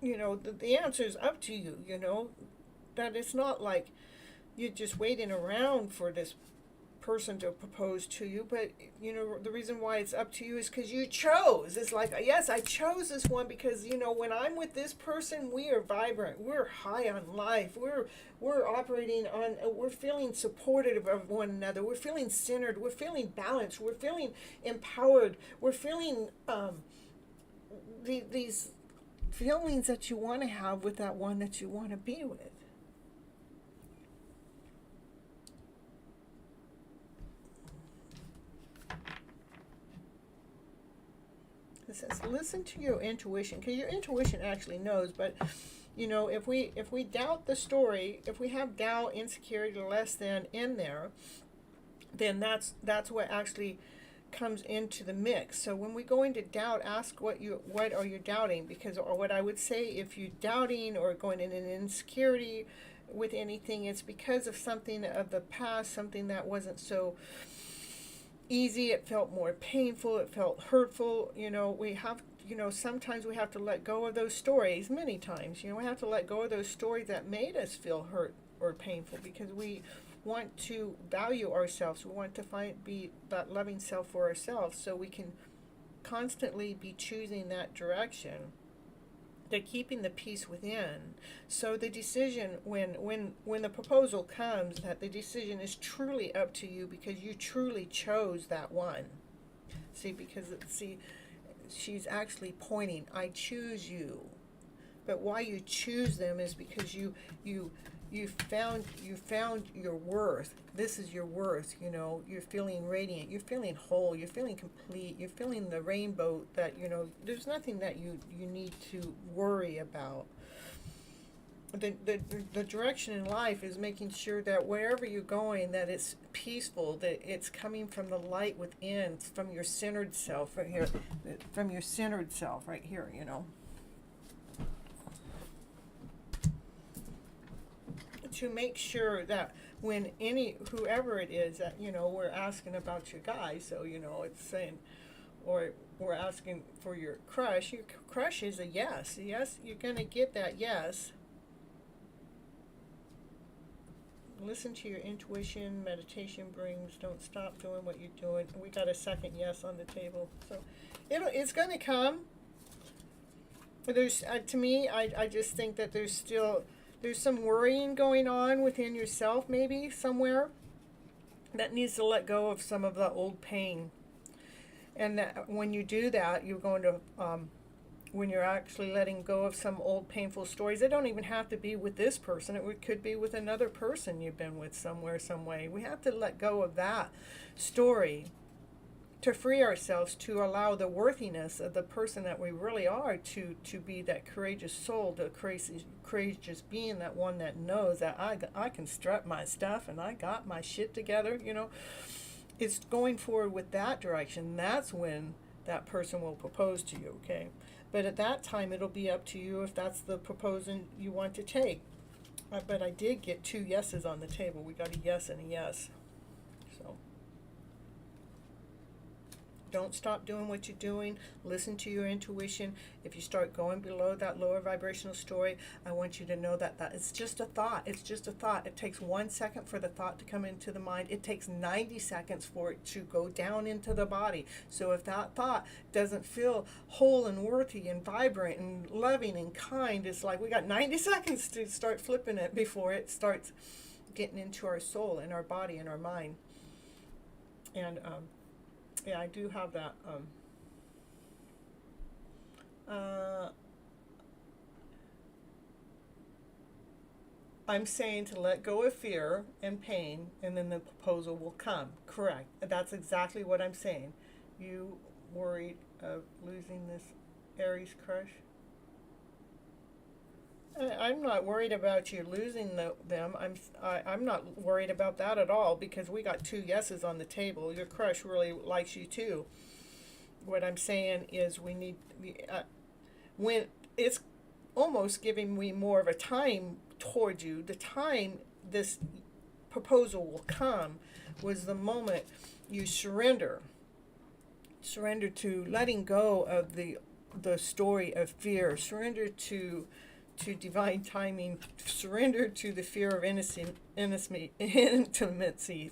the answer is up to you, that it's not like you're just waiting around for this person to propose to you, but the reason why it's up to you is because you chose. It's like, yes, I chose this one because when I'm with this person, we are vibrant, we're high on life, we're operating on, we're feeling supportive of one another, we're feeling centered, we're feeling balanced, we're feeling empowered, we're feeling these feelings that you want to have with that one that you want to be with. It says listen to your intuition, because your intuition actually knows. But if we doubt the story, if we have doubt, insecurity, less than in there, then that's what actually comes into the mix. So when we go into doubt, ask what are you doubting, because, or what I would say, if you're doubting or going in an insecurity with anything, it's because of something of the past, something that wasn't so easy, it felt more painful, it felt hurtful. We have, sometimes we have to let go of those stories. Many times, we have to let go of those stories that made us feel hurt or painful, because we want to value ourselves. We want to be that loving self for ourselves, so we can constantly be choosing that direction. They're keeping the peace within. So the decision, when the proposal comes, that the decision is truly up to you, because you truly chose that one. She's actually pointing, I choose you. But why you choose them is because you found your worth. This is your worth. You're feeling radiant, you're feeling whole, you're feeling complete, you're feeling the rainbow, that there's nothing that you need to worry about. The direction in life is making sure that wherever you're going, that it's peaceful, that it's coming from the light within, from your centered self right here, from your centered self right here. To make sure that when whoever it is that we're asking about your guy, so it's saying, or we're asking for your crush is a yes. You're going to get that yes. Listen to your intuition. Meditation brings. Don't stop doing what you're doing. We got a second yes on the table, so it's going to come. But there's to me, I just think that there's some worrying going on within yourself, maybe somewhere, that needs to let go of some of the old pain. And that when you do that, you're going to, when you're actually letting go of some old painful stories, they don't even have to be with this person. It could be with another person you've been with somewhere, some way. We have to let go of that story to free ourselves, to allow the worthiness of the person that we really are to be that courageous soul, the courageous being, that one that knows that I can strut my stuff and I got my shit together. It's going forward with that direction. That's when that person will propose to you, okay? But at that time, it'll be up to you if that's the proposal you want to take. But I did get 2 yeses on the table. We got a yes and a yes. So don't stop doing what you're doing. Listen to your intuition. If you start going below that lower vibrational story, I want you to know that it's just a thought. It's just a thought. It takes 1 second for the thought to come into the mind. It takes 90 seconds for it to go down into the body. So if that thought doesn't feel whole and worthy and vibrant and loving and kind, it's like we got 90 seconds to start flipping it before it starts getting into our soul and our body and our mind. And yeah, I do have that. I'm saying to let go of fear and pain, and then the proposal will come. Correct. That's exactly what I'm saying. You worried of losing this Aries crush? I'm not worried about you losing them. I'm not worried about that at all, because we got 2 yeses on the table. Your crush really likes you too. What I'm saying is we need, when it's almost giving me more of a time towards you, the time this proposal will come was the moment you surrender to letting go of the story of fear, surrender to divine timing, surrender to the fear of intimacy,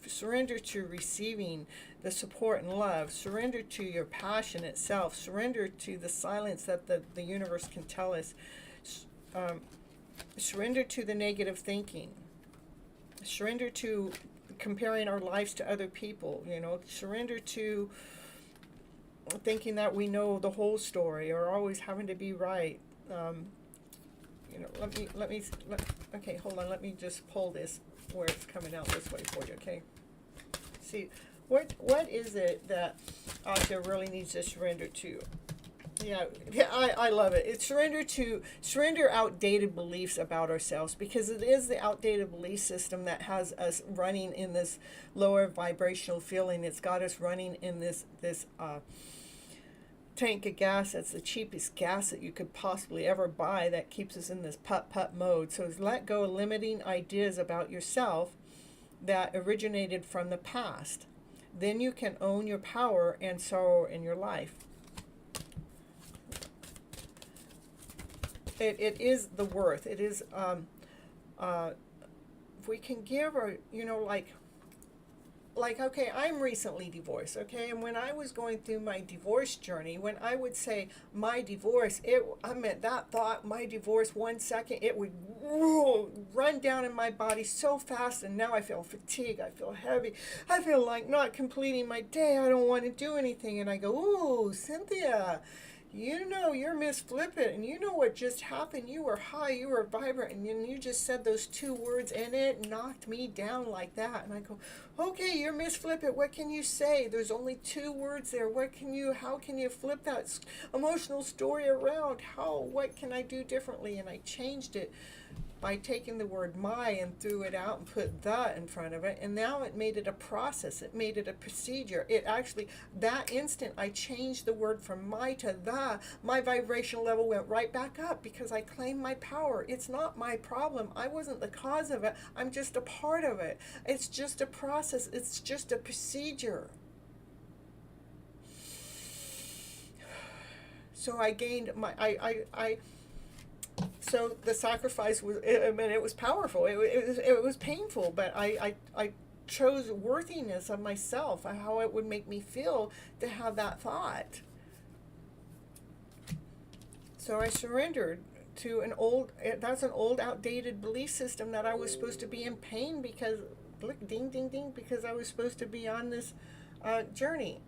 surrender to receiving the support and love, surrender to your passion itself, surrender to the silence that the universe can tell us, surrender to the negative thinking, surrender to comparing our lives to other people, surrender to thinking that we know the whole story or always having to be right. Okay, hold on, let me just pull this where it's coming out this way for you, okay? See, what is it that Asha really needs to surrender to? Yeah, I love it. It's surrender outdated beliefs about ourselves, because it is the outdated belief system that has us running in this lower vibrational feeling. It's got us running in this tank of gas that's the cheapest gas that you could possibly ever buy, that keeps us in this putt-putt mode. So let go of limiting ideas about yourself that originated from the past. Then you can own your power and sorrow in your life. It is the worth. It is, if we can give our, like, okay, I'm recently divorced, okay, and when I was going through my divorce journey, when I would say my divorce, I meant that thought, my divorce, 1 second, it would run down in my body so fast, and now I feel fatigued, I feel heavy, I feel like not completing my day, I don't want to do anything, and I go, ooh, Cynthia, you're Miss Flip It, and you know what just happened. You were high, you were vibrant, and you just said those 2 words, and it knocked me down like that. And I go, okay, you're Miss Flip It. What can you say? There's only 2 words there. How can you flip that emotional story around? What can I do differently? And I changed it by taking the word my and threw it out and put the in front of it, and now it made it a process, it made it a procedure. It actually, that instant I changed the word from my to the, my vibrational level went right back up, because I claimed my power. It's not my problem. I wasn't the cause of it. I'm just a part of it. It's just a process. It's just a procedure. So I gained so the sacrifice was, it was powerful. It was painful, but I chose worthiness of myself, how it would make me feel to have that thought. So I surrendered to that's an old outdated belief system that I was supposed to be in pain because, ding, ding, ding, because I was supposed to be on this journey.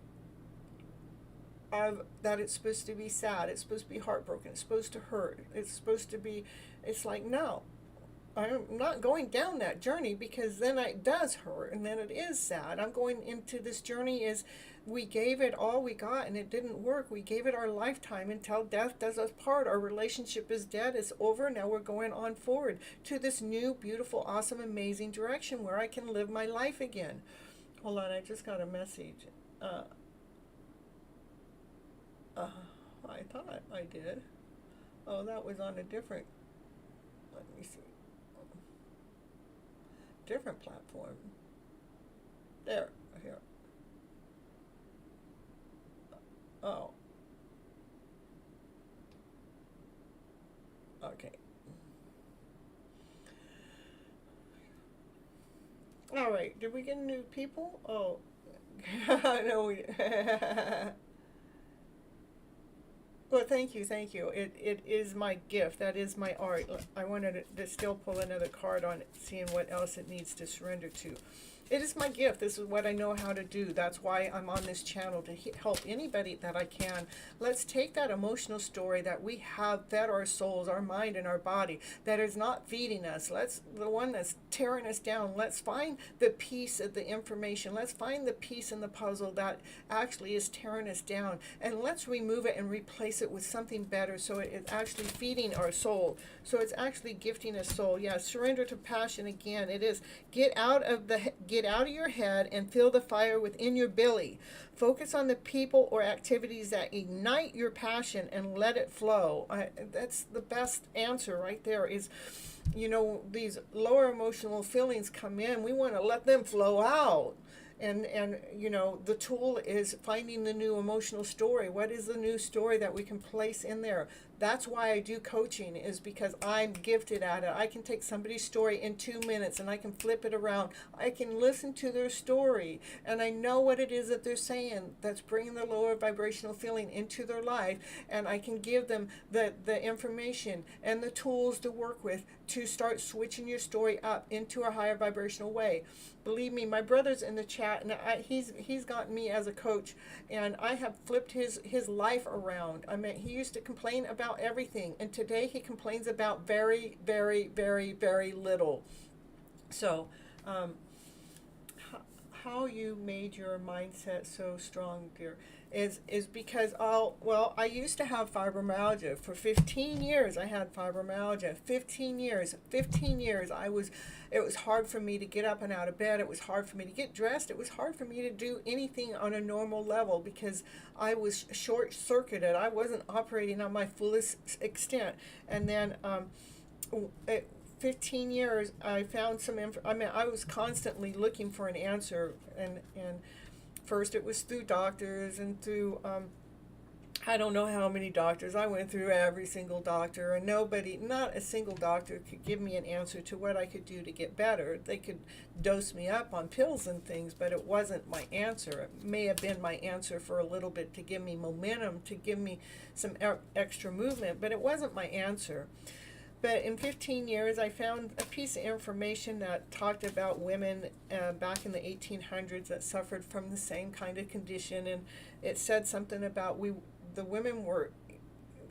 That it's supposed to be sad, it's supposed to be heartbroken, it's supposed to hurt, it's like, no, I'm not going down that journey, because then it does hurt, and then it is sad. I'm going into this journey as we gave it all we got, and it didn't work. We gave it our lifetime until death does us part. Our relationship is dead, it's over. Now we're going on forward to this new, beautiful, awesome, amazing direction where I can live my life again. Hold on, I just got a message. I thought I did. Oh, that was on a different, let me see, different platform. Here. Oh. Okay. All right, did we get new people? Oh, no, we... Well, thank you, thank you. It is my gift. That is my art. I wanted to still pull another card on it, seeing what else it needs to surrender to. It is my gift. This is what I know how to do. That's why I'm on this channel, to help anybody that I can. Let's take that emotional story that we have fed our souls, our mind, and our body, that is not feeding us. The one that's tearing us down. Let's find the piece of the information. Let's find the piece in the puzzle that actually is tearing us down. And let's remove it and replace it with something better, so it's actually feeding our soul. So it's actually gifting us soul. Yeah, surrender to passion again. It is get out of your head and feel the fire within your belly. Focus on the people or activities that ignite your passion and let it flow. That's the best answer right there. Is, these lower emotional feelings come in, we want to let them flow out. And the tool is finding the new emotional story. What is the new story that we can place in there? That's why I do coaching, is because I'm gifted at it. I can take somebody's story in 2 minutes and I can flip it around. I can listen to their story and I know what it is that they're saying that's bringing the lower vibrational feeling into their life, and I can give them the information and the tools to work with to start switching your story up into a higher vibrational way. Believe me, my brother's in the chat, and he's gotten me as a coach, and I have flipped his life around. I mean, he used to complain about everything, and today he complains about very, very, very, very little. So, how you made your mindset so strong, dear, is because I used to have fibromyalgia. For 15 years I had fibromyalgia. 15 years it was hard for me to get up and out of bed. It was hard for me to get dressed. It was hard for me to do anything on a normal level because I was short-circuited. I wasn't operating on my fullest extent. And then 15 years I found some I was constantly looking for an answer, and first it was through doctors and through I don't know how many doctors. I went through every single doctor, and not a single doctor could give me an answer to what I could do to get better. They could dose me up on pills and things, but it wasn't my answer. It may have been my answer for a little bit to give me momentum, to give me some extra movement, but it wasn't my answer. But in 15 years, I found a piece of information that talked about women back in the 1800s that suffered from the same kind of condition, and it said something about the women were,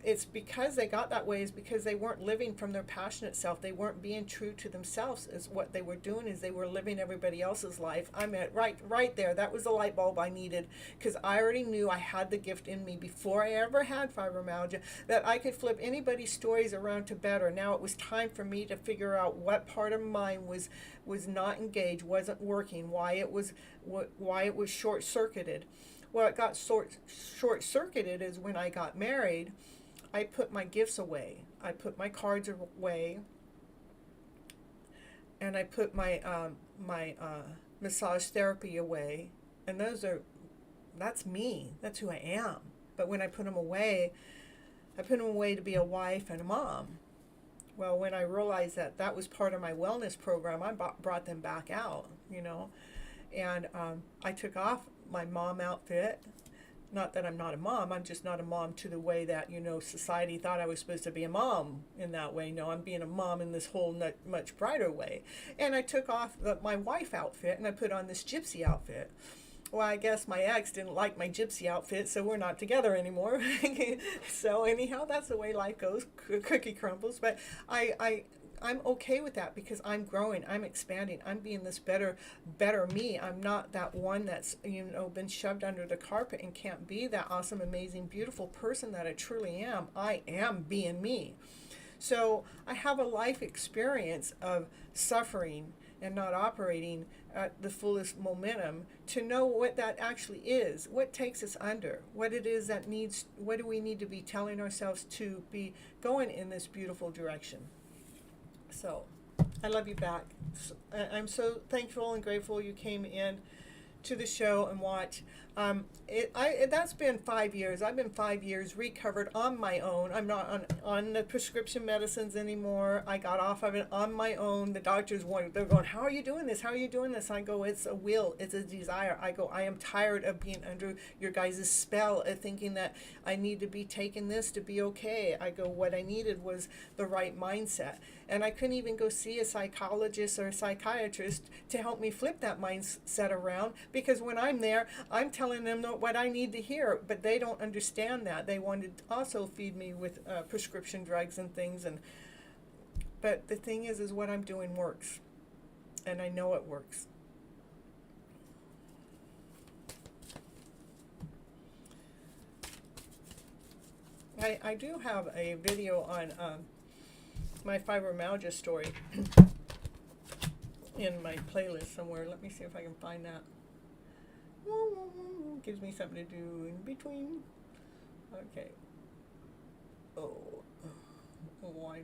it's because they got that way is because they weren't living from their passionate self. They weren't being true to themselves. Is what they were doing, is they were living everybody else's life. I mean, right there, that was the light bulb I needed, because I already knew I had the gift in me before I ever had fibromyalgia, that I could flip anybody's stories around to better. Now it was time for me to figure out what part of mine was not engaged, wasn't working, why it was short-circuited. Well, it got short-circuited is when I got married. I put my gifts away. I put my cards away, and I put my massage therapy away. And that's me. That's who I am. But when I put them away, I put them away to be a wife and a mom. Well, when I realized that that was part of my wellness program, I brought them back out, and I took off my mom outfit. Not that I'm not a mom, I'm just not a mom to the way that, society thought I was supposed to be a mom in that way. No, I'm being a mom in this whole much brighter way. And I took off my wife outfit and I put on this gypsy outfit. Well, I guess my ex didn't like my gypsy outfit, so we're not together anymore. So anyhow, that's the way life goes, cookie crumbles. But I'm okay with that because I'm growing, I'm expanding, I'm being this better me. I'm not that one that's, been shoved under the carpet and can't be that awesome, amazing, beautiful person that I truly am. I am being me. So I have a life experience of suffering and not operating at the fullest momentum to know what that actually is, what takes us under, what it is that what do we need to be telling ourselves to be going in this beautiful direction. So, I love you back. I'm so thankful and grateful you came in to the show and watch. That's been 5 years. I've been 5 years recovered on my own. I'm not on the prescription medicines anymore. I got off of it on my own. The doctors they're going, how are you doing this? How are you doing this? I go, it's a will, it's a desire. I go, I am tired of being under your guys' spell of thinking that I need to be taking this to be okay. I go, what I needed was the right mindset. And I couldn't even go see a psychologist or a psychiatrist to help me flip that mindset around, because when I'm there, I'm telling them what I need to hear, but they don't understand that. They wanted to also feed me with prescription drugs and things, but the thing is what I'm doing works, and I know it works. I do have a video on my fibromyalgia story in my playlist somewhere. Let me see if I can find that. Gives me something to do in between. Okay. Oh, I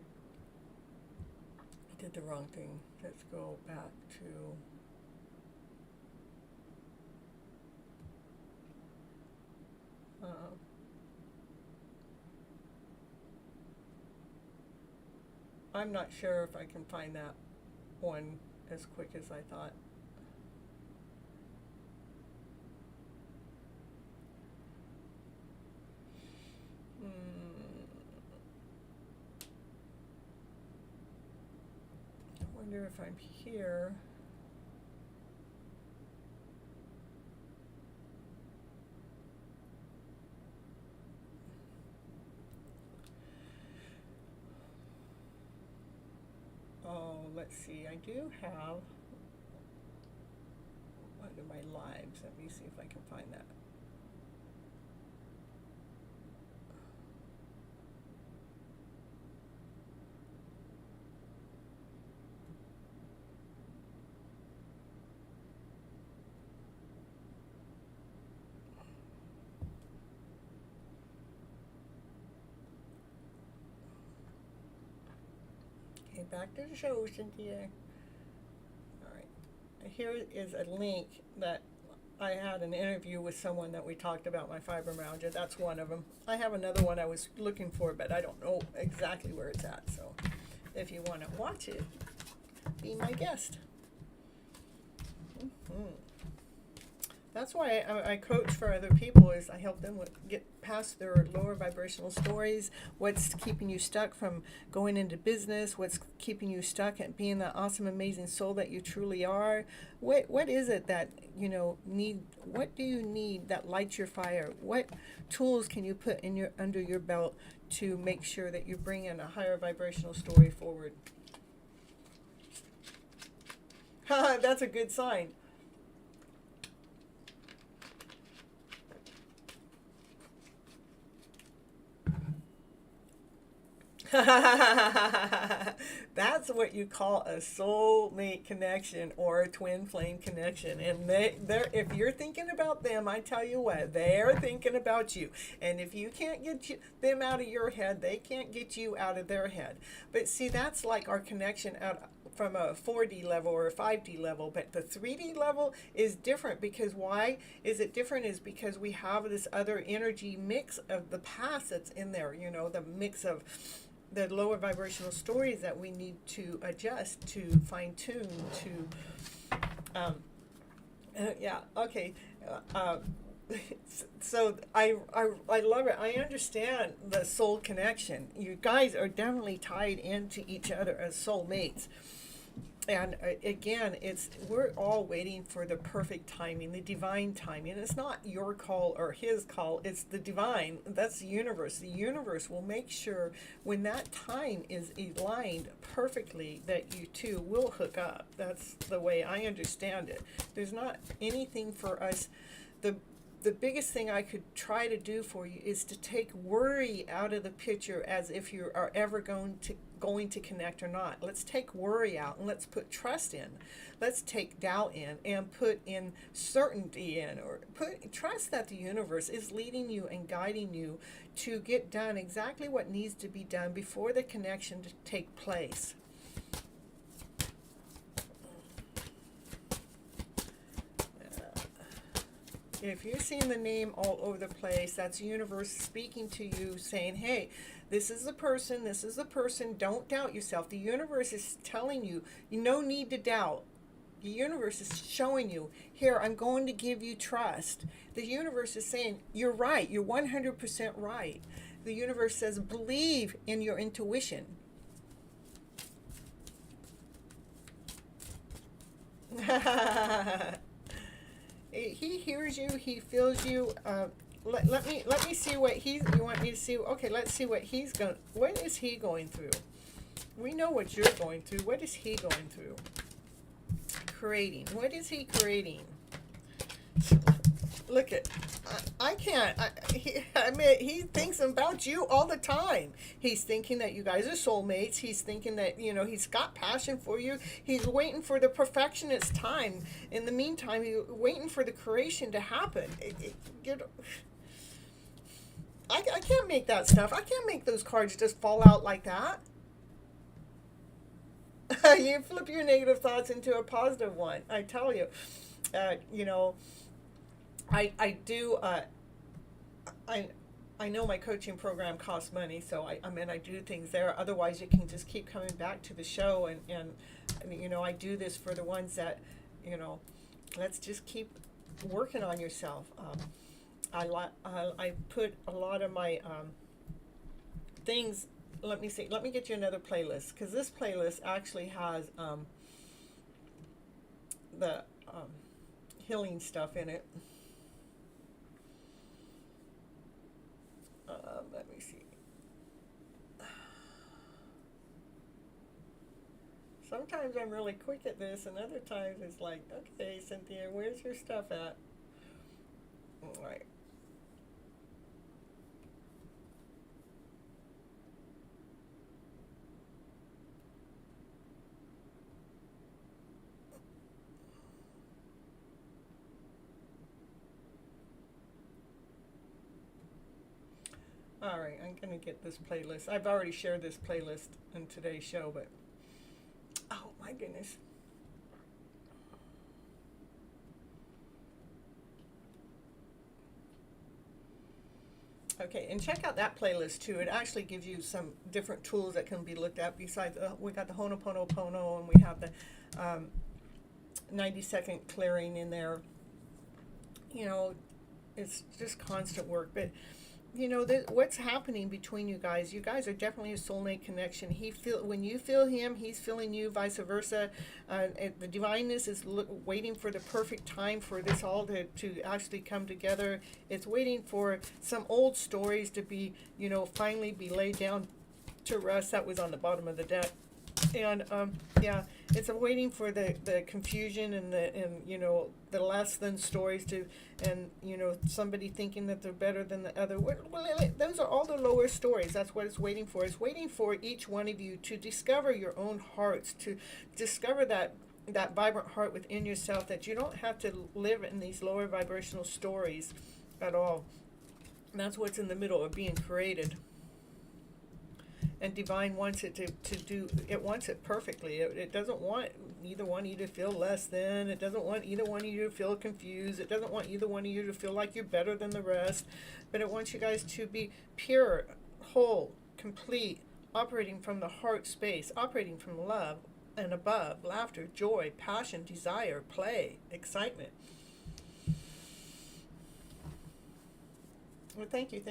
did the wrong thing. Let's go back to... I'm not sure if I can find that one as quick as I thought. I wonder if I'm here. Oh, let's see. I do have one of my lives. Let me see if I can find that. Okay, back to the show, Cynthia. All right. Here is a link that I had an interview with someone that we talked about my fibromyalgia. That's one of them. I have another one I was looking for, but I don't know exactly where it's at. So if you want to watch it, be my guest. That's why I coach for other people, is I help them get past their lower vibrational stories, what's keeping you stuck from going into business, what's keeping you stuck at being that awesome, amazing soul that you truly are. What is it that what do you need that lights your fire? What tools can you put in under your belt to make sure that you bring in a higher vibrational story forward? That's a good sign. That's what you call a soulmate connection or a twin flame connection. And if you're thinking about them, I tell you what, they're thinking about you. And if you can't get them out of your head, they can't get you out of their head. But see, that's like our connection from a 4D level or a 5D level, but the 3D level is different. Because why is it different? Is because we have this other energy mix of the past that's in there, the mix of the lower vibrational stories that we need to adjust, to fine tune, to so I love it. I understand the soul connection. You guys are definitely tied into each other as soulmates. And again, we're all waiting for the perfect timing, the divine timing. It's not your call or his call, it's the divine. That's the universe. The universe will make sure when that time is aligned perfectly that you two will hook up. That's the way I understand it. There's not anything for us. The biggest thing I could try to do for you is to take worry out of the picture, as if you are ever going to connect or not. Let's take worry out and let's put trust in. Let's take doubt in and put in certainty in, or trust that the universe is leading you and guiding you to get done exactly what needs to be done before the connection to take place. If you're seeing the name all over the place, that's the universe speaking to you, saying, hey, this is the person, don't doubt yourself. The universe is telling you, no need to doubt. The universe is showing you, here, I'm going to give you trust. The universe is saying, you're right, you're 100% right. The universe says, believe in your intuition. He hears you, he feels you. Let me see what you want me to see. Okay, let's see what what is he going through? We know what you're going through. What is he going through? Creating. What is he creating? Look at, I can't. I mean, he thinks about you all the time. He's thinking that you guys are soulmates. He's thinking that, he's got passion for you. He's waiting for the perfectionist time. In the meantime, he's waiting for the creation to happen. I can't make that stuff. I can't make those cards just fall out like that. You flip your negative thoughts into a positive one. I tell you, I do. I know my coaching program costs money, so I do things there. Otherwise, you can just keep coming back to the show, and I do this for the ones that, let's just keep working on yourself. I put a lot of my things. Let me get you another playlist, because this playlist actually has the healing stuff in it. Let me see. Sometimes I'm really quick at this, and other times it's like, okay, Cynthia, where's your stuff at? All right. All right, I'm going to get this playlist. I've already shared this playlist in today's show, but oh my goodness. Okay, and check out that playlist too. It actually gives you some different tools that can be looked at. Besides, we got the Ho'oponopono, and we have the 90-second clearing in there. It's just constant work, but what's happening between you guys are definitely a soulmate connection. When you feel him, he's feeling you, vice versa. The divineness is waiting for the perfect time for this all to actually come together. It's waiting for some old stories to be, finally be laid down to rest. That was on the bottom of the deck. And it's waiting for the confusion and the less than stories and somebody thinking that they're better than the other. Well, those are all the lower stories. That's what it's waiting for. It's waiting for each one of you to discover your own hearts, to discover that vibrant heart within yourself, that you don't have to live in these lower vibrational stories at all. And that's what's in the middle of being created. And divine wants it to do, it wants it perfectly. It doesn't want either one of you to feel less than. It doesn't want either one of you to feel confused. It doesn't want either one of you to feel like you're better than the rest. But it wants you guys to be pure, whole, complete, operating from the heart space, operating from love and above, laughter, joy, passion, desire, play, excitement. Well, thank you.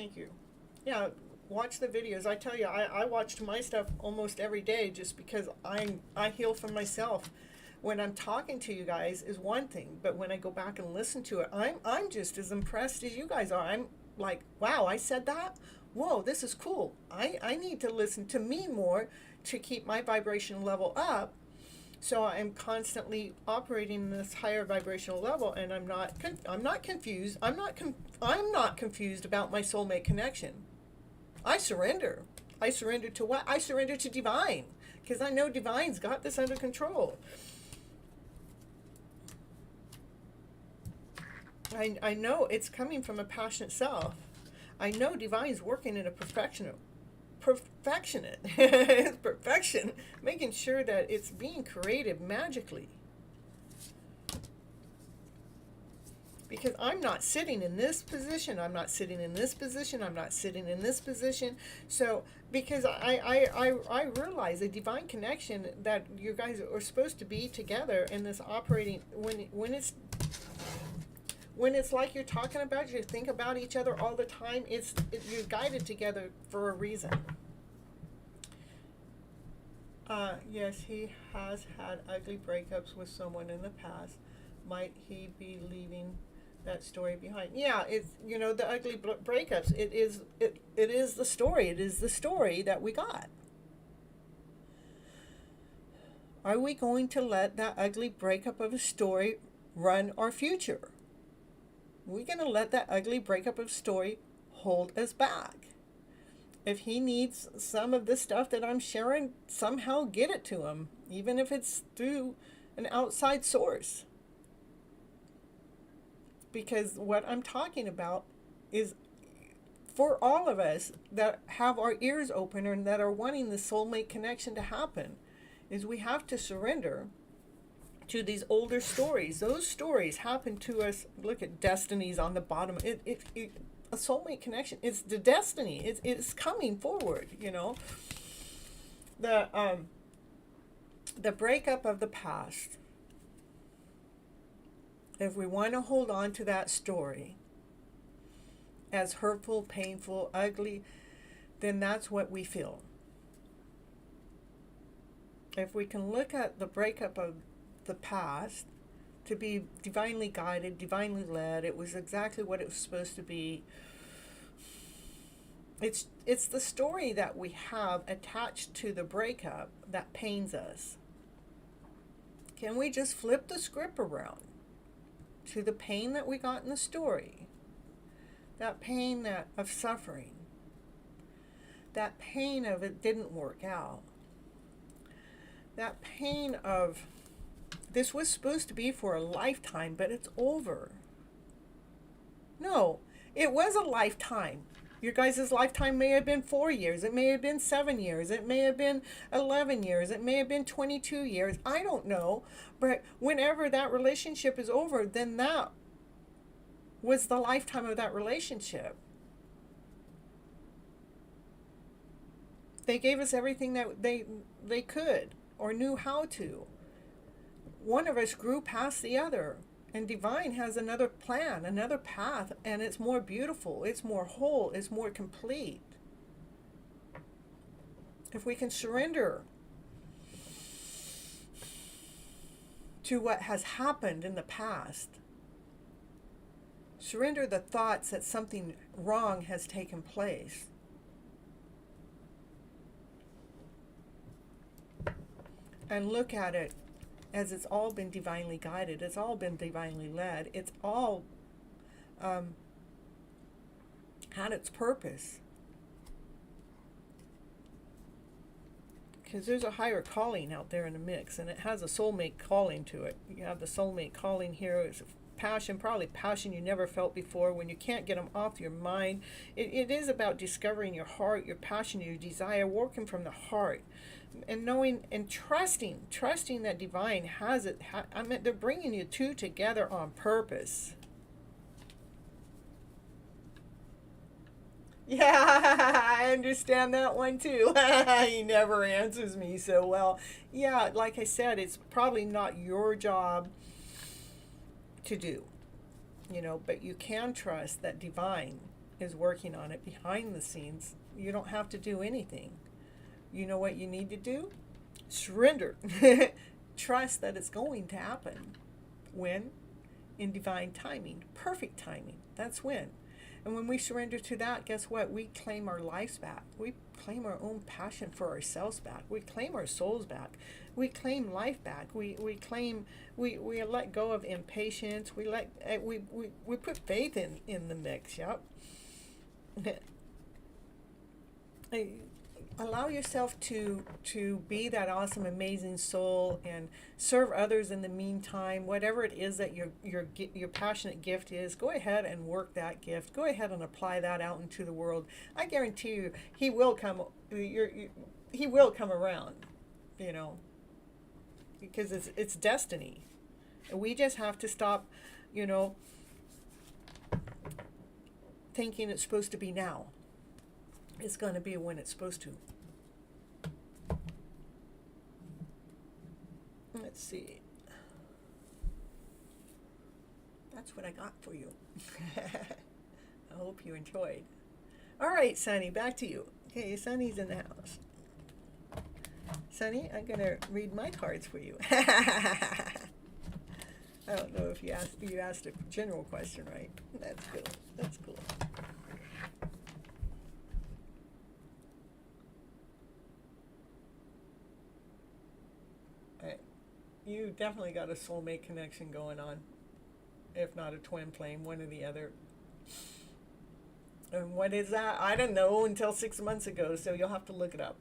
Yeah. Watch the videos. I tell you, I watched my stuff almost every day just because I heal from myself. When I'm talking to you guys is one thing, but when I go back and listen to it, I'm just as impressed as you guys are. I'm like, wow, I said that? Whoa, this is cool. I need to listen to me more to keep my vibration level up. So I'm constantly operating in this higher vibrational level, and I'm not confused. I'm not confused about my soulmate connection. I surrender. I surrender to what? I surrender to divine, because I know divine's got this under control. I know it's coming from a passionate self. I know divine's working in a perfectionate, perfection, making sure that it's being created magically. Because I'm not sitting in this position, I'm not sitting in this position, I'm not sitting in this position. So, because I realize a divine connection that you guys are supposed to be together in this operating, when it's like you're talking about, you think about each other all the time, you're guided together for a reason. Yes, he has had ugly breakups with someone in the past. Might he be leaving that story behind? Yeah, it's, the ugly breakups. It is the story. It is the story that we got. Are we going to let that ugly breakup of a story run our future? Are we going to let that ugly breakup of story hold us back? If he needs some of the stuff that I'm sharing, somehow get it to him, even if it's through an outside source. Because what I'm talking about is for all of us that have our ears open and that are wanting the soulmate connection to happen, is we have to surrender to these older stories. Those stories happen to us. Look at destinies on the bottom. A soulmate connection, it's the destiny, it's coming forward. The breakup of the past, if we want to hold on to that story as hurtful, painful, ugly, then that's what we feel. If we can look at the breakup of the past to be divinely guided, divinely led, it was exactly what it was supposed to be. It's the story that we have attached to the breakup that pains us. Can we just flip the script around to the pain that we got in the story? That pain of suffering. That pain of it didn't work out. That pain of this was supposed to be for a lifetime, but it's over. No, it was a lifetime. Your guys' lifetime may have been 4 years. It may have been 7 years. It may have been 11 years. It may have been 22 years. I don't know. But whenever that relationship is over, then that was the lifetime of that relationship. They gave us everything that they could or knew how to. One of us grew past the other. And divine has another plan, another path, and it's more beautiful, it's more whole, it's more complete. If we can surrender to what has happened in the past, surrender the thoughts that something wrong has taken place, and look at it as it's all been divinely guided, it's all been divinely led, it's all had its purpose. Because there's a higher calling out there in the mix, and it has a soulmate calling to it. You have the soulmate calling here. It's passion, probably passion you never felt before, when you can't get them off your mind. It is about discovering your heart, your passion, your desire, working from the heart. And knowing and trusting that divine has it. They're bringing you two together on purpose. Yeah, I understand that one too. He never answers me so well. Yeah, like I said, it's probably not your job to do, but you can trust that divine is working on it behind the scenes. You don't have to do anything. You know what you need to do? Surrender. Trust that it's going to happen. When? In divine timing. Perfect timing. That's when. And when we surrender to that, guess what? We claim our lives back. We claim our own passion for ourselves back. We claim our souls back. We claim life back. We claim, we let go of impatience. We put faith in the mix. Yep. Allow yourself to be that awesome, amazing soul and serve others in the meantime. Whatever it is that your passionate gift is, go ahead and work that gift. Go ahead and apply that out into the world. I guarantee you, he will come. He will come around. Because it's destiny. We just have to stop, thinking it's supposed to be now. It's going to be when it's supposed to. Let's see. That's what I got for you. I hope you enjoyed. All right, Sunny, back to you. Okay, Sunny's in the house. Sunny, I'm going to read my cards for you. I don't know if you asked a general question, right? That's cool. That's cool. All right. You definitely got a soulmate connection going on. If not a twin flame, one or the other. And what is that? I don't know until 6 months ago, so you'll have to look it up.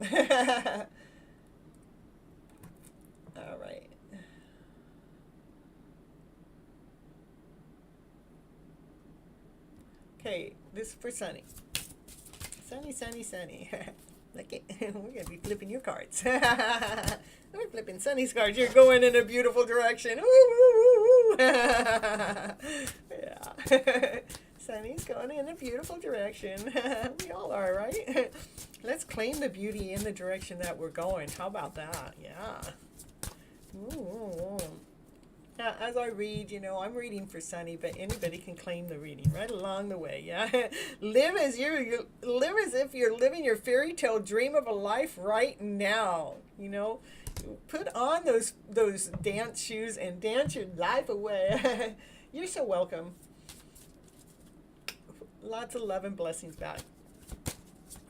All right. Okay, this is for Sunny. Sunny, Sunny, Sunny. Look it. We're going to be flipping your cards. We're flipping Sunny's cards. You're going in a beautiful direction. Woo, woo, woo, woo. Yeah. Sunny's going in a beautiful direction. We all are, right? Let's claim the beauty in the direction that we're going. How about that? Yeah. Ooh. Now, as I read, I'm reading for Sunny, but anybody can claim the reading right along the way. Yeah, live as if you're living your fairy tale dream of a life right now. Put on those dance shoes and dance your life away. You're so welcome. Lots of love and blessings back.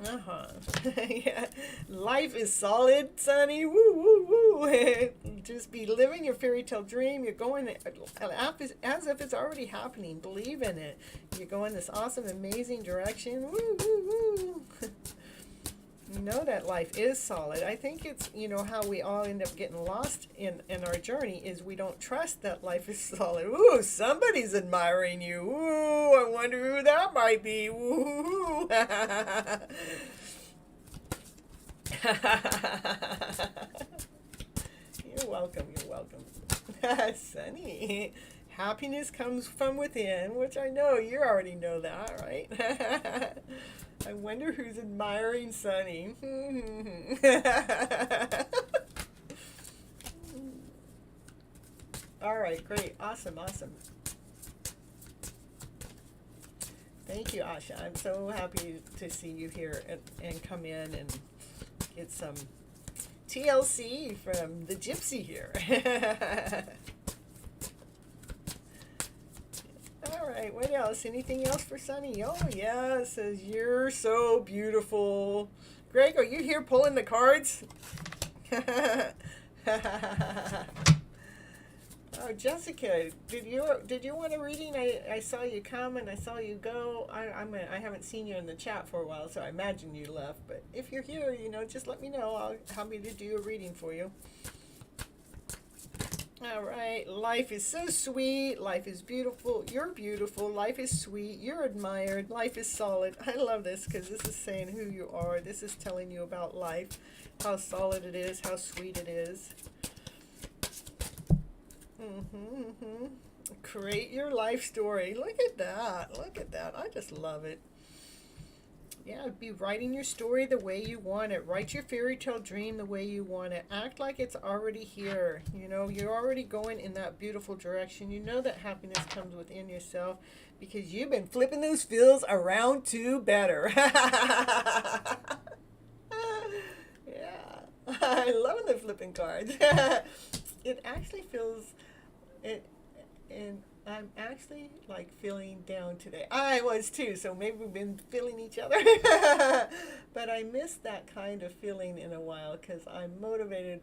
Yeah. Life is solid, Sunny. Woo, woo, woo. Just be living your fairy tale dream. You're going as if it's already happening. Believe in it. You're going this awesome, amazing direction. Woo, woo, woo. Know that life is solid. I think it's, how we all end up getting lost in our journey is we don't trust that life is solid. Ooh, somebody's admiring you. Ooh, I wonder who that might be. Ooh. You're welcome. You're welcome. Sunny. Happiness comes from within, which I know you already know that, right? I wonder who's admiring Sunny. All right, great. Awesome. Thank you, Asha. I'm so happy to see you here and come in and get some TLC from the Gypsy here. All right, what else? Anything else for Sunny? Oh, yeah, it says, you're so beautiful. Greg, are you here pulling the cards? Oh, Jessica, did you want a reading? I saw you come and I saw you go. I haven't seen you in the chat for a while, so I imagine you left. But if you're here, just let me know. I'll happy to do a reading for you. All right, life is so sweet, life is beautiful, you're beautiful, life is sweet, you're admired, life is solid. I love this because this is saying who you are. This is telling you about life, how solid it is, how sweet it is. Create your life story. Look at that. I just love it. Yeah, be writing your story the way you want it. Write your fairy tale dream the way you want it. Act like it's already here. You're already going in that beautiful direction. You know that happiness comes within yourself because you've been flipping those feels around to better. Yeah. I love the flipping cards. It actually feels it, and I'm actually feeling down today. I was too, so maybe we've been feeling each other. But I miss that kind of feeling in a while because I'm motivated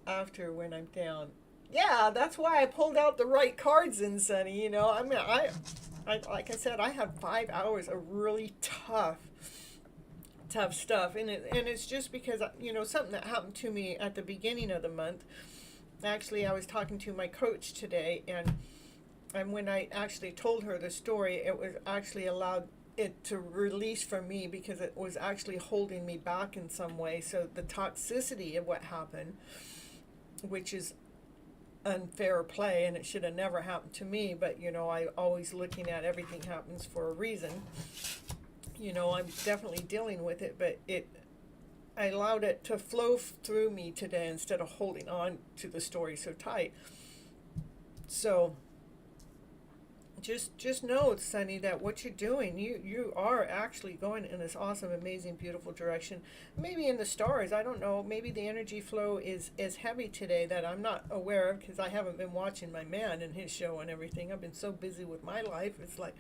after when I'm down. Yeah, that's why I pulled out the right cards in Sunny. I like I said, I had 5 hours of really tough stuff, and it's just because something that happened to me at the beginning of the month. Actually, I was talking to my coach today, and when I actually told her the story, it was actually allowed it to release from me because it was actually holding me back in some way. So the toxicity of what happened, which is unfair play, and it should have never happened to me. But I always looking at everything happens for a reason. I'm definitely dealing with it, but I allowed it to flow through me today instead of holding on to the story so tight. So just know, Sunny, that what you're doing, you are actually going in this awesome, amazing, beautiful direction. Maybe in the stars, I don't know, maybe the energy flow is heavy today that I'm not aware of, because I haven't been watching my man and his show and everything. I've been so busy with my life. It's like,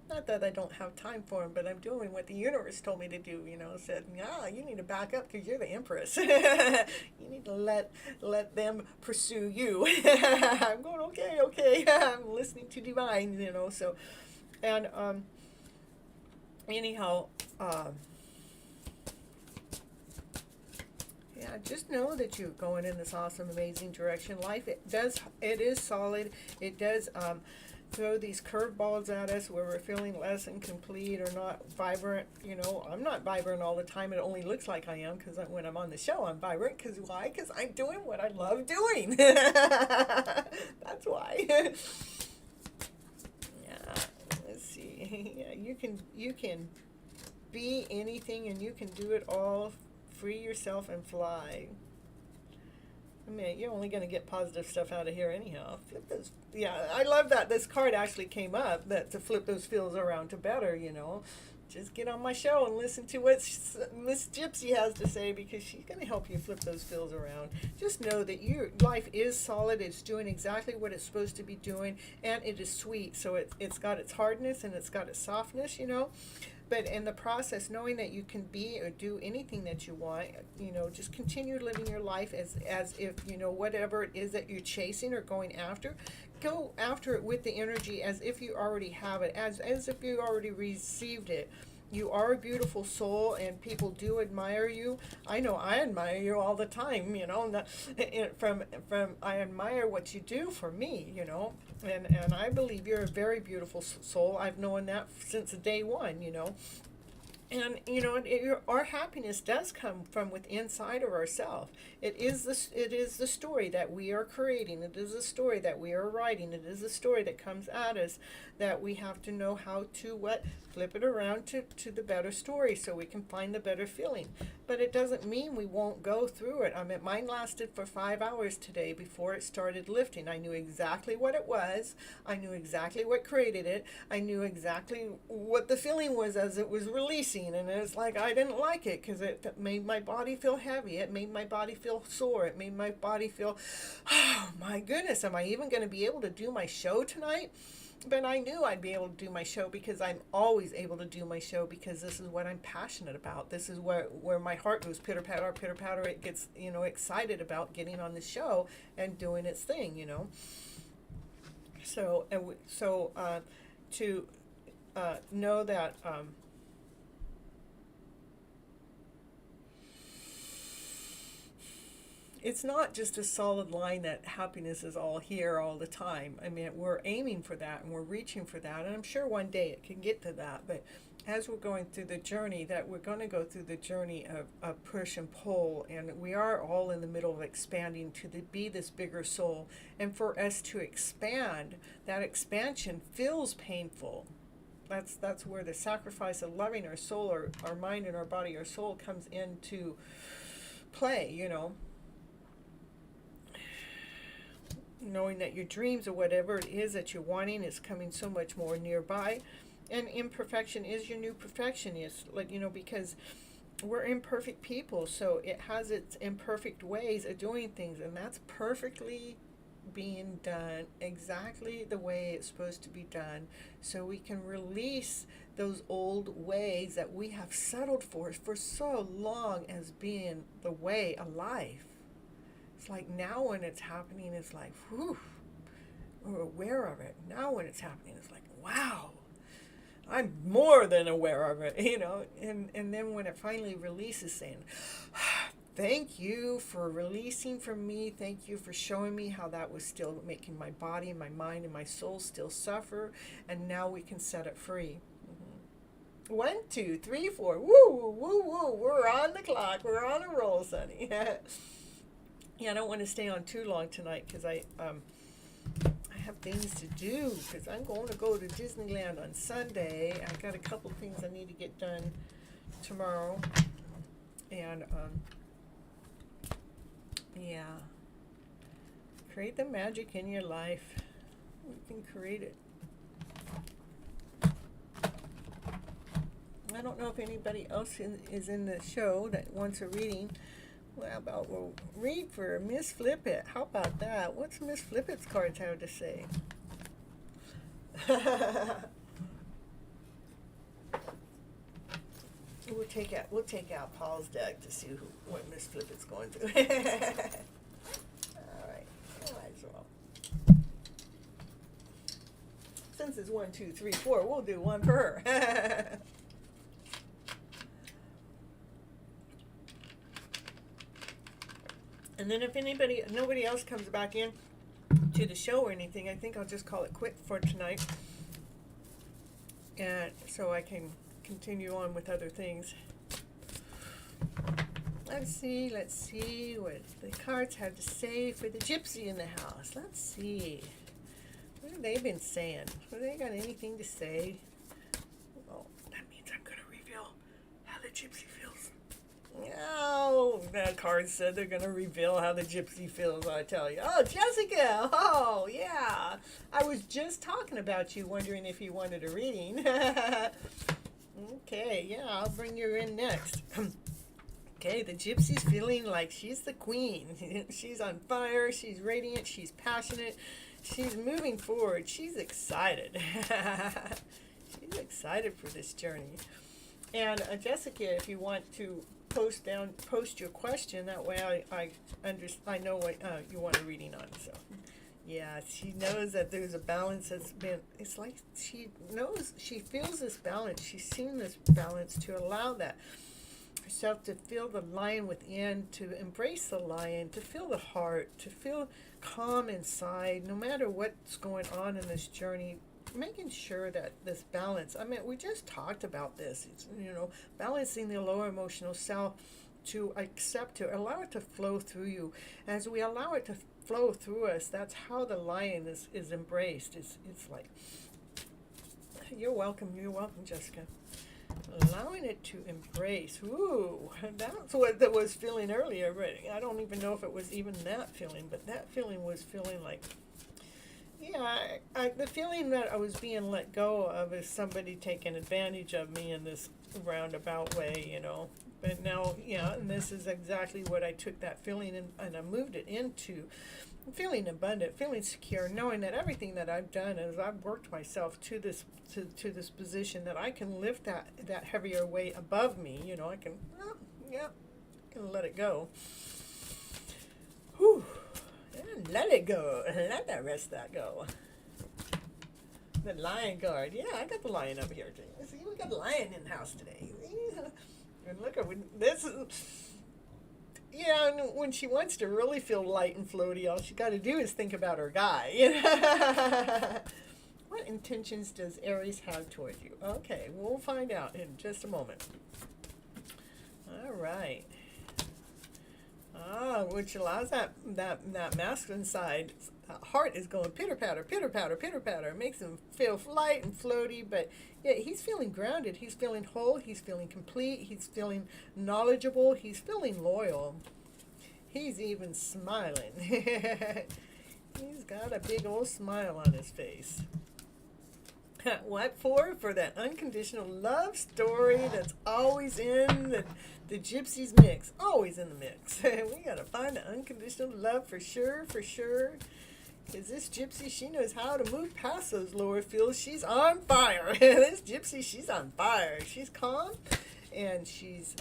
not that I don't have time for him, but I'm doing what the universe told me to do, said, you need to back up because you're the empress. You need to let them pursue you. I'm going, okay. I'm listening to divine, so, and, anyhow, yeah, just know that you're going in this awesome, amazing direction. Life, it is solid. It does, throw these curveballs at us where we're feeling less incomplete or not vibrant. I'm not vibrant all the time. It only looks like I am because when I'm on the show, I'm vibrant. Because why? Because I'm doing what I love doing. That's why. Yeah, let's see. Yeah, you can be anything, and you can do it all. Free yourself and fly. I mean, you're only going to get positive stuff out of here anyhow. Flip those. Yeah, I love that this card actually came up, that to flip those feels around to better, Just get on my show and listen to what Miss Gypsy has to say, because she's going to help you flip those feels around. Just know that your life is solid. It's doing exactly what it's supposed to be doing, and it is sweet. So it's got its hardness and it's got its softness, But in the process, knowing that you can be or do anything that you want, just continue living your life as if, whatever it is that you're chasing or going after, go after it with the energy as if you already have it, as if you already received it. You are a beautiful soul, and people do admire you. I know I admire you all the time, from I admire what you do for me, and I believe you're a very beautiful soul. I've known that since day one, And our happiness does come from within inside of ourselves. It is the story that we are creating. It is the story that we are writing. It is the story that comes at us, that we have to know how to flip it around to the better story, so we can find the better feeling. But it doesn't mean we won't go through it. Mine lasted for 5 hours today before it started lifting. I knew exactly what it was. I knew exactly what created it. I knew exactly what the feeling was as it was releasing. And it's like I didn't like it because it made my body feel heavy. It made my body feel sore. It made my body feel, oh my goodness, am I even going to be able to do my show tonight? But I knew I'd be able to do my show, because I'm always able to do my show, because this is what I'm passionate about. This is where my heart goes pitter patter. It gets, excited about getting on the show and doing its thing, So to know that it's not just a solid line that happiness is all here all the time. I mean, we're aiming for that and we're reaching for that, and I'm sure one day it can get to that. But as we're going through the journey, that we're going to go through the journey of push and pull, and we are all in the middle of expanding to be this bigger soul. And for us to expand, that expansion feels painful. That's where the sacrifice of loving our soul, our mind and our body, our soul comes into play, Knowing that your dreams or whatever it is that you're wanting is coming so much more nearby. And imperfection is your new perfection. Is because we're imperfect people, so it has its imperfect ways of doing things, and that's perfectly being done exactly the way it's supposed to be done, so we can release those old ways that we have settled for so long as being the way of life. It's like now when it's happening, it's like, whew, we're aware of it. Now when it's happening, it's like, wow, I'm more than aware of it, and then when it finally releases, saying, thank you for releasing from me. Thank you for showing me how that was still making my body and my mind and my soul still suffer, and now we can set it free. 1, 2, 3, 4. Woo, woo, woo. We're on the clock. We're on a roll, Sonny. Yeah, I don't want to stay on too long tonight because I have things to do because I'm going to go to Disneyland on Sunday. I got a couple things I need to get done tomorrow. And, yeah. Create the magic in your life. You can create it. I don't know if anybody else is in the show that wants a reading. Well, about we'll read for Miss FlipIt. How about that? What's Miss FlipIt's cards have to say? We'll take out Paul's deck to see what Miss FlipIt's going through. All right, might as well. Since it's 1, 2, 3, 4, we'll do one for her. And then if nobody else comes back in to the show or anything, I think I'll just call it quit for tonight. And so I can continue on with other things. Let's see what the cards have to say for the Gypsy in the house. Let's see. What have they been saying? Have they got anything to say? Well, that means I'm going to reveal how the Gypsy feels. Oh, that card said they're going to reveal how the Gypsy feels, I tell you. Oh, Jessica! Oh, yeah. I was just talking about you, wondering if you wanted a reading. Okay, yeah, I'll bring you in next. Okay, the Gypsy's feeling like she's the queen. She's on fire, she's radiant, she's passionate, she's moving forward, she's excited. She's excited for this journey. And Jessica, if you want to post your question, that way I know what you want a reading on. So yeah, she knows that there's a balance that's been, it's like she feels this balance, she's seen this balance, to allow that herself to feel the lion within, to embrace the lion, to feel the heart, to feel calm inside, no matter what's going on in this journey. Making sure that this balance, I mean, we just talked about this, it's, balancing the lower emotional self, to accept, to allow it to flow through you. As we allow it to flow through us, that's how the lion is embraced. It's like, you're welcome, Jessica. Allowing it to embrace. Ooh, that's what that was feeling earlier, but I don't even know if it was even that feeling, but that feeling was feeling like, yeah, the feeling that I was being let go of is somebody taking advantage of me in this roundabout way, But now, yeah, and this is exactly what I took that feeling and I moved it into feeling abundant, feeling secure, knowing that everything that I've done is I've worked myself to this position that I can lift that heavier weight above me. I can, let it go. Whew. And let it go. Let that rest that go. The lion guard. Yeah, I got the lion up here too. See, we got the lion in the house today. And look at this is. Yeah, and when she wants to really feel light and floaty, all she got to do is think about her guy. What intentions does Aries have toward you? Okay, we'll find out in just a moment. All right. Which allows that masculine side, heart is going pitter patter, pitter patter, pitter patter. It makes him feel light and floaty, but yeah, he's feeling grounded. He's feeling whole. He's feeling complete. He's feeling knowledgeable. He's feeling loyal. He's even smiling. He's got a big old smile on his face. What for? For that unconditional love story that's always in the Gypsy's mix. Always in the mix. We got to find the unconditional love for sure, for sure. Because this Gypsy, she knows how to move past those lower feels. She's on fire. This Gypsy, she's on fire. She's calm and she's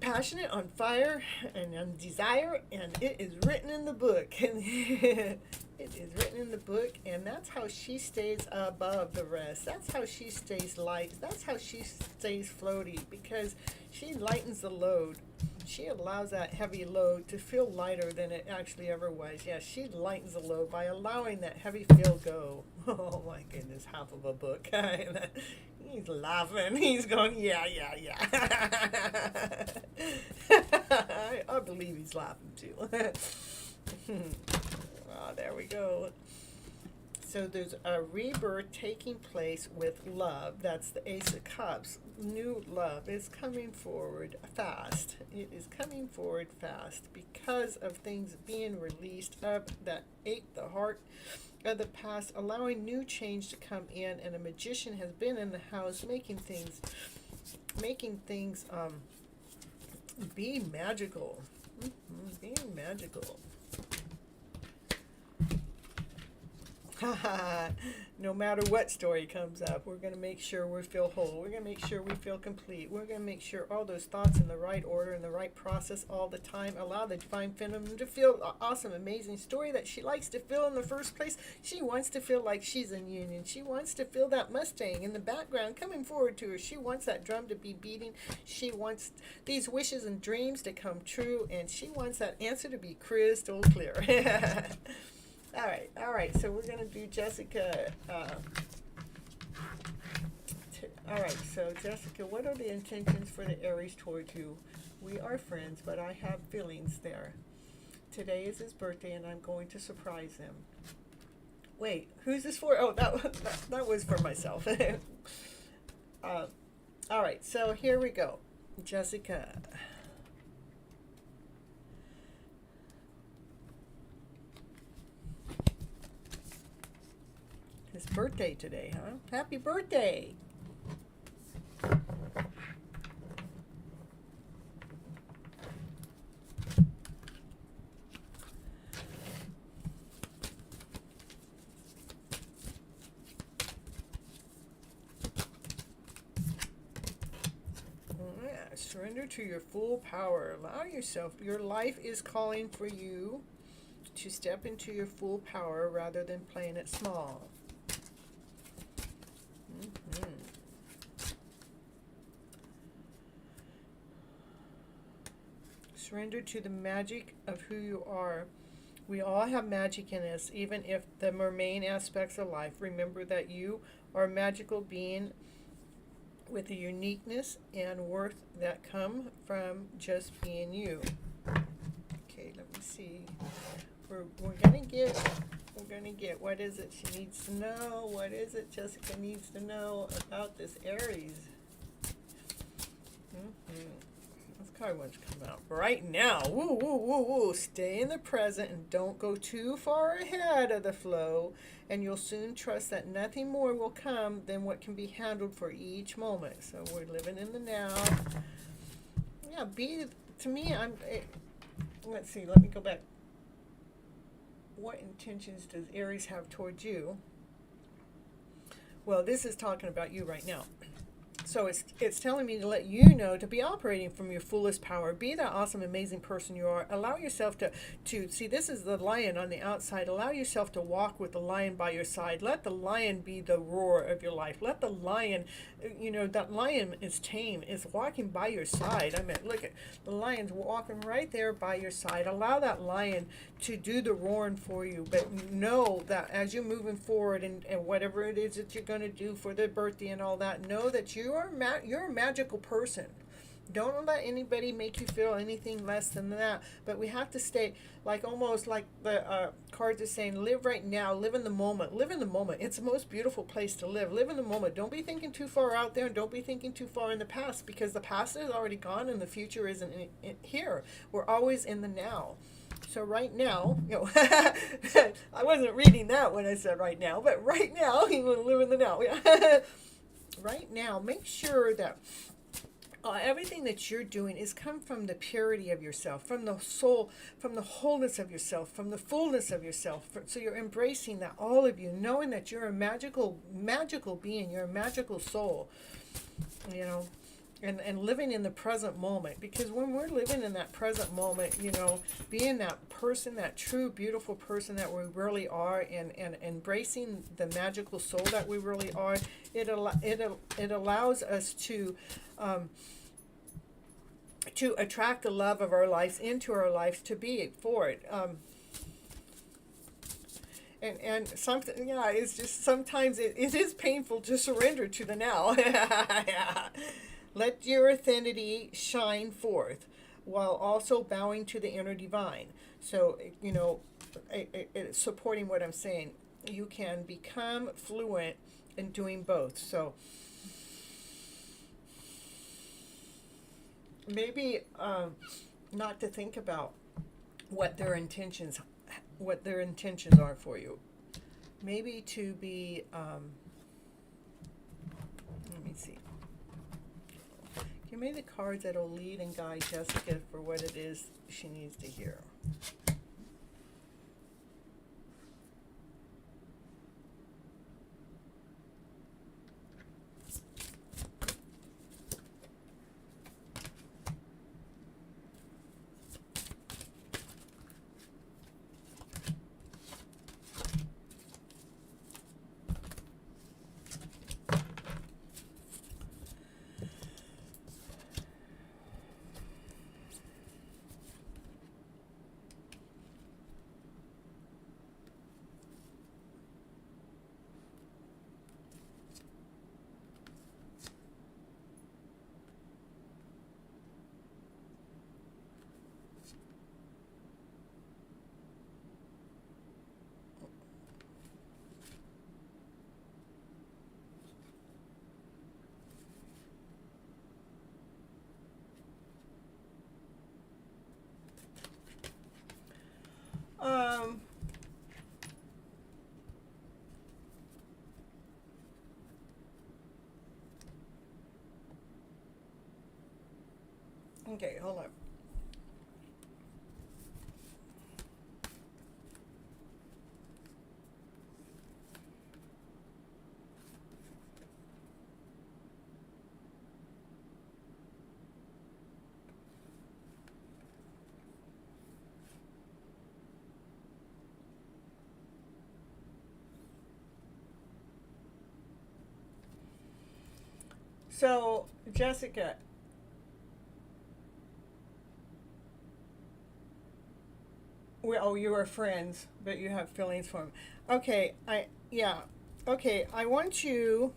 passionate, on fire, and on desire, and it is written in the book. It is written in the book, and that's how she stays above the rest. That's how she stays light. That's how she stays floaty, because she lightens the load. She allows that heavy load to feel lighter than it actually ever was. Yeah, she lightens the load by allowing that heavy feel go. Oh my goodness, half of a book. He's laughing. He's going, yeah. I believe he's laughing too. Oh, there we go. So there's a rebirth taking place with love. That's the Ace of Cups. New love is coming forward fast. It is coming forward fast because of things being released of that ache, the heart of the past, allowing new change to come in, and a magician has been in the house making things be magical. Being magical. No matter what story comes up, we're going to make sure we feel whole. We're going to make sure we feel complete. We're going to make sure all those thoughts in the right order, in the right process all the time. Allow the divine feminine to feel an awesome, amazing story that she likes to feel in the first place. She wants to feel like she's in union. She wants to feel that Mustang in the background coming forward to her. She wants that drum to be beating. She wants these wishes and dreams to come true, and she wants that answer to be crystal clear. All right, so we're going to do Jessica. All right, so Jessica, what are the intentions for the Aries towards you? We are friends, but I have feelings there. Today is his birthday, and I'm going to surprise him. Wait, who's this for? Oh, that was for myself. All right, so here we go. Jessica. His birthday today, huh? Happy birthday! Yeah, surrender to your full power. Allow yourself. Your life is calling for you to step into your full power rather than playing it small. Surrender to the magic of who you are. We all have magic in us, even if the mermaid aspects of life. Remember that you are a magical being with a uniqueness and worth that come from just being you. Okay, let me see. We're gonna get what is it she needs to know? What is it Jessica needs to know about this Aries? This card wants to come out right now. Woo, woo, woo, woo. Stay in the present and don't go too far ahead of the flow, and you'll soon trust that nothing more will come than what can be handled for each moment. So we're living in the now. Yeah, let's see, let me go back. What intentions does Aries have towards you? Well, this is talking about you right now. So it's telling me to let you know to be operating from your fullest power. Be that awesome, amazing person you are. Allow yourself to see, this is the lion on the outside. Allow yourself to walk with the lion by your side. Let the lion be the roar of your life. Let the lion, that lion is tame, is walking by your side. I mean, look at the lion's walking right there by your side. Allow that lion to do the roaring for you. But know that as you're moving forward and whatever it is that you're going to do for the birthday and all that, know that you're a magical person. Don't let anybody make you feel anything less than that. But we have to stay almost like the cards are saying, live right now, live in the moment. Live in the moment. It's the most beautiful place to live. Live in the moment. Don't be thinking too far out there, and don't be thinking too far in the past, because the past is already gone and the future isn't here. We're always in the now. So right now, I wasn't reading that when I said right now, but right now, you want to live in the now. Right now, make sure that everything that you're doing is come from the purity of yourself, from the soul, from the wholeness of yourself, from the fullness of yourself. So you're embracing that, all of you, knowing that you're a magical being, you're a magical soul, and living in the present moment. Because when we're living in that present moment, being that person, that true, beautiful person that we really are, and embracing the magical soul that we really are, it allows us to attract the love of our lives into our lives, to be for it. And something, yeah, it's just sometimes it is painful to surrender to the now. Yeah. Let your authenticity shine forth while also bowing to the inner divine. So, supporting what I'm saying, you can become fluent in doing both. So maybe not to think about what their intentions are for you. Maybe to be let me see. Give me the cards that'll lead and guide Jessica for what it is she needs to hear. Okay, hold on. So, Jessica, you are friends, but you have feelings for him. Okay, I want you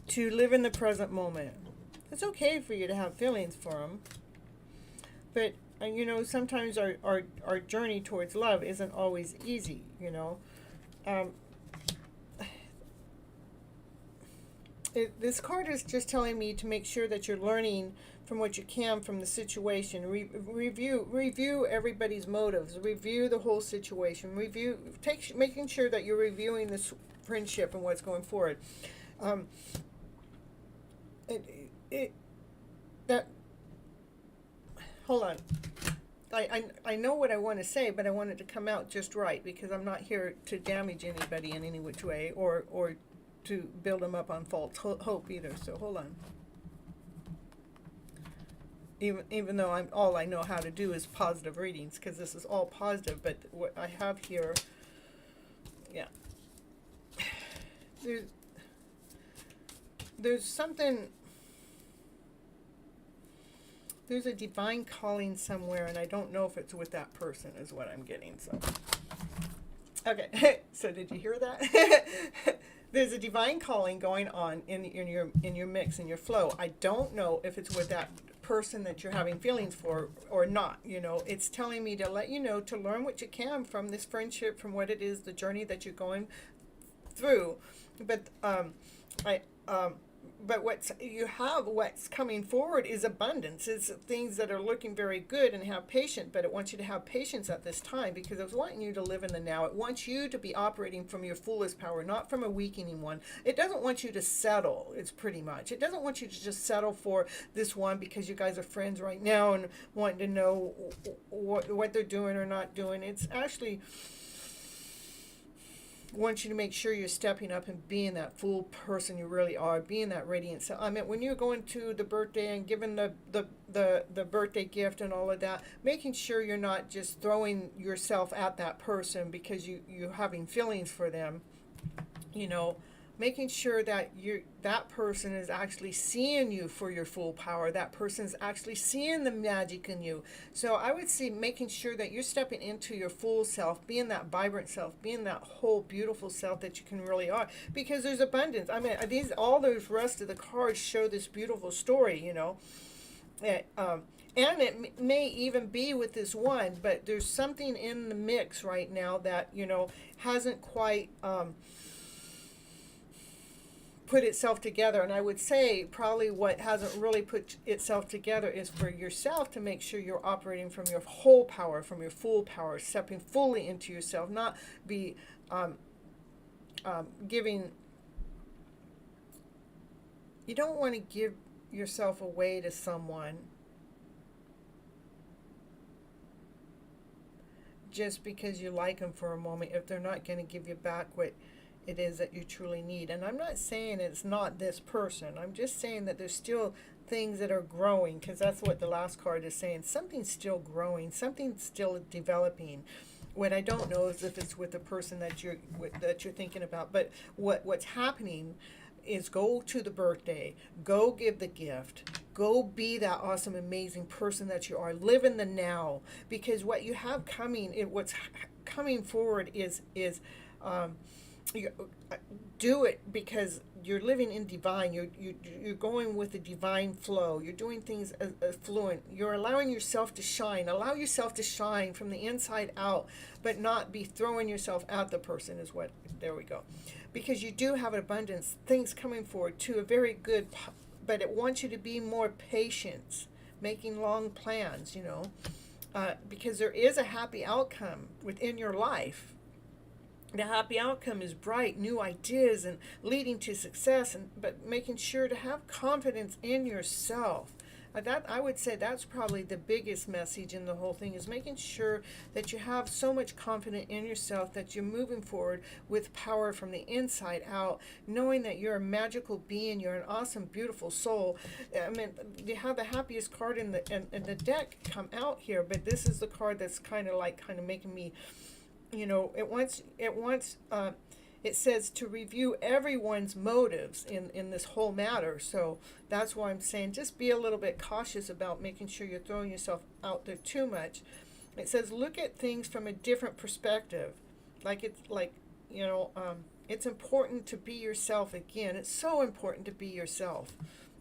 to live in the present moment. It's okay for you to have feelings for him, but sometimes our journey towards love isn't always easy. This card is just telling me to make sure that you're learning from what you can from the situation. Review everybody's motives. Review the whole situation. Making sure that you're reviewing this friendship and what's going forward. Hold on. I know what I want to say, but I want it to come out just right, because I'm not here to damage anybody in any which way or to build them up on false hope either. So hold on. Even though all I know how to do is positive readings, because this is all positive, but what I have here, yeah. There's something. There's a divine calling somewhere, and I don't know if it's with that person, is what I'm getting. So, okay. So did you hear that? There's a divine calling going on in your mix, in your flow. I don't know if it's with that person that you're having feelings for or not. It's telling me to let you know to learn what you can from this friendship, from what it is, the journey that you're going through. But but what's coming forward is abundance. It's things that are looking very good, and have patience, but it wants you to have patience at this time, because it's wanting you to live in the now. It wants you to be operating from your fullest power, not from a weakening one. It doesn't want you to settle. It's pretty much. It doesn't want you to just settle for this one because you guys are friends right now and wanting to know what they're doing or not doing. It's actually want you to make sure you're stepping up and being that full person you really are, being that radiant self. I mean, when you're going to the birthday and giving the birthday gift and all of that, making sure you're not just throwing yourself at that person because you're having feelings for them. making sure that that person is actually seeing you for your full power. That person's actually seeing the magic in you. So I would say making sure that you're stepping into your full self, being that vibrant self, being that whole beautiful self that you can really are. Because there's abundance. I mean, all those rest of the cards show this beautiful story, you know. And it may even be with this one, but there's something in the mix right now that, you know, hasn't quite put itself together. And I would say probably what hasn't really put itself together is for yourself to make sure you're operating from your whole power, from your full power, stepping fully into yourself, not be giving. You don't want to give yourself away to someone just because you like them for a moment if they're not going to give you back what it is that you truly need. And I'm not saying it's not this person. I'm just saying that there's still things that are growing, because that's what the last card is saying. Something's still growing. Something's still developing. What I don't know is if it's with the person that you're thinking about. But what's happening is go to the birthday, go give the gift, go be that awesome, amazing person that you are. Live in the now, because what you have coming, what's coming forward is you do it because you're living in divine. You're going with the divine flow. You're doing things as fluent. You're allowing yourself to shine. Allow yourself to shine from the inside out, but not be throwing yourself at the person. There we go. Because you do have an abundance, things coming forward to a very good, but it wants you to be more patient, making long plans, you know, because there is a happy outcome within your life. The happy outcome is bright, new ideas and leading to success, but making sure to have confidence in yourself. That, I would say, that's probably the biggest message in the whole thing, is making sure that you have so much confidence in yourself that you're moving forward with power from the inside out, knowing that you're a magical being, you're an awesome, beautiful soul. I mean, you have the happiest card in the deck come out here, but this is the card that's kind of making me, you know, it says to review everyone's motives in this whole matter. So that's why I'm saying just be a little bit cautious about making sure you're throwing yourself out there too much. It says look at things from a different perspective. It's important to be yourself again. It's so important to be yourself.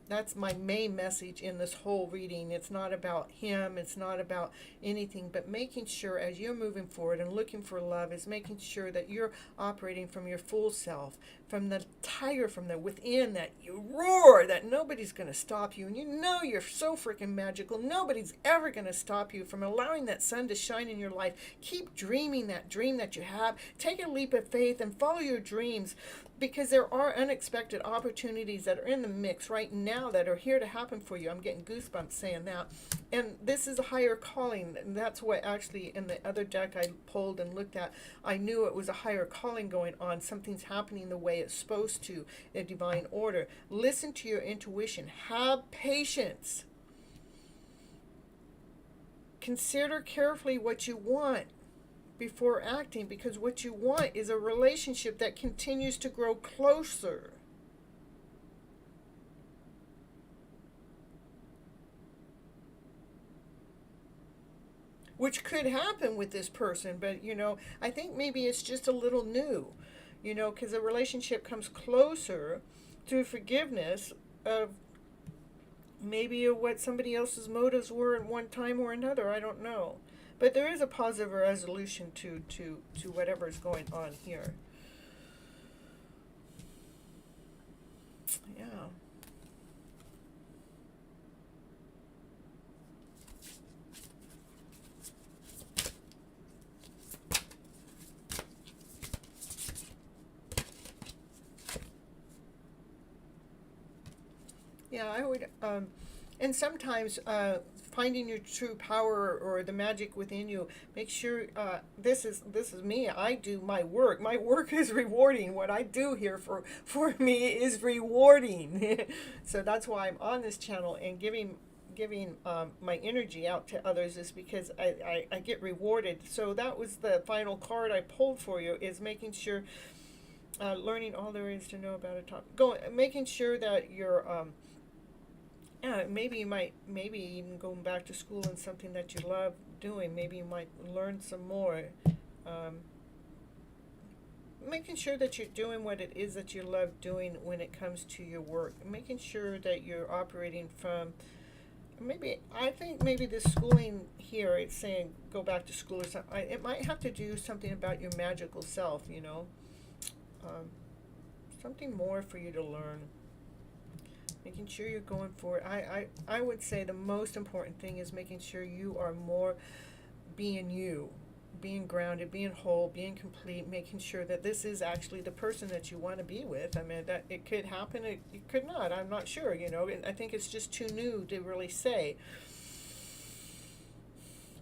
That's my main message in this whole reading. It's not about him. It's not about anything, but making sure as you're moving forward and looking for love is making sure that you're operating from your full self, from the tiger from the within, that you roar, that nobody's going to stop you. And you know you're so freaking magical. Nobody's ever going to stop you from allowing that sun to shine in your life. Keep dreaming that dream that you have. Take a leap of faith and follow your dreams, because there are unexpected opportunities that are in the mix right now that are here to happen for you. I'm getting goosebumps saying that. And this is a higher calling. And that's what actually in the other deck I pulled and looked at, I knew it was a higher calling going on. Something's happening the way it's supposed to, in divine order. Listen to your intuition. Have patience. Consider carefully what you want before acting, because what you want is a relationship that continues to grow closer. Which could happen with this person, but you know, I think maybe it's just a little new, you know, because a relationship comes closer through forgiveness of maybe what somebody else's motives were at one time or another. I don't know. But there is a positive resolution to whatever is going on here. Yeah. Yeah, I would, and sometimes finding your true power or the magic within you, make sure, this is me. I do my work. My work is rewarding. What I do here for me is rewarding. So that's why I'm on this channel and giving my energy out to others, is because I get rewarded. So that was the final card I pulled for you, is making sure learning all there is to know about a topic. Making sure that you're, maybe even going back to school and something that you love doing. Maybe you might learn some more. Making sure that you're doing what it is that you love doing when it comes to your work. Making sure that you're operating from, I think maybe this schooling here, it's saying go back to school or something. It might have to do something about your magical self, something more for you to learn. Making sure you're going for it. I would say the most important thing is making sure you are more being you, being grounded, being whole, being complete, making sure that this is actually the person that you want to be with. I mean, that it could happen, it could not. I'm not sure, I think it's just too new to really say.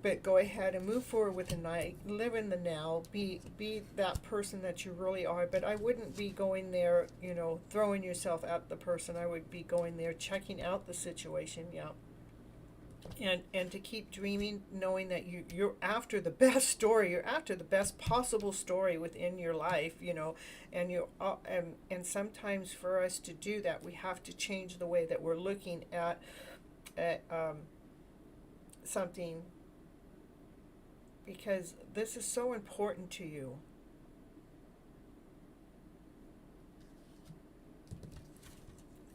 But go ahead and move forward with the night. Live in the now. Be that person that you really are. But I wouldn't be going there, throwing yourself at the person. I would be going there, checking out the situation, and to keep dreaming, knowing that you're after the best story. You're after the best possible story within your life, and sometimes for us to do that, we have to change the way that we're looking at something, because this is so important to you.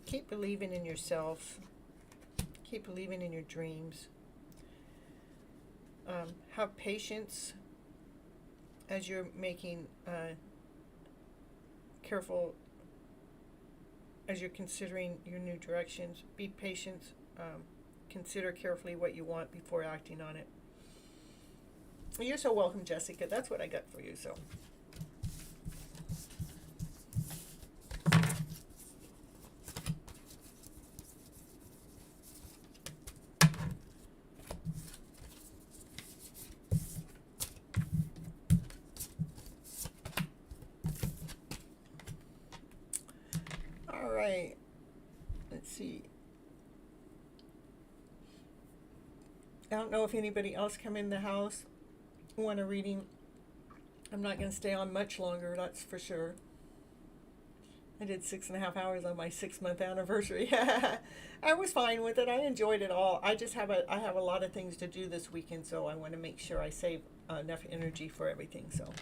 Keep believing in yourself. Keep believing in your dreams. Have patience as you're making careful, as you're considering your new directions. Be patient. Consider carefully what you want before acting on it. You're so welcome, Jessica. That's what I got for you. So. All right. Let's see. I don't know if anybody else come in the house want a reading. I'm not going to stay on much longer, that's for sure. I did 6.5 hours on my 6-month anniversary. I was fine with it. I enjoyed it all. I have a lot of things to do this weekend, so I want to make sure I save enough energy for everything. So.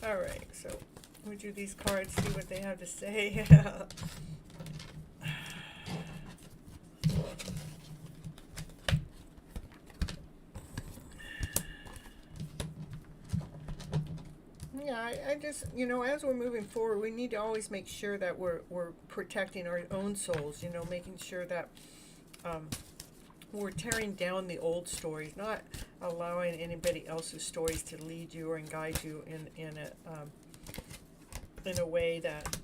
All right, so we do these cards, see what they have to say. Yeah, I just, as we're moving forward, we need to always make sure that we're protecting our own souls, making sure that we're tearing down the old stories, not allowing anybody else's stories to lead you or guide you in a way that,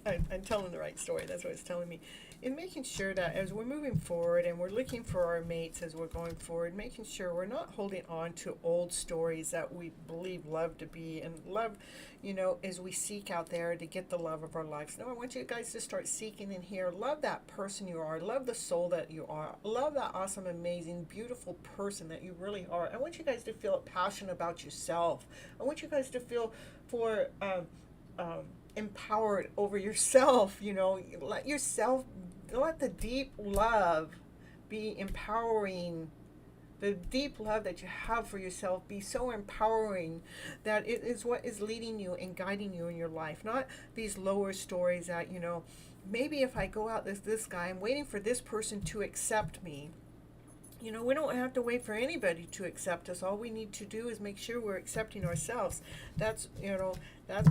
I'm telling the right story. That's what it's telling me. And making sure that as we're moving forward and we're looking for our mates as we're going forward, making sure we're not holding on to old stories that we believe love to be, and love, as we seek out there to get the love of our lives. No, I want you guys to start seeking in here. Love that person you are. Love the soul that you are. Love that awesome, amazing, beautiful person that you really are. I want you guys to feel passionate about yourself. I want you guys to feel empowered over yourself. Let the deep love be empowering. The deep love that you have for yourself be so empowering that it is what is leading you and guiding you in your life. Not these lower stories that, maybe if I go out this guy, I'm waiting for this person to accept me. We don't have to wait for anybody to accept us. All we need to do is make sure we're accepting ourselves. That's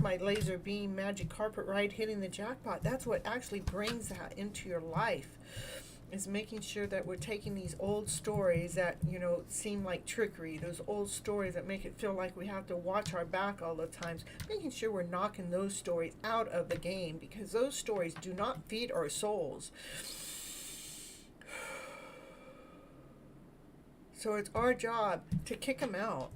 my laser beam magic carpet ride hitting the jackpot. That's what actually brings that into your life. is making sure that we're taking these old stories that, you know, seem like trickery, those old stories that make it feel like we have to watch our back all the times, making sure we're knocking those stories out of the game, because those stories do not feed our souls. So it's our job to kick them out,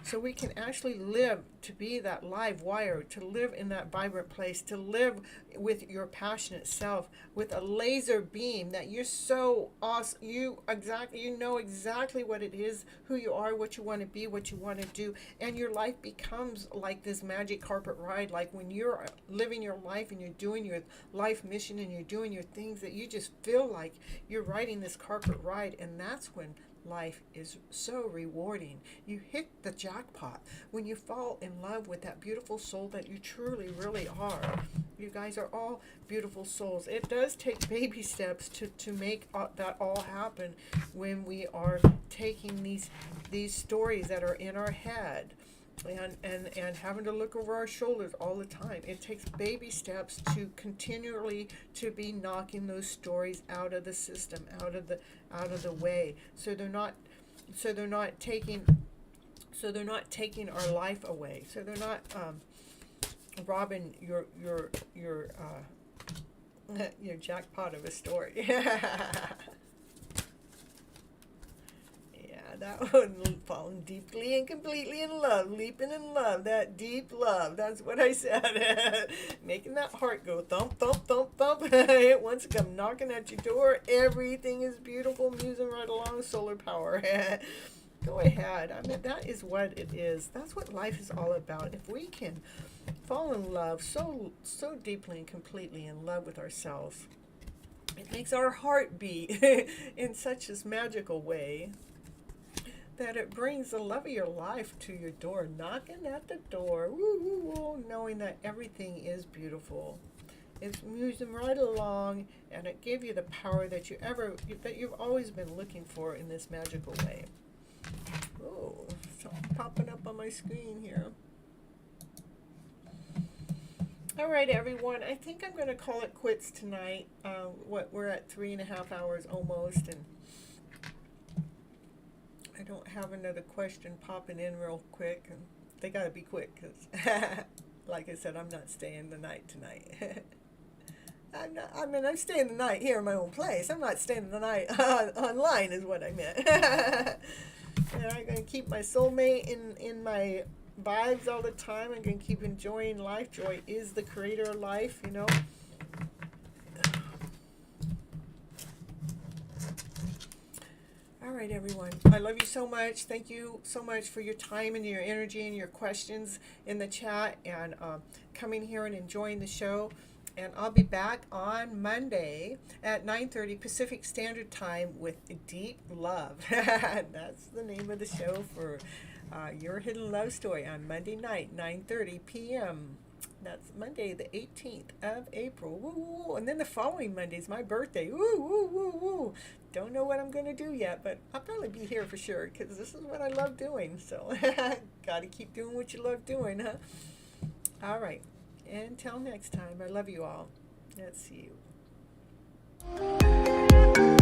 so we can actually live to be that live wire, to live in that vibrant place, to live with your passionate self, with a laser beam that you're so awesome. You know exactly what it is, who you are, what you want to be, what you want to do, and your life becomes like this magic carpet ride. Like when you're living your life and you're doing your life mission and you're doing your things, that you just feel like you're riding this carpet ride, and that's when life is so rewarding. You hit the jackpot when you fall in love with that beautiful soul that you truly, really are. You guys are all beautiful souls. It does take baby steps to make that all happen when we are taking these stories that are in our head and having to look over our shoulders all the time. It takes baby steps to continually to be knocking those stories out of the system, out of the way, so they're not taking our life away, so they're not robbing your jackpot of a story. That one, falling deeply and completely in love, leaping in love, that deep love. That's what I said. Making that heart go thump, thump, thump, thump. It wants to come knocking at your door. Everything is beautiful, musing right along, solar power. Go ahead. I mean, that is what it is. That's what life is all about. If we can fall in love so deeply and completely in love with ourselves, it makes our heart beat in such this magical way that it brings the love of your life to your door, knocking at the door, woo, woo, woo, knowing that everything is beautiful. It's moving right along, and it gives you the power that you've always been looking for in this magical way. Oh, something popping up on my screen here. All right, everyone. I think I'm going to call it quits tonight. We're at 3.5 hours almost, and I don't have another question popping in real quick, and they got to be quick because, like I said, I'm not staying the night tonight. I'm staying the night here in my own place. I'm not staying the night online is what I meant. And I'm going to keep my soulmate in my vibes all the time. I'm going to keep enjoying life. Joy is the creator of life, you know. All right, everyone. I love you so much. Thank you so much for your time and your energy and your questions in the chat, and coming here and enjoying the show. And I'll be back on Monday at 9:30 Pacific Standard Time with Deep Love. That's the name of the show for Your Hidden Love Story on Monday night, 9:30 p.m. That's Monday, the 18th of April. Woo, woo, woo. And then the following Monday is my birthday. Woo, woo, woo, woo. Don't know what I'm going to do yet, but I'll probably be here for sure because this is what I love doing. So, got to keep doing what you love doing, huh? All right. Until next time, I love you all. Let's see you.